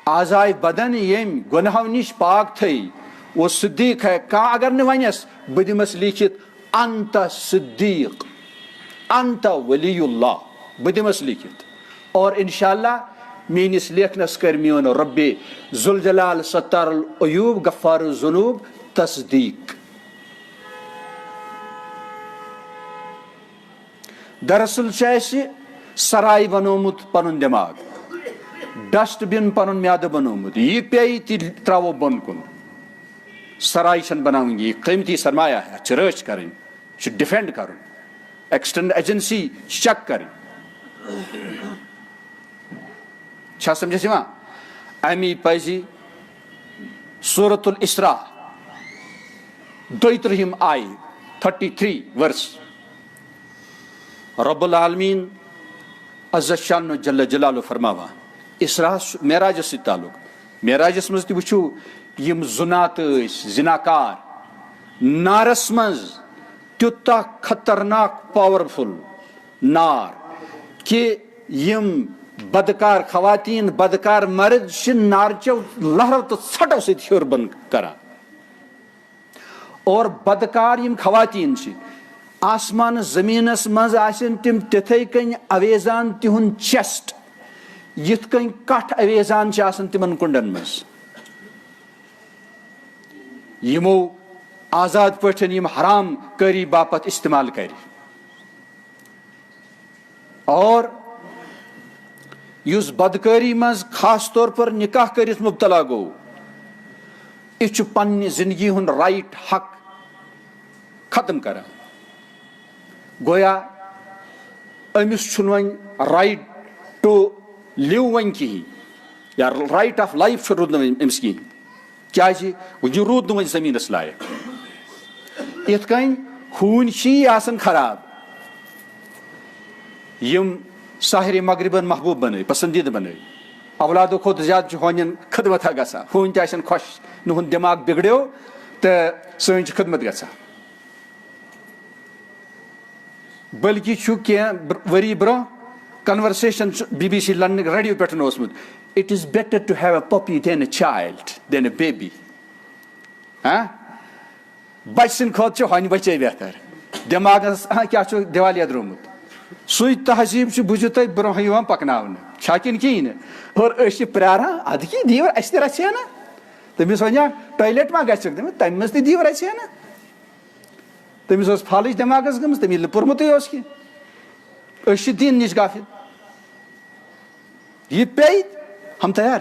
آزاے بدن ییٚمۍ گۄنہو نِش پاک تھٲیہِ وہ صدیٖق ہے. کانٛہہ اگر نہٕ ونیس بہٕ دِمس لیٖکھِتھ انت صدیٖق انت ولی اللہ بہٕ دِمس لیٖکھِتھ. اور انشاء اللہ میٲنِس لیکھنس کر میون رۄبِ ذوالجلال ستار العیوب غفار الذنوب تصدیٖق. دراصل چھُ اسہِ سراے بنومت پنن دماغ، ڈسٹ بن پنن میادٕ بنومت، یہ پی تہ تراوو بن کن. سراے چھن بناؤن، یہ قیمتی سرمایہ ہے، اچھا رٲچھ کریں، چھ ڈیفینڈ کرن، ایکسٹرنل ایجنسی چیک کریں. چھا سمجھس یوان؟ امی پزِ سورۃ الاسراء 32 آیہ 33 ورس رب العالمین عز شانہ جل جلالہ فرماوان اسراء معراجس سۭتۍ تعلق. معراجس منٛز تہِ وٕچھو یم زُنات ٲسۍ، زِناکار، نارس منٛز تیوٗتاہ خطرناک پاورفُل نار کہ یم بدکار خواتین، بدکار مرد چھِ نارچو لہرو تہٕ ژھٹو سۭتۍ ہیوٚر بۄن کران. اور بدکار یم خواتین چھِ آسمان زمینس منٛز آسن تِم تِتھے کٔنۍ اویزان تِہُنٛد چیسٹ یِتھ کٔنۍ کٹھ اویزان چھِ آسان تِمن کُنڈن منٛز. یمو آزاد پٲٹھۍ یم حرام کٲری باپتھ استعمال کرِ. اور یُس بدکٲری منٛز خاص طور پر نکاح کٔرِتھ مبتلا گوٚو، یہِ چھُ پننہِ زندگی ہُنٛد رائٹ حق ختم کران. گویا أمِس چھُنہٕ وۄنۍ رائٹ ٹو لیو وۄنۍ کِہینۍ، یا رائٹ آف لائف چھُ روٗد نہٕ وۄنۍ أمِس کِہینۍ، کیازِ یہِ روٗد نہٕ وۄنۍ زٔمیٖنس لایق. یِتھ کٔنۍ ہوٗنۍ چھِ آسان خراب، یم ساحرِ مغربن محبوب بنٲے، پسندیدٕ بنٲے، اولادو کھۄتہٕ زیادٕ چھُ ہونٮ۪ن خدمتہ گژھان. ہوٗنۍ تہِ آسن خۄش نُہُنٛد دٮ۪ماغ بِگڑیو تہٕ سٲنۍ چھِ خدمت گژھان. بلکہ چھُ کینٛہہ ؤری برونٛہہ کنورسیشن BBC لنڈن ریڈیو پٮ۪ٹھ اوسمُت، it is better to have a puppy than a child than a baby. بچہِ سٕنٛدِ کھۄتہٕ چھُ ہونہِ بچے بہتر. دٮ۪ماغس کیاہ چھُ دیوالیہ درٛومُت. سُے تہذیٖب چھُ بوٗزِو تُہۍ برونٛہہ یِوان پکناونہٕ، چھا کِنہٕ کِہینۍ نہٕ. اور أسۍ چھِ پیاران ادٕ کیٛاہ دیو اَسہِ تہِ رژھِ ہا نا. تٔمِس وَنیا ٹویلیٹ ما گژھکھ، دٔپِس تَمہِ منٛز تہِ دیو رژھِ ہا نا. تٔمِس ٲس پھالٕچ دٮ۪ماغس گٔمٕژ، تٔمۍ ییٚلہِ نہٕ پوٚرمُتٕے اوس کینٛہہ. أسۍ چھِ دیٖن نِش غافِل. یہِ پیٚیہِ ہم تیار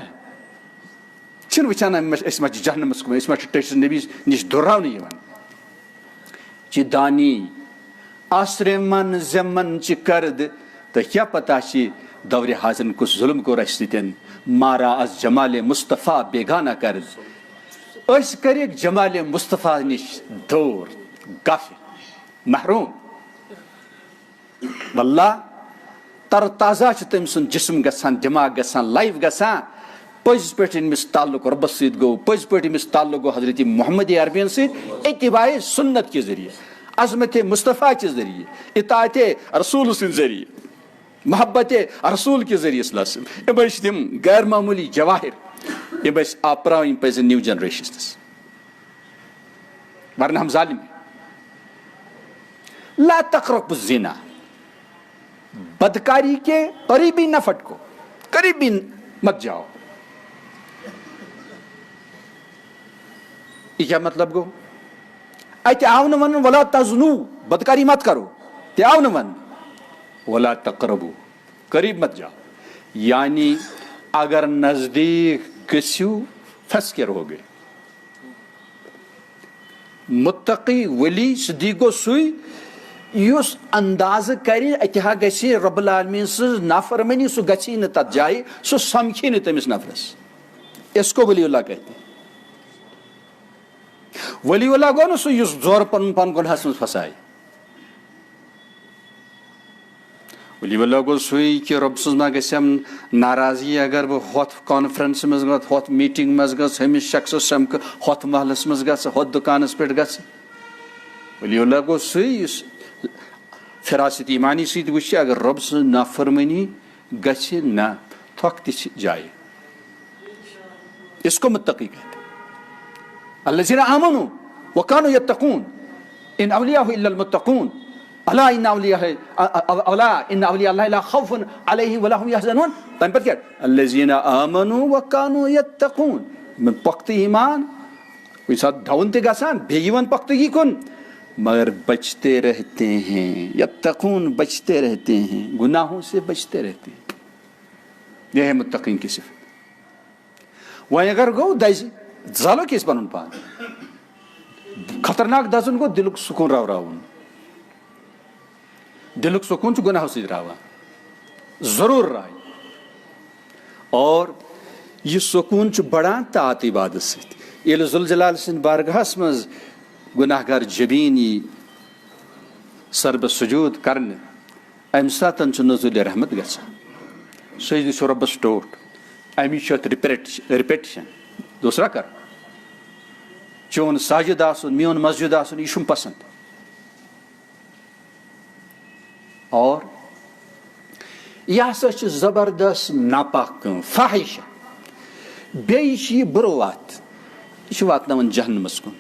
چھِنہٕ وٕچھان أسۍ ما چھِ جہنمس کُن، أسۍ ما چھِ ٹٔٹھِس نبی نِش دُرراونہٕ یِوان. چھِ دانی آسرے من زمن چہِ کرد تہٕ کیٛاہ پتہ چھِ دورِ حاضرن کُس ظُلم کوٚر اَسہِ سۭتۍ. مارا از جمالِ مصطفیٰ بیگانہ کرد. أسۍ کٔرِکھ جمالِ مصطفیٰ نِش دوٗر، غافِل، محروٗم. واللہ تر تازہ چھُ تٔمۍ سُنٛد جسم گژھان، دٮ۪ماغ گژھان، لایف گژھان. پٔزۍ پٲٹھۍ أمِس تعلق رۄبس سۭتۍ گوٚو، پٔزۍ پٲٹھۍ أمِس تعلق گوٚو حضرت محمد عربین سۭتۍ اتباع سنت کہِ ذریعہ، عظمت مصطفیٰ کے ذریعے، اطاعت رسول سٕنٛدِ ذریعے، محبت رسول کے ذریعے صلی اللہ علیہ وسلم. یِم ٲسۍ تِم غیر معموٗلی جواہر، یِم ٲسۍ آپراوٕنۍ پزن نیو جنریشنس، ورنہ ہم ظالم. لا تقربوا الزنا، بدکاری کے قریبی نہ پھٹکو، قریبی مت جاؤ. یہ کیا مطلب گو؟ اتہ آو نہٕ ونُن ولا تزنو، بدکاری مت کرو، تہِ آو نہٕ ونُن ولا تقربو، قریب مت جاؤ. یعنی اگر نزدیک گژھِو پھنس کے رہو گے. متقی ولی صدیق گوٚو سُے یُس اندازٕ کرِ اتہِ گژھِ رب العالمیٖن سٕنٛز نافرمٲنی، سُہ گژھی نہٕ تتھ جایہِ، سُہ سمکھی نہٕ تٔمِس نفرس. اس کو ولی اللہ کہتے ہیں. ولی اللہ گوٚو نہٕ سُہ یُس زورٕ پنُن پان گۄنہس منٛز پھسایہِ. ولی اللہ گوٚو سُے کہ رۄب سٕنٛز ما گژھٮ۪م ناراضگی اگر بہٕ ہۄتھ کانفرنسہِ منٛز گژھٕ، ہۄتھ میٖٹنگ منٛز گژھٕ، ہُمِس شخصس سمکھٕ، ہۄتھ محلس منٛز گژھٕ، ہۄتھ دُکانس پٮ۪ٹھ گژھٕ. ولی اللہ گوٚو سُے یُس فراست ایمانی سۭتۍ وٕچھِ اگر رۄب سٕنٛز نافرمٲنی گژھِ نہ تھۄکھ تہِ چھِ جایہِ. اس کو متقی کہتے الذین آمنوا وکانوا یتقون ان اولیاء الا المتقون الا ان اولیاء اللہ لا خوف علیہم ولا هم یحزنون. تمہِ پتہٕ کیٛاہ الذین آمنوا وکانوا یتقون، پختہٕ ایمان کُنہِ ساتہٕ ڈاوُن تہِ گژھان بیٚیہِ یِوان پختگی کُن مگر بچتے رہتے ہیں، یتقون بچتے رہتے ہیں، گناہوں سے بچتے رہتے ہیں. یہ ہے متقین کی صفت. وہیں اگر گو دز زالو کس پنن پان خطرناک دزن گو دلک سکون راون. دلک سکون گناہوں سے راوان ضرور رائے. اور یہ سکون بڑھان طاعت عبادت ست. ییٚلہِ ذوالجلال سٕنٛدِ بارگاہس منٛز گناہ گار جبین یی سربہ سجود کرنے امہ ساتن نزول رحمت گژھان. سجدٕ چھُ رۄبس ٹوٹھ. امچ رِپیٹیشن دوسرا کر چون ساجد آسن میون مسجد آسن یہ چھُم پسند. اور یہ ہسا چھِ زبردست ناپاک کٲم فاحشہ. بیٚیہِ چھِ یہِ بُرٕ وَتھ، یہ چھُ واتناوان جہنمس کُن.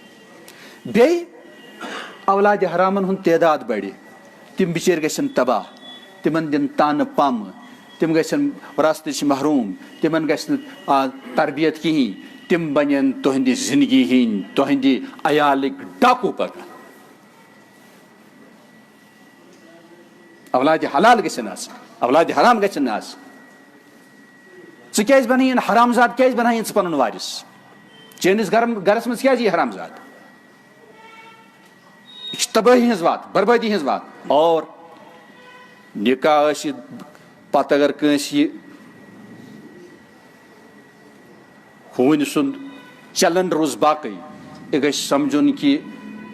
بیٚیہِ اولادِ حرامن ہُنٛد تعداد بڑِ، تِم بِچٲرۍ گژھن تباہ، تِمن دِن تانہٕ پمہٕ، تِم گژھن وراثتٕچ محروٗم، تِمن گژھِ نہٕ تربیت کِہیٖنۍ، تِم بنن تُہنٛدِ زندگی ہٕنٛدۍ تُہنٛدِ عیالٕکۍ ڈاکوٗ پگاہ. اولادِ حلال گژھن آسٕنۍ، اولادِ حرام گژھن نہٕ آسٕنۍ. ژٕ کیٛازِ بنٲیِن حرام زاد کیٛازِ بنٲیِن ژٕ پنُن وارث؟ چٲنِس گرس منٛز کیٛازِ یی حرام زاد؟ یہ چھِ تبٲہی ہٕنٛز وَتھ، بربٲدی ہٕنٛز وَتھ. اور نکاح ٲسِتھ پتہٕ اگر کٲنٛسہِ یہِ ہوٗنۍ سُنٛد چلن روٗز باقٕے، یہِ گژھِ سمجھُن کہِ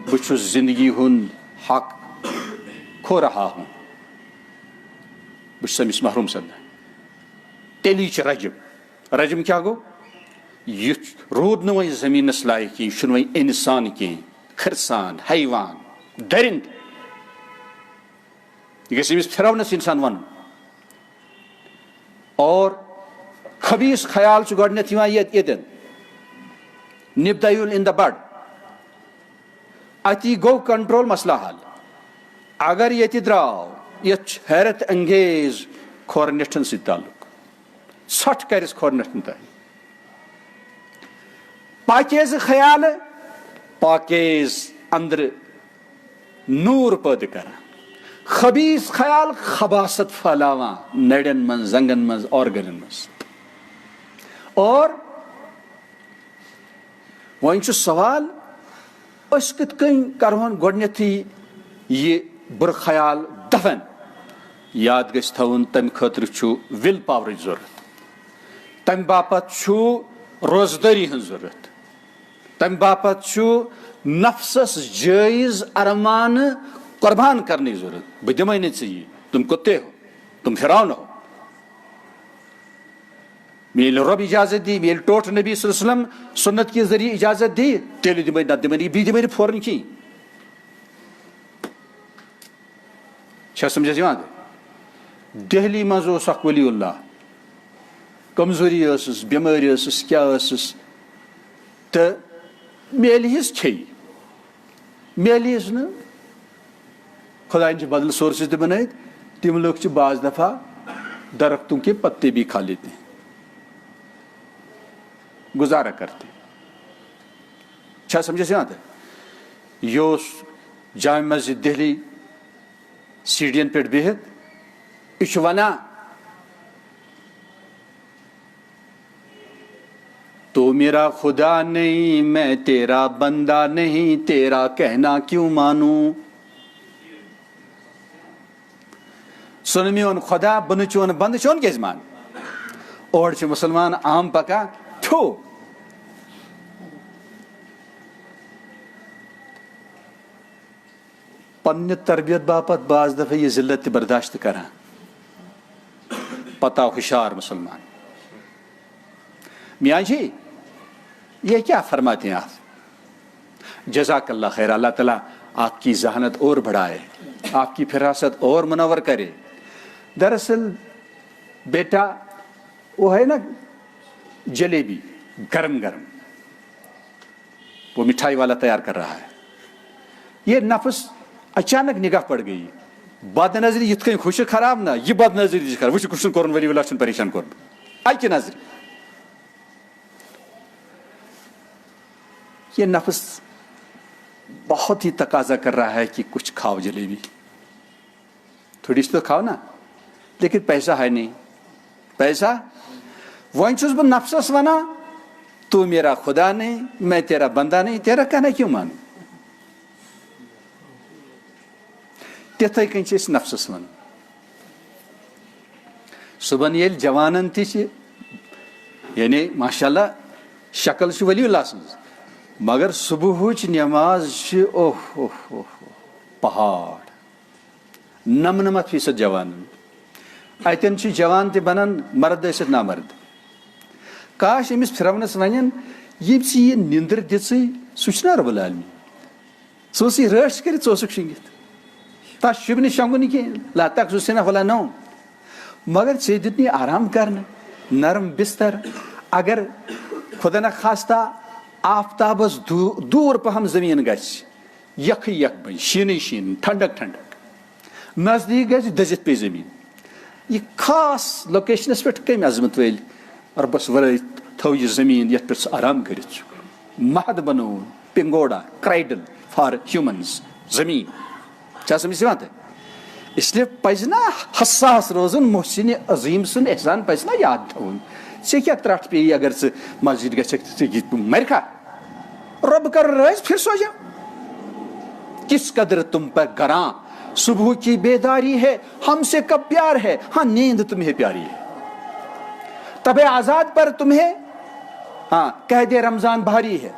بہٕ چھُس زندگی ہُنٛد حق کھو رہا ہوں، بہٕ چھُس أمِس محروٗم سپدان. تیٚلی چھِ رجم. رجم کیٛاہ گوٚو؟ یہِ روٗد نہٕ وۄنۍ زٔمیٖنس لایق کینٛہہ، یہِ چھُنہٕ وۄنۍ اِنسان کینٛہہ، کھرسان حیوان دٔرِنٛد. یہ گژھِ أمِس فرعونس انسان ونُن. اور خبیٖث خیال چھُ گۄڈٕنٮ۪تھ یِوان ییٚتٮ۪ن نِبدایُل اِن دَ بڈ. اتی گوٚو کنٹرول مسلہٕ حل. اگر ییٚتہِ درٛاو یتھ چھُ حیرت انگیز کھۄر نِٹھن سۭتۍ تعلق، ژھٹھ کرٮ۪س کھۄر نِٹھن تانۍ. پاکیز خیالہٕ پاکیز اندرٕ نوٗر پٲدٕ کران. خبیٖث خیال خباست پھہلاوان نرین منٛز، زنگن منٛز، آرگنن منٛز. اور وۄنۍ چھُ سوال أسۍ کِتھ کٔنۍ کرہون گۄڈٕنیتھٕے یہِ بُرٕ خیال دفن. یاد گژھِ تھاوُن تمہِ خٲطرٕ چھُ وِل پاورٕچ ضروٗرت، تمہِ باپتھ چھُ روزدٲری ہٕنٛز ضروٗرت، تمہِ باپتھ چھُ نفسس جٲیز ارمانہٕ قربان کرنٕچ ضروٗرت. بہٕ دِمے نہٕ ژےٚ یہِ، تِم کُتے ہو، تِم فِرعون ہو. ییٚلہِ رۄب اِجازت دی، ییٚلہِ ٹوٹھ نبی صلی اللہ علیہ وسلم سنت کہِ ذٔریعہٕ اِجازت دی تیٚلہِ دِمے، نتہٕ دِمے نہٕ، بیٚیہِ دِمے نہٕ فوراً کِہیٖنۍ. چھا سمجھس یِوان؟ دہلی منٛز اوس اکھ ولی اللہ، کمزوری ٲسٕس، بٮ۪مٲرۍ ٲسٕس، کیٛاہ ٲسٕس، تہٕ میلہِ ہِس کھیٚیہِ، میلہِ ہِس نہٕ. خۄداین چھِ بدل سورسز تہِ بنٲیِتھ. تِم لُکھ چھِ بعض دفعہ درختوں کے پتے بھی کھا لیتے ہیں، گزارا کرتے. چھا سمجھس یِوان؟ تہٕ یہِ اوس جامع مسجد دہلی سیٖڑین پٮ۪ٹھ بِہِتھ، یہِ چھُ ونان تو میرا خدا نہیں میں تیرا بندہ نہیں، تیرا کہنا کیوں مانوں. ژٕ نہٕ میون خدا، بہٕ نہٕ چون بندٕ، چون کیٛازِ مان؟ اورٕ چھِ مُسلمان عام پکان تھو. پننہِ تربیت باپتھ بعض دفعہ یہ ذلت تہِ برداشت کران. پتہ ہوشیار مسلمان. میاں جی یہ کیا فرماتے ہیں آپ؟ جزاک اللہ خیر. اللہ تعالیٰ آپ کی ذہانت اور بڑھائے، آپ کی فراست اور منور کرے. دراصل بیٹا وہ ہے نا جلیبی گرم گرم، وہ مٹھائی والا تیار کر رہا ہے. یہ نفس اچانک نگاہ پڑ گئی، بد نظری یِتھ کٔنۍ خوشی خراب نا، یہ بد نظری تہِ چھِ خراب. وٕچھ کُس چھُنہٕ کوٚرُن ولی اللہ چھُنہٕ پریشان کوٚرمُت اکہِ نظرِ. یہ نفس بہت ہی تقاضا کر رہا ہے کہ کچھ کھاؤ جلیبی، تھوڑی سی تو کھاؤ نا، لیکن پیسہ ہے نہیں. پیسہ وہیں چھس بہ نفسس ونا تو میرا خدا نہیں، میں تیرا بندہ نہیں، تیرا کہنا کیوں مانوں؟ تتھے کن چھ نفسس ون. صبح یل جوانن تہ یعنی ماشاء اللہ شکل چھ ولی اللہ سنز، مگر صبحچ نماز چھ اوہ اوہ اوہ پہاڑ. 99% جوان اتن چھ جوان تہ بنان مرد ٲسِتھ نامرد. کاش أمس فرونس ونن یم ژٕ یہ نندر دِژٕے سُہ چھُنا رب العالمین، ژٕ اوسُے رٲچھ کٔرِتھ ژٕ اوسُکھ شٔنگِتھ، تس شوٗبہِ نہٕ شۄنگُن کینٛہہ، لا تک سُہ فلا نوم، مگر ژےٚ دیُتنٕے آرام کرنہٕ نرم بستر. اگر خدا نخواستہ آفتابس دور پہم زمین گژھِ یخٕے یخ بنہِ، شیٖنٕے شیٖن، ٹھنڈک ٹھنڈک، نزدیٖک گژھِ دٔزِتھ پیٚیہِ زمین. یہ خاص لوکیشنس پٮ۪ٹھ کٔمۍ عظمت وٲلۍ رۄبس ورٲے تھٲو یہِ زمین یتھ پٮ۪ٹھ سُہ آرام کٔرِتھ چھُ. مہد بنووُن، پنگوڑا، کرایڈل فار ہیومنز، زمین چھا سمجھ یِوان تۄہہِ؟ اس لیے پزِ نا حساس روزُن، محسن عظیم سُنٛد احسان پزِ نا یاد تھاوُن. ژےٚ کیٛاہ ترٛٹھ پیٚیی اگر ژٕ مسجد گژھکھ ژٕ مرکھا؟ رب کر رٲض پھر سو جا. کس قدر تم پر گراں صبح کی بیداری ہے، ہم سے کب پیار ہے، ہاں نیند تمہیں پیاری ہے. تب آزاد پر تمہیں ہاں قید رمضان بھاری ہے.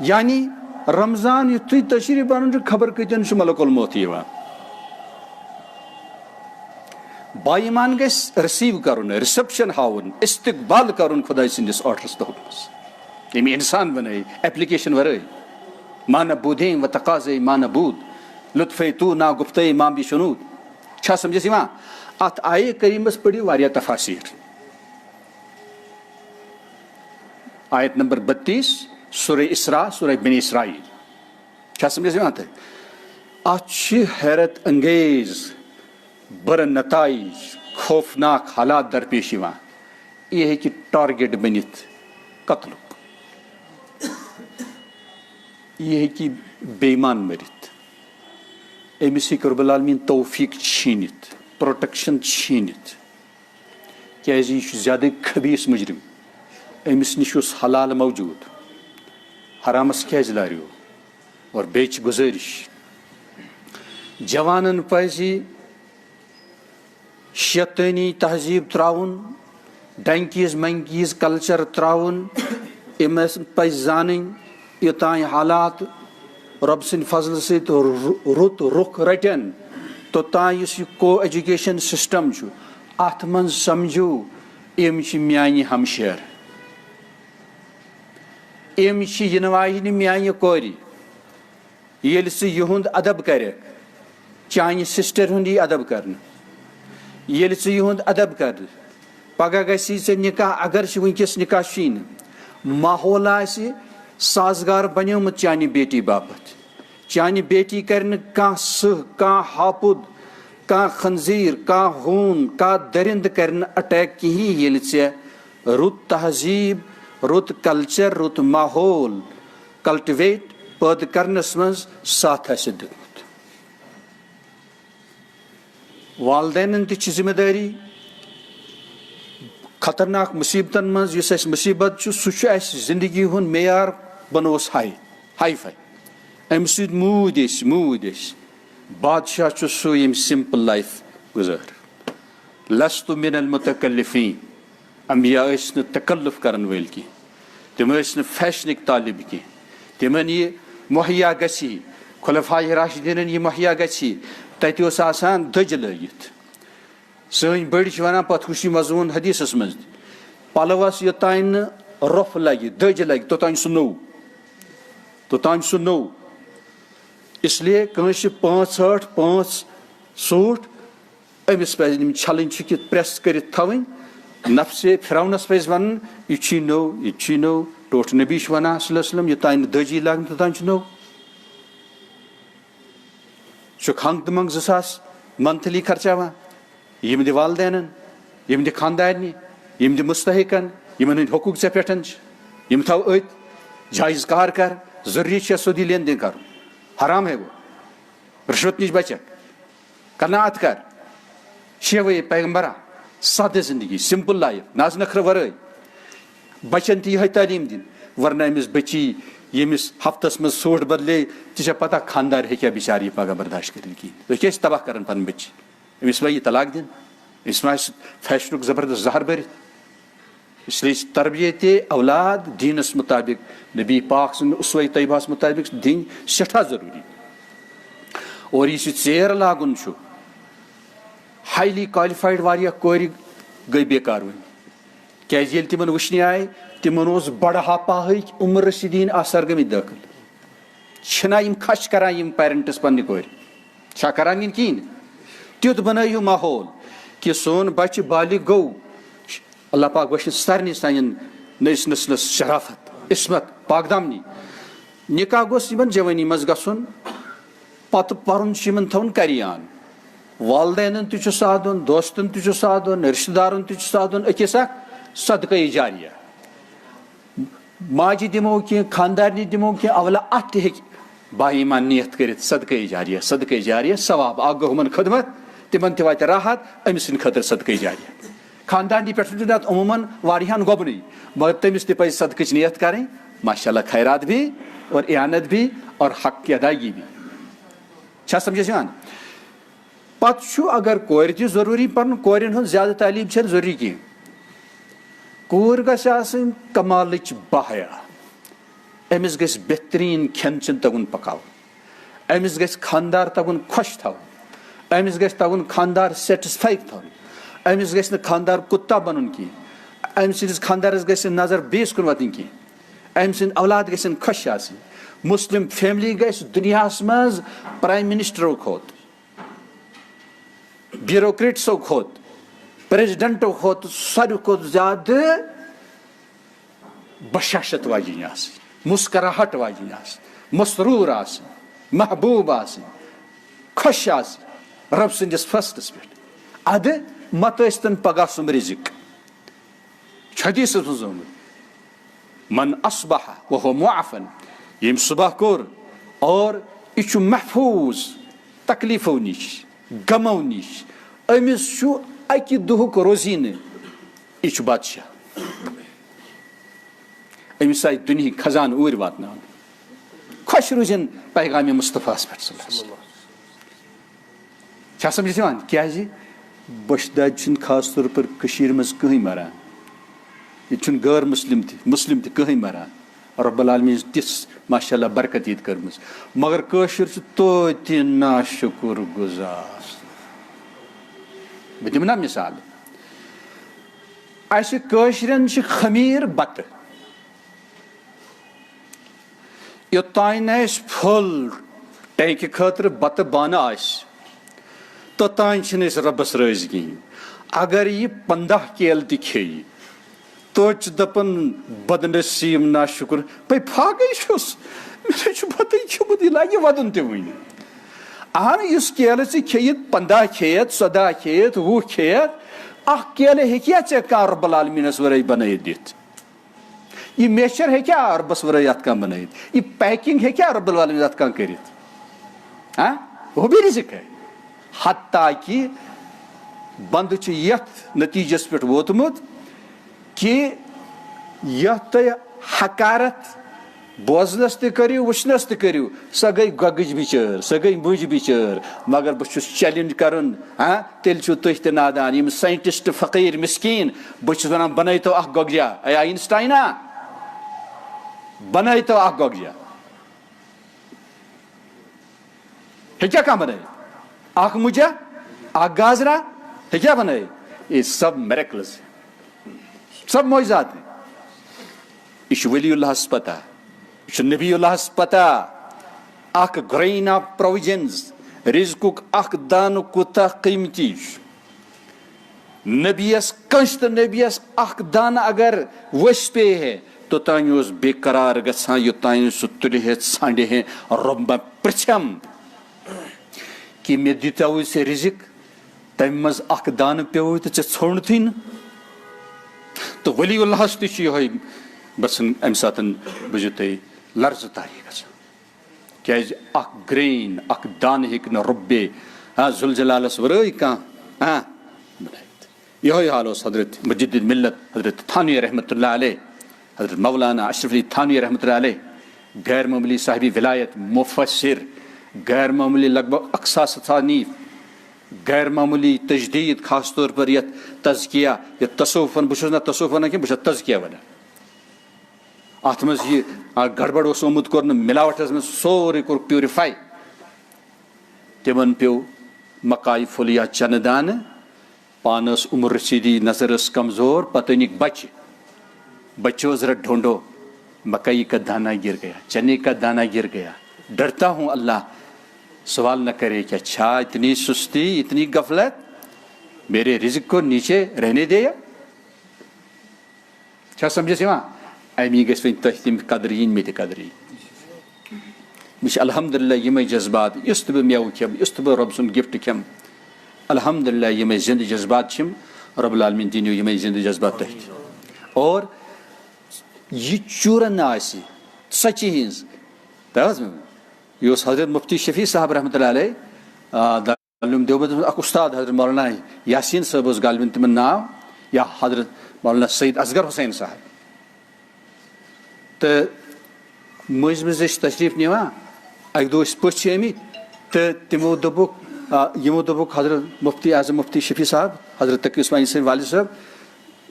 یعنی رمضان یُتھُے تشریف انان چھُ خبر کتین چھُ ملک الموت یِوان. با ایمان گژھِ رسیو کرُن، رِسپشن ہاوُن، استقبال کرُن خدا سٕنٛدِس آرڈرس تہٕ حُکمس. ییٚمۍ انسان بنٲے ایپلِکیشن ورٲے، ماں نہ بوٗدھیم و تقاضے ماں نہ بوٗد، لطفے تو نا گفتے ماں بھی شنود. چھا سمجھس یِوان؟ اتھ آیے کریمس پٔرِو واریاہ تفاسیر. آیت نمبر 32 سورہ اسراء، سورہ بنی اسرائیل. چھا سمجھس یِوان تۄہہِ؟ اتھ چھِ حیرت انگیز برٕ نتائج، خوفناک حالات درپیش یِوان. یہ ہیٚکہِ ٹارگیٹ بٔنِتھ قتلُک، یہ ہیٚکہِ بے ایمان مٔرِتھ، أمِس ہیٚکہِ رب العالمیٖن توفیٖق چھیٖنِتھ، پروٹیکشن چھیٖنِتھ، کیازِ یہِ چھُ زیادٕ خبیٖث مُجرم. أمِس نِش اوس حلال موجوٗد، حرامس کیازِ لاریو؟ اور بیٚیہِ چھِ گُزٲرِش جوانن پزِ شیطٲنی تہذیٖب ترٛاوُن، ڈنکیٖز منکیٖز کلچر ترٛاوُن. أمِس پزِ زانٕنۍ یوٚتانۍ حالات رۄب سٕنٛدِ فضلہٕ سۭتۍ رُت رُخ رٹن توٚتانۍ یُس یہِ کو ایجوکیشن سسٹم چھُ اتھ منٛز سمجھو یِم چھِ میانہِ ہمشیر، یِم چھِ یِنہٕ واجنہِ میانہِ کورِ. ییٚلہِ ژٕ یِہُنٛد ادب کرکھ چانہِ سسٹر ہُنٛد یی ادب کرنہٕ. ییٚلہِ ژٕ یِہُنٛد ادب کرٕ پگہہ گژھی ژےٚ نکاح، اگر چھِ وٕنکیٚس نکاح چھُی نہٕ، ماحول آسہِ سازگار بنیومُت چانہِ بیٹی باپتھ. چانہِ بیٹی کرِ نہٕ کانٛہہ سٕہہ، کانٛہہ ہاپُد، کانٛہہ خنزیٖر، کانٛہہ ہوٗن، کانٛہہ دٔرِنٛد کرِ نہٕ اٹیک کِہینۍ ییٚلہِ ژےٚ رُت تہذیٖب، رُت کلچر، رُت ماحول کلٹِویٹ پٲدٕ کرنس منٛز ساتھ آسہِ دیُتمُت. والدینن تہِ چھِ ذمہٕ دٲری. خطرناک مصیبتن منٛز یُس اَسہِ مصیبت چھُ سُہ چھُ اَسہِ زندگی ہُنٛد معیار بنووُس ہاے فاے. امہِ سۭتۍ موٗدۍ أسۍ. بادشاہ چھُ سُہ ییٚمۍ سمپل لایف گُزٲر. لستُ من المتکلفیٖن، انبیا ٲسۍ نہٕ تکلُف کرن وٲلۍ کینٛہہ، تِم ٲسۍ نہٕ فیشنٕکۍ طالب کینٛہہ. تِمن یہِ مہیا گژھی، خلفائے راشدیٖنن یہِ مہیا گژھی، تتہِ اوس آسان دٔج لٲگِتھ. سٲنۍ بٔڑۍ چھِ ونان پتہٕ خوشی مضموٗن حدیثس منٛز تہِ، پلوس یوٚتانۍ نہٕ روٚف لگہِ، دٔج لگہِ، توٚتانۍ چھُ سُہ نوٚو. اس لیے کٲنٛسہِ 5 سوٗٹ أمِس پزِ یِم چھلٕنۍ چھُکِتھ پریس کٔرِتھ تھاوٕنۍ. نفسے فرونس پزِ ونُن یہِ چھُے نوٚو. ٹوٹھ نبی چھُ ونان صلی اللہ علیہ وسلم یوٚتانۍ نہٕ دٔجی لاگنہٕ توٚتانۍ چھُ نوٚو. چھُکھ ہنٛگ تہٕ منٛگ 2000 منتھلی خرچاوان. یِم دِ والدینن، یِم دِ خاندارنہِ، یِم دِ مستحقن، یِمن ہٕنٛدۍ حقوٗق ژےٚ پٮ۪ٹھ چھِ، یِم تھاو أتۍ. جائز کار کر, ضروری ہے سودی لین دین کرو, حرام ہے وہ, رشوت نش بچک, قناعت کر, شیوے پیغمبرہ, سادہ زندگی, سمپل لائف, ناز نخر ورٲے, بچن تہ یہ تعلیم دن, ورنہ امس بچی یمس ہفتس مز سوٹ بدلے ژےٚ پتہ خاندار ہیٚکیٛاہ بچار یہ پگہ برداشت کٔرِتھ کِہیٖنۍ, تُہۍ کیٛازِ تباہ کران پنٕنۍ بچی, أمِس ما یہِ طلاق دِنۍ, أمِس ما آسہِ فیشنُک زبردست زہر بٔرِتھ. اس لیے تربیت اولاد دینس مطابق نبی پاک سٕنٛدِ اُسوے طیبہس مطابق دِنۍ سٮ۪ٹھاہ ضروٗری. اور یُس یہِ ژیر لاگُن چھُ, ہایلی کالِفایڈ واریاہ کورِ گٔے بیکار وۄنۍ, کیٛازِ ییٚلہِ تِمن وٕچھنہِ آیہِ تِمن اوس بڑہاپاہٕکۍ عمر رسیٖدیٖن آثار گٔمٕتۍ دٲخل. چھِنا یِم خش کران یِم پیرنٹس پننہِ کورِ, چھا کران یِم کِہیٖنۍ؟ تیُتھ بنٲیِو ماحول کہ سون بچہ بالغ گوٚو, اللہ پاک بخشن سارنٕے سانٮ۪ن نٔیِس نسلس شرافت, عصمت, پاک دامنی. نکاح گوٚژھ یِمن جوٲنی منٛز گژھُن, پتہٕ پرُن چھُ یِمن تھاوُن کریان, والدینن تہِ چھُ ساتھ دیُن, دوستن تہِ چھُ ساتھ دیُن, رشتہٕ دارن تہِ چھُ ساتھ دیُن, أکِس اکھ صدقے جاریہ. ماجہِ دِمو کینٛہہ, خاندارنہِ دِمو کینٛہہ, اولا اتھ تہِ ہیٚکہِ با ایمان نیت کٔرِتھ صدقے جاریہ, صدقے جاریہ ثواب, اکھ گوٚو ہُمن خدمت, تِمن تہِ واتہِ راحت, أمۍ سٕنٛدِ خٲطرٕ صدقے جاریہ. خاندارنہِ پٮ۪ٹھ چھُ نتہٕ عموٗمن واریاہن گۄبنٕے, مگر تٔمِس تہِ پزِ صدقٕچ نیت کرٕنۍ, ماشاء اللہ خیرات بھی اور اعانت بھی اور حق کی ادائیگی بھی. چھا سمجھس یِوان؟ پتہٕ چھُ اگر کورِ تہِ ضروٗری پرُن, کورٮ۪ن ہٕنٛز زیادٕ تعلیٖم چھنہٕ ضروٗری کینٛہہ. کوٗر گژھِ آسٕنۍ کمالٕچ باحیا, أمِس گژھِ بہتریٖن کھٮ۪ن چٮ۪ن تگُن پکاوُن, أمِس گژھِ خاندار تگُن خۄش تھاوُن, أمِس گژھِ تگُن خاندار سیٹسفاے تھاوُن, أمِس گژھِ نہٕ خاندار کُتا بنُن کینٛہہ, أمۍ سٕنٛدِس خاندارس گژھِ نہٕ نظر بیٚیِس کُن واتٕنۍ کینٛہہ, أمۍ سٕنٛدۍ اولاد گژھن خۄش آسٕنۍ. مسلم فیملی گژھِ دُنیاہس منٛز پرایم منسٹرو کھۄتہٕ, بیوروکریٹسو کھۄتہٕ, پریزڈنٹو کھۄتہٕ ساروی کھۄتہٕ زیادٕ بشاشت واجیٚنۍ آسٕنۍ, مسکراہٹ واجیٚنۍ آسٕنۍ, مسروٗر آسٕنۍ, محبوٗب آسٕنۍ, خۄش آسٕنۍ رۄب سٕنٛدِس فضلس پٮ۪ٹھ. ادٕ متہٕ ٲسۍتن پگاہ سُم رِزق. چھُ حدیٖثس منٛز آمُت, من اصبح وهو معافن, ییٚمۍ صبح کوٚر اور یہِ چھُ محفوٗظ تکلیٖفو نِش, غمو نِش, أمِس چھُ اکہِ دۄہُک روزیٖنہٕ, یہِ چھُ بادشاہ. أمِس آیہِ دُنہِکۍ خزانہٕ اوٗرۍ واتناونہٕ. خۄش روٗزِن پیغامِ مُصطفیٰ ہس پٮ۪ٹھ صلی اللہ علیہ وسلم. چھا سمجھس یِوان؟ کیٛازِ بۄچھِ دادِ چھُنہٕ خاص طور پر کٔشیٖرِ منٛز کٕہٕنۍ مران, ییٚتہِ چھُنہٕ غٲر مسلم تہِ کٕہٕنۍ مران. رۄب العالمیٖن چھِ تِژھ ماشاء اللہ برکت ییٚتہِ کٔرمٕژ, مگر کٲشُر چھُ توتہِ ناشُکُر گُزار. بہٕ دِمہٕ نا مِثال, اَسہِ کٲشرٮ۪ن چھِ خمیٖر بتہٕ, یوٚتانۍ نہٕ اَسہِ پھُل ٹینکہِ خٲطرٕ بتہٕ بانہٕ آسہِ توٚتانۍ چھِنہٕ أسۍ رۄبس رٲضۍ کِہیٖنۍ. اگر یہِ 15 کیلہٕ تہِ کھیٚیہِ توٚت چھِ دپان بدنصیٖب ناشُکر, بے پھاکٕے چھُس, مےٚ چھُ بتٕے کھیوٚمُت, یہِ لاگہِ ودُن تہِ وُنہِ. اہن یُس کیلہٕ ژٕ کھیٚیِتھ, 15 کھیٚیِتھ, 14 کھیٚیِتھ, 20 کھیٚیِتھ, اکھ کیلہٕ ہیٚکیٛاہ ژےٚ کانٛہہ رۄب العالمیٖنس ورٲے بنٲیِتھ دِتھ؟ یہِ میچر ہیٚکیٛاہ رۄبس ورٲے اتھ کانٛہہ بنٲیِتھ؟ یہِ پیکِنگ ہیٚکیٛاہ رۄب العالمیٖن اتھ کانٛہہ کٔرِتھ؟ وہ بھی رِزق ہے. حتیٰ کہِ بنٛدٕ چھُ یتھ نتیٖجس پٮ۪ٹھ ووتمُت کہ یتھ تُہۍ حکارت بوزنس تہِ کٔرِو, وٕچھنس تہِ کٔرِو, سۄ گٔے گۄگٕج بِچٲر, سۄ گٔے مٔنٛجۍ بِچٲر. مگر بہٕ چھُس چیلینج کرُن, تیٚلہِ چھِو تُہۍ تہِ نادان, یِم ساینٹسٹ فقیٖر مسکیٖن. بہٕ چھُس ونان بنٲیتو اکھ گۄگجا, اے آینسٹاینہ بنٲیتو اکھ گۄگجا. ہیٚکیٛاہ کانٛہہ بنٲیِتھ؟ اکھ مُجا, اکھ گازرا ہیٚکیٛاہ بنٲیِتھ؟ یہ سب میریکلز, سب معجزات ہیں. یہ چھُ ولی اللہس پتہ, یہ چھُ نبی اللہس پتہ. اکھ گرین آف پروویجنز, رزقُک اکھ دانہٕ کوٗتاہ قۭمتی چھُ. نبیس, کٲنٛسہِ تہِ نبیس اکھ دانہٕ اگر ؤسۍ پیٚیہِ ہے توٚتانۍ اوس بے قرار گژھان, یوٚتانۍ سُہ تُلہِ ہے ژھانٛڈِ ہے رۄب ما پرٛژھٮ۪م کہ مےٚ دِتیٛاوُے ژےٚ رِزق, تمہِ منٛز اکھ دانہٕ پیوٚوُے تہٕ ژےٚ ژھونٛڈتھٕے نہٕ. تہٕ ولی اللہس تہِ چھُ یِہوے بسن امہِ ساتہٕ بوٗزِو تُہۍ لرزٕ تاری گژھان کیٛازِ اکھ گرٛین اکھ دانہٕ ہیٚکہِ نہٕ رۄبے ذوالجلالس ورٲے کانٛہہ بنٲیِتھ. یِہوے حال اوس حضرت مجدد ملت حضرت تھانوی رحمۃ اللہ علیہ حضرت مولانا اشرف علی تھانوی رحمۃ اللہ علیہ غیر معمولی صاحبی ولایت مفسر غیر معمولی لگ بھگ اقصا تصانیف غیر معمولی تجدید خاص طور پر یتھ تزکیہ یتھ تصوف بہٕ چھُس نہٕ تصوف ونان کینٛہہ بہٕ چھُس تزکیہ ونان اتھ منٛز یہِ گڑبڑ اوس آمُت کوٚرنہٕ ملاوٹھس منٛز سورُے کوٚر پیورِفاے تِمن پیوٚو مکایہِ پھوٚل یا چنہٕ دانہٕ پانہٕ ٲس عمر رسیٖدی نظر ٲس کمزور پتہٕ أنِکھ بچوں ذرا ڈھونڈو مکئی کا دانہ گر گیا چنے کا دانہ گر گیا ڈرتا ہوں اللہ سوال نہ کرے کہ اچھا اتنی سستی اتنی غفلت میرے رزق کو نیچے رہنے دے کیا سمجھس یِوان امی گژھِ وۄنۍ تۄہہِ تِم قدر یِنۍ مےٚ تہِ قدر یِنۍ مےٚ چھِ الحمدللہ یِمے جذبات یُس تہِ بہٕ مٮ۪وٕ کھٮ۪مہٕ یُس تہِ بہٕ رۄب سُنٛد گفٹ کھٮ۪مہٕ الحمدللہ یِمے زندٕ جذبات چھِم رۄب العالمیٖن دِنِو یِمے زندٕ جذبات تۄہہِ تہِ اور یہ چورن نہ آسہِ سچی ہِنٛز یہ اوس حضرت مفتی شفیع صاحب رحمۃ اللہ علیہ دارالعلوم دیوبندس منٛز اکھ استاد حضرت مولانا یاسین صٲب اوس غالباً تِمن ناو یا حضرت مولانا سید اصغر حسین صاحب تہٕ مٔنٛزۍ مٔنٛزۍ ٲسۍ تشریٖف نِوان اکہِ دۄہ ٲسۍ پٔژھۍ آمٕتۍ تہٕ تِمو دوٚپُکھ حضرت مفتی اعظم مفتی شفیع صاحب حضرت تقی عثمانی صٲب والد صٲب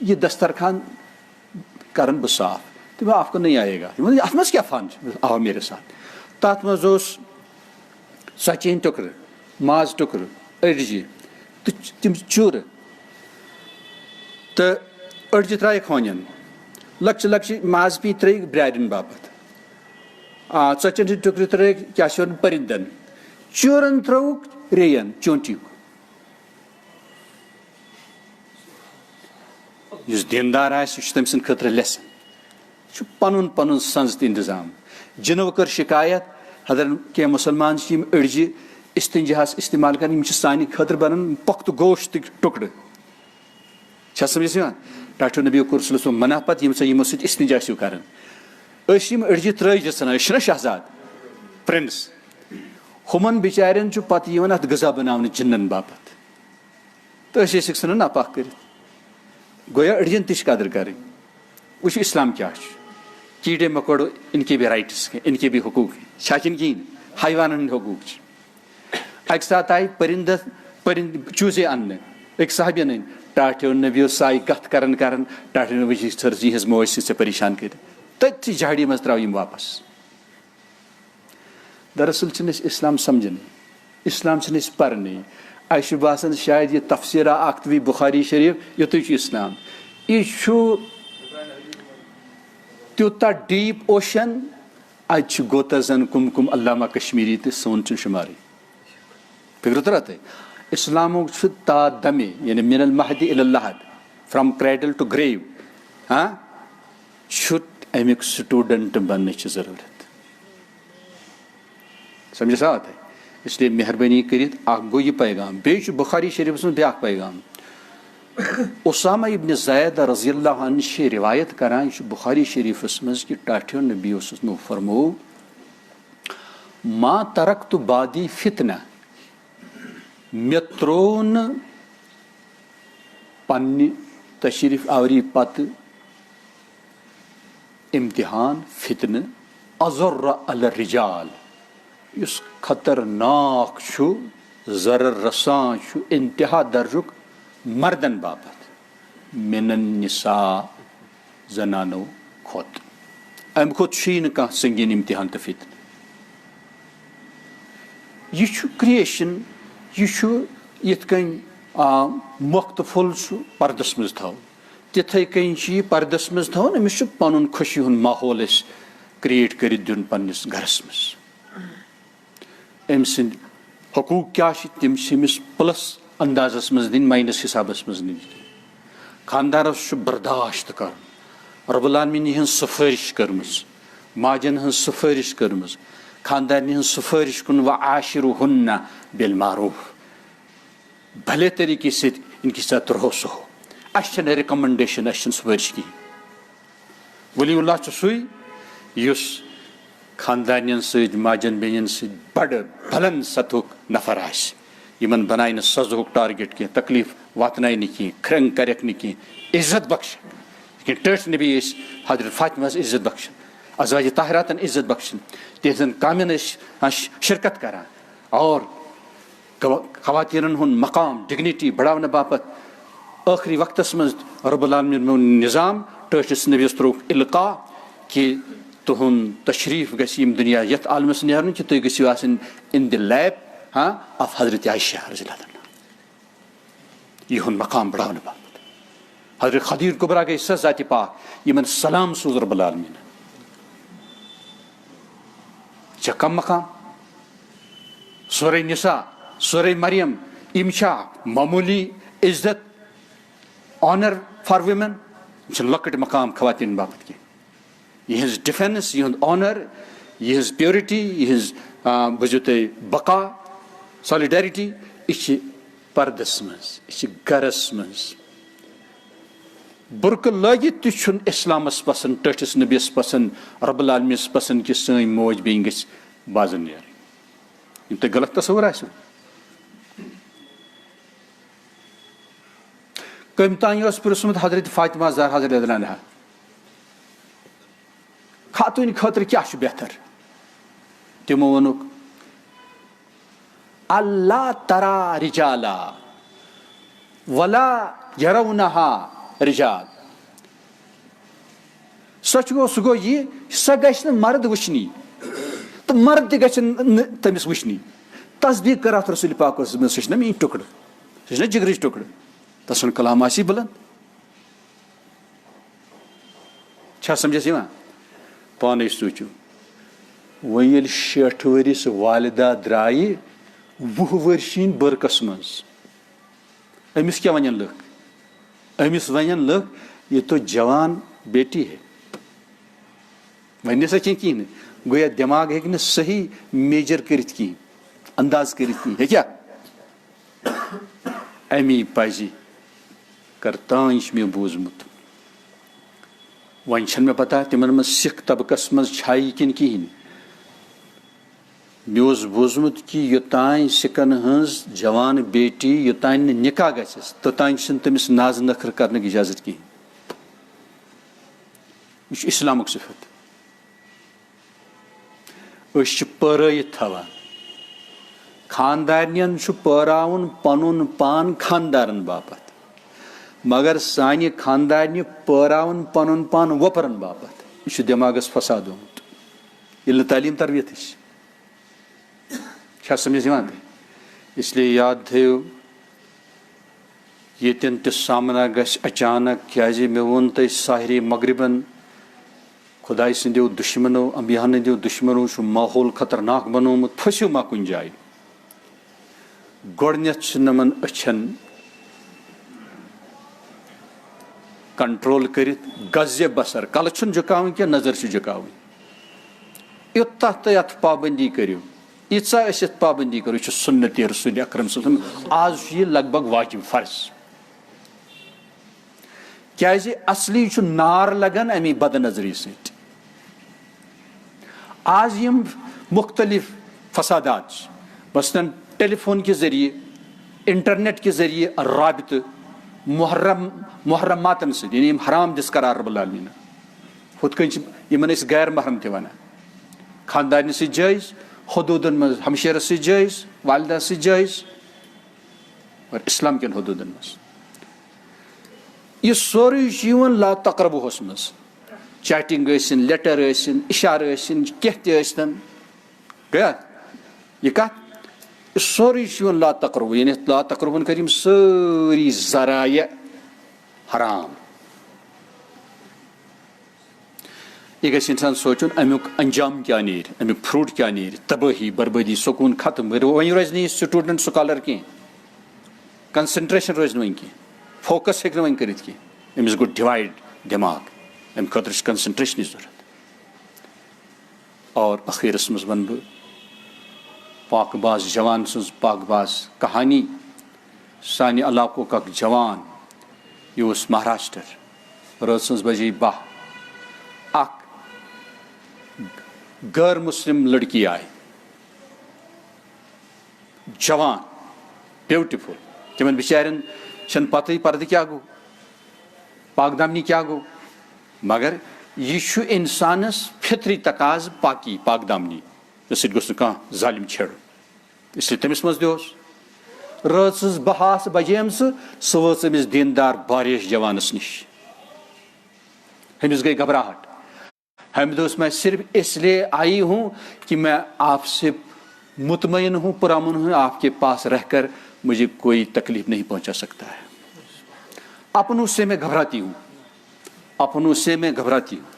یہ دسترخوان کرن بہٕ صاف تِمو آپ کو نہیں آئے گا اتھ منٛز کیٛاہ فن چھُ آو میرے ساتھ تتھ منٛز اوس ژۄچہِ ہٕنٛدۍ ٹُکرٕ ماز ٹُکرٕ أڈجہِ تہٕ تِم چوٗرٕ تہٕ أڈجہِ ترٛایکھ ہونٮ۪ن لۄکچہِ لۄکچہِ ماز پیٖنٛتۍ ترٛٲیِکھ برٛارٮ۪ن باپتھ ژۄچٮ۪ن ہٕنٛدۍ ٹُکرٕ ترٛٲیِکھ کیٛاہ چھِ وَنان پٔرِندن چوٗرن ترٛٲوُکھ ریٚین چونٛٹِیُک یُس دیندار آسہِ سُہ چھُ تٔمۍ سٕنٛدِ خٲطرٕ لیسن یہِ چھُ پنُن پنُن سنٛز تہٕ انتظام جِنو کٔر شِکایت حضرت کینٛہہ مُسلمان چھِ یِم أڈجہِ استنجاہس استعمال کران یِم چھِ سانہِ خٲطرٕ بنان پۄختہٕ گوشتٕکۍ ٹُکڑٕ چھا سمجھس یِوان ڈاکٹر نبی صلی اللہ علیہ وسلم منع پتہٕ یِم سا یِمو سۭتۍ استنجا چھِو کران أسۍ یِم أڈجہِ ترٛٲیِتھ ژھٕنان أسۍ چھِنا شہزاد پرنس ہُمن بِچارٮ۪ن چھُ پتہٕ یِوان اتھ غذا بناونہٕ جِنن باپتھ تہٕ أسۍ ٲسِکھ ژھٕنان ناپاک کٔرِتھ گویا أڈجن تہِ چھِ قدر کرٕنۍ وٕچھو اسلام کیٛاہ چھُ کیڑے مکوڑو ان کے بھی رائٹس ہیں ان کے بھی حقوق ہیں چھا کِنہٕ کِہیٖنۍ حیوانن ہٕنٛدۍ حقوٗق چھِ اکہِ ساتہٕ آیہِ پٔرِنٛدٕ چوٗزے اننہٕ أکۍ صاحبن أنۍ ٹاٹھیو نبیو سایہِ کتھ کران ٹاٹھیو نبی ژھٕرس یِہٕنٛز موج سۭتۍ ژےٚ پریشان کٔرِتھ تٔتھی جھاڑی منٛز ترٛاو یِم واپس دراصل چھِنہٕ أسۍ اسلام سمجھنٕے اسلام چھِنہٕ أسۍ پرنٕے اَسہِ چھُ باسان شاید یہِ تفسیٖرا اکھ تہٕ بُخاری شریٖف یُتُے چھُ اسلام یہِ چھُ تیوٗتاہ ڈیٖپ اوشن اتہِ چھِ گوتہ زن کُم علامہ کشمیری تہٕ سون چھُنہٕ شُمارٕے فِکرِ ترا تۄہہِ اسلامُک چھُ تا دمے یعنی من المہدی الی اللحد فرام کریڈل ٹو گریو چھُ امیُک سٹوڈنٹ بننٕچ ضروٗرت سمجھس آو تۄہہِ اس لیے مہربٲنی کٔرِتھ اکھ گوٚو یہِ پیغام بیٚیہِ چھُ بُخاری شریٖفس منٛز بیٛاکھ پیغام اسامہ ابن زید رضی اللہ عنہ چھِ روایت کران یہِ چھُ بُخاری شریٖفس منٛز کہِ ٹاٹھیو نبی اوسمو فرموو ما ترکت بادی فتنہ مےٚ ترٛوو نہٕ پننہِ تشریٖف آوری پتہٕ امتحان فتنہٕ اضر علی الرجال یُس خطرناک چھُ ضرر رساں چھُ انتہا درجُک مردن باپتھ من النساء زنانو کھۄتہٕ امہِ کھۄتہٕ چھُیی نہٕ کانٛہہ سنگیٖن امتحان تہٕ فتنہٕ یہِ چھُ کریشن یہِ چھُ یِتھ کٔنۍ مۄکھ تہٕ پھوٚل چھُ پردس منٛز تھاوُن تِتھٕے کٔنۍ چھُ یہِ پردس منٛز تھاوُن أمِس چھُ پنُن خوشی ہُنٛد ماحول اَسہِ کریٹ کٔرِتھ دیُن پننِس گرس منٛز أمۍ سٕنٛدۍ حقوٗق کیٛاہ چھِ تِم چھِ أمِس پلس اندازس منٛز دِنۍ ماینس حسابس منٛز نِنۍ خاندارس چھُ برداشت کرُن رۄب العالمیٖن ہٕنٛز سُفٲرِش کٔرمٕژ ماجن ہٕنٛز سُفٲرِش کٔرمٕژ خاندارنہِ ہٕنٛز سُفٲرِش کُن وعاشروہُنہ بالمعروف بھلے طریقے سۭتۍ ان کے ساتھ رہو سہو اَسہِ چھنہٕ رِکمنڈیشن اَسہِ چھنہٕ سُفٲرِش کِہیٖنۍ ولی اللہ سُے یُس خاندانین سۭتۍ ماجن بیٚنٮ۪ن سۭتۍ بڑٕ بلند سطحُک نفر آسہِ یِمن بنایہِ نہٕ سزہُک ٹارگیٹ کینٛہہ تکلیف واتنایہِ نہٕ کینٛہہ کھرٛنٛگ کریکھ نہٕ کینٛہہ عزت بخشن کینٛہہ ٹٲٹھۍ نبی ٲسۍ حضرت فاطمہس عزت بخشن ازواج طاہراتن عزت بخشن تہنٛزن کامٮ۪ن ٲسۍ شرکت کران اور خواتیٖنن ہُنٛد مقام ڈگنِٹی بڑاونہٕ باپتھ ٲخری وقتس منٛز رب العالمیٖن میون نظام ٹٲٹھِس نبیَس ترٛووُکھ اِلقا کہِ تُہُنٛد تشریٖف گژھِ ییٚمہِ دُنیا یتھ عالمس نیرُن کہِ تُہۍ گٔژھِو آسٕنۍ اِن دِ لیپ آف حضرت عائشہ رضی اللہ عنہا یِہُنٛد مقام بڑاونہٕ باپتھ حضرت خدیجہ کُبرا گٔے سۄ ذاتِ پاک یِمن سلام سوٗز رب العالمیٖن چھا کم مقام سورہ نساء سورہ مریم یِم چھا معموٗلی عزت آنر فار ویمن یِم چھِ لۄکٕٹۍ مقام خواتیٖن باپتھ کینٛہہ یِہنٛز ڈِفینس یِہُنٛد آنر یِہنٛز پیورٹی یِہنٛز بوٗزِو تُہۍ بقا سالِڈیرٹی یہِ چھِ پردس منٛز یہِ چھِ گرس منٛز برقہٕ لٲگِتھ تہِ چھُنہٕ اسلامس پسنٛد ٹٲٹھِس نبیس پسنٛد رب العالمیٖنس پسنٛد کہِ سٲنۍ موج بیٚنہِ گژھِ بازر نیرٕنۍ یِم تۄہہِ غلط تصوُر آسِوٕ کٔمۍ تانۍ اوس پرٛژھمُت حضرت فاطمہ زہرا رضی اللہ عنہا خاتوٗنہِ خٲطرٕ کیٛاہ چھُ بہتر تِمو ووٚنُکھ اللہ ترا رجالا ولا یرونہا رجال سۄ گوٚو یہِ سۄ گژھِ نہٕ مرد وٕچھنی تہٕ مرد تہِ گژھن نہٕ تٔمِس وٕچھنی تصدیٖق کر اتھ رسول پاکس منٛز سۄ چھِ نا میٲنۍ ٹُکڑٕ سۄ چھِ نا جگرٕچ ٹُکڑٕ تس سُنٛد کلام آسی بلند چھا سمجھس یِوان پانے سوٗنٛچِو وۄنۍ ییٚلہِ 60 ؤرِس والدہ درٛایہِ 20 ؤرشِنۍ برقس منٛز أمِس کیٛاہ ونن لُکھ أمِس ونن لُکھ یہِ تو جوان بیٹی ہے ونہِ سا کینٛہہ نہٕ گویا دٮ۪ماغ ہیٚکہِ نہٕ صحیح میجر کٔرِتھ کِہینۍ انداز کٔرِتھ کِہینۍ ہیٚکیٛاہ امی پزِ کر تانۍ چھُ مےٚ بوٗزمُت وۄنۍ چھنہٕ مےٚ پتہ تِمن منٛز سکھ طبقس منٛز چھا یہِ کِنہٕ کِہینۍ مےٚ اوس بوٗزمُت کہِ یوٚتانۍ سکھن ہٕنٛز جوان بیٹی یوٚتانۍ نہٕ نکاح گژھٮ۪س توٚتانۍ چھُنہٕ تٔمِس نازٕ نخرٕ کرنُک اِجازت کِہینۍ یہِ چھُ اسلامُک صفت أسۍ چھِ پٲرٲیِتھ تھاوان خاندارنٮ۪ن چھُ پٲراوُن پنُن پان خاندارن باپتھ مگر سانہِ خاندارنہِ پٲراوُن پنُن پان وۄپرن باپتھ یہِ چھُ دٮ۪ماغس فساد آمُت ییٚلہِ نہٕ تعلیٖم تربیت چھِ چھا سمجھ یِوان تۄہہِ اس لیے یاد تھٲیِو ییٚتٮ۪ن تہِ سامنا گژھِ اچانک کیٛازِ مےٚ ووٚن تۄہہِ ساحرِ مغربن خۄداے سٕنٛدیو دُشمنو انبیاہن ہٕنٛدیو دُشمنو چھُ ماحول خطرناک بنومُت پھٔسِو ما کُنہِ جایہِ گۄڈٕنیتھ چھِ یِمن أچھن کنٹرول کٔرِتھ غزِ بصر کلہٕ چھُنہٕ جُکاوٕنۍ کینٛہہ نظر چھِ جُکاوٕنۍ یوٗتاہ تُہۍ اتھ پابنٛدی کٔرِو ییٖژاہ أسۍ اتھ پابنٛدی کرو یہِ چھُ سُنت رسول اکرم صلی اللہ علیہ وسلم آز چھُ یہِ لگ بگ واجب فرض کیٛازِ اصلی چھُ نار لگان امی بد نظری سۭتۍ آز یِم مختلف فسادات چھِ مثلاً ٹیلی فون کہِ ذٔریعہٕ انٹرنیٹ کہِ ذٔریعہٕ رابطہٕ محرماتن سۭتۍ یعنی یِم حرام دِس قرار رب العالمیٖن ہُتھ کٔنۍ چھِ یِمن أسۍ غیر محرم تہِ ونان خاندارنہِ سۭتۍ جٲیز حدوٗدن منٛز ہمشیرس سۭتۍ جٲیز والدہ سۭتۍ جٲیز اور اسلام کٮ۪ن حدوٗدن منٛز یہِ سورُے چھُ یِوان لا تقربُہس منٛز چیٹنگ ٲسِن لیٹر ٲسِن اِشارٕ ٲسِن کینٛہہ تہِ ٲسۍتن گٔیا یہِ کتھ یہِ سورُے چھُ یِوان لا تقرب یعنی لا تقربن کٔرۍ یِم سٲری ذرایع حرام یہِ گژھِ انسان سونٛچُن امیُک انجام کیٛاہ نیرِ امیُک فروٗٹ کیٛاہ نیرِ تبٲہی بربٲدی سکوٗن ختم وۄنۍ روزِ نہٕ یہِ سٹوٗڈنٹ سکالر کینٛہہ کنسنٹریشن روزِ نہٕ وۄنۍ کینٛہہ فوکس ہیٚکہِ نہٕ وۄنۍ کٔرِتھ کینٛہہ أمِس گوٚو ڈِوایڈ دٮ۪ماغ امہِ خٲطرٕ چھِ کنسنٹریشنٕچ ضروٗرت اور ٲخرس منٛز ونہٕ بہٕ پاک باز جوان سٕنٛز پاک باز کہانی سانہِ علاقُک اکھ جوان یہِ اوس مہاراشٹر رٲژ سٕنٛز بجے 12 غیر مسلم لڑکی آئی جوان بیوٹیفل تمن بچارن چھن پتہ پردٕ کیا گو پاک دامنی کیا گو مگر یہ چھُ انسانس فطری تقاض پاکی پاک دامنی سۭتۍ گوٚژھ نہٕ کانٛہہ ظالم چھیڑُن اس لیے تٔمِس منٛز تہِ اوس رٲژٕس 12 بجیمژٕ سۄ وٲژ أمِس دیندار باریش جوانس نِش أمِس گٔے گھبراہٹ ہمیں دوست میں صرف اس لیے آئی ہوں کہ میں آپ سے مطمئن ہوں پرامن ہوں آپ کے پاس رہ کر مجھے کوئی تکلیف نہیں پہنچا سکتا ہے اپنوں سے میں گھبراتی ہوں اپنوں سے میں گھبراتی ہوں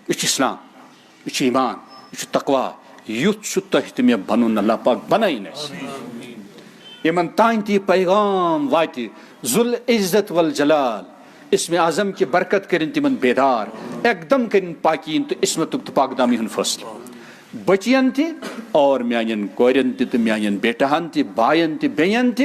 یہ اسلام یہ ایمان یہ تقوا یُتھ چھُ تۄہہِ تہِ مےٚ بنُن اللہ پاک بنٲیِن اَسہِ یِمن تانۍ تہِ یہِ پیغام واتہِ ذُل عزت والجلال اسم اعظم کی برکت کرن تمن بیدار ایک دم کرن پاکین تو عصمتک تو پاک دامی ہن فصل بچین تہ اور میانین کورین تہ میانین بیٹہن تہ بائین تہ بیین تہ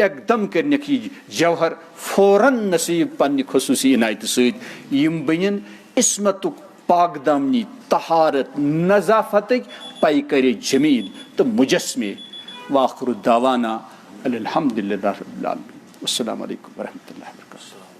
ایک دم کرنک یہ جوہر فوراً نصیب پنہ خصوصی عنایت سۭتۍ یم بنین عصمتک پاک دامنی طہارت نظافتک پیکر جمیل تو مجسمے واخر دعوانا الحمد للہ رب العالمین السلام علیکم ورحمۃ اللہ وبرکاتہ.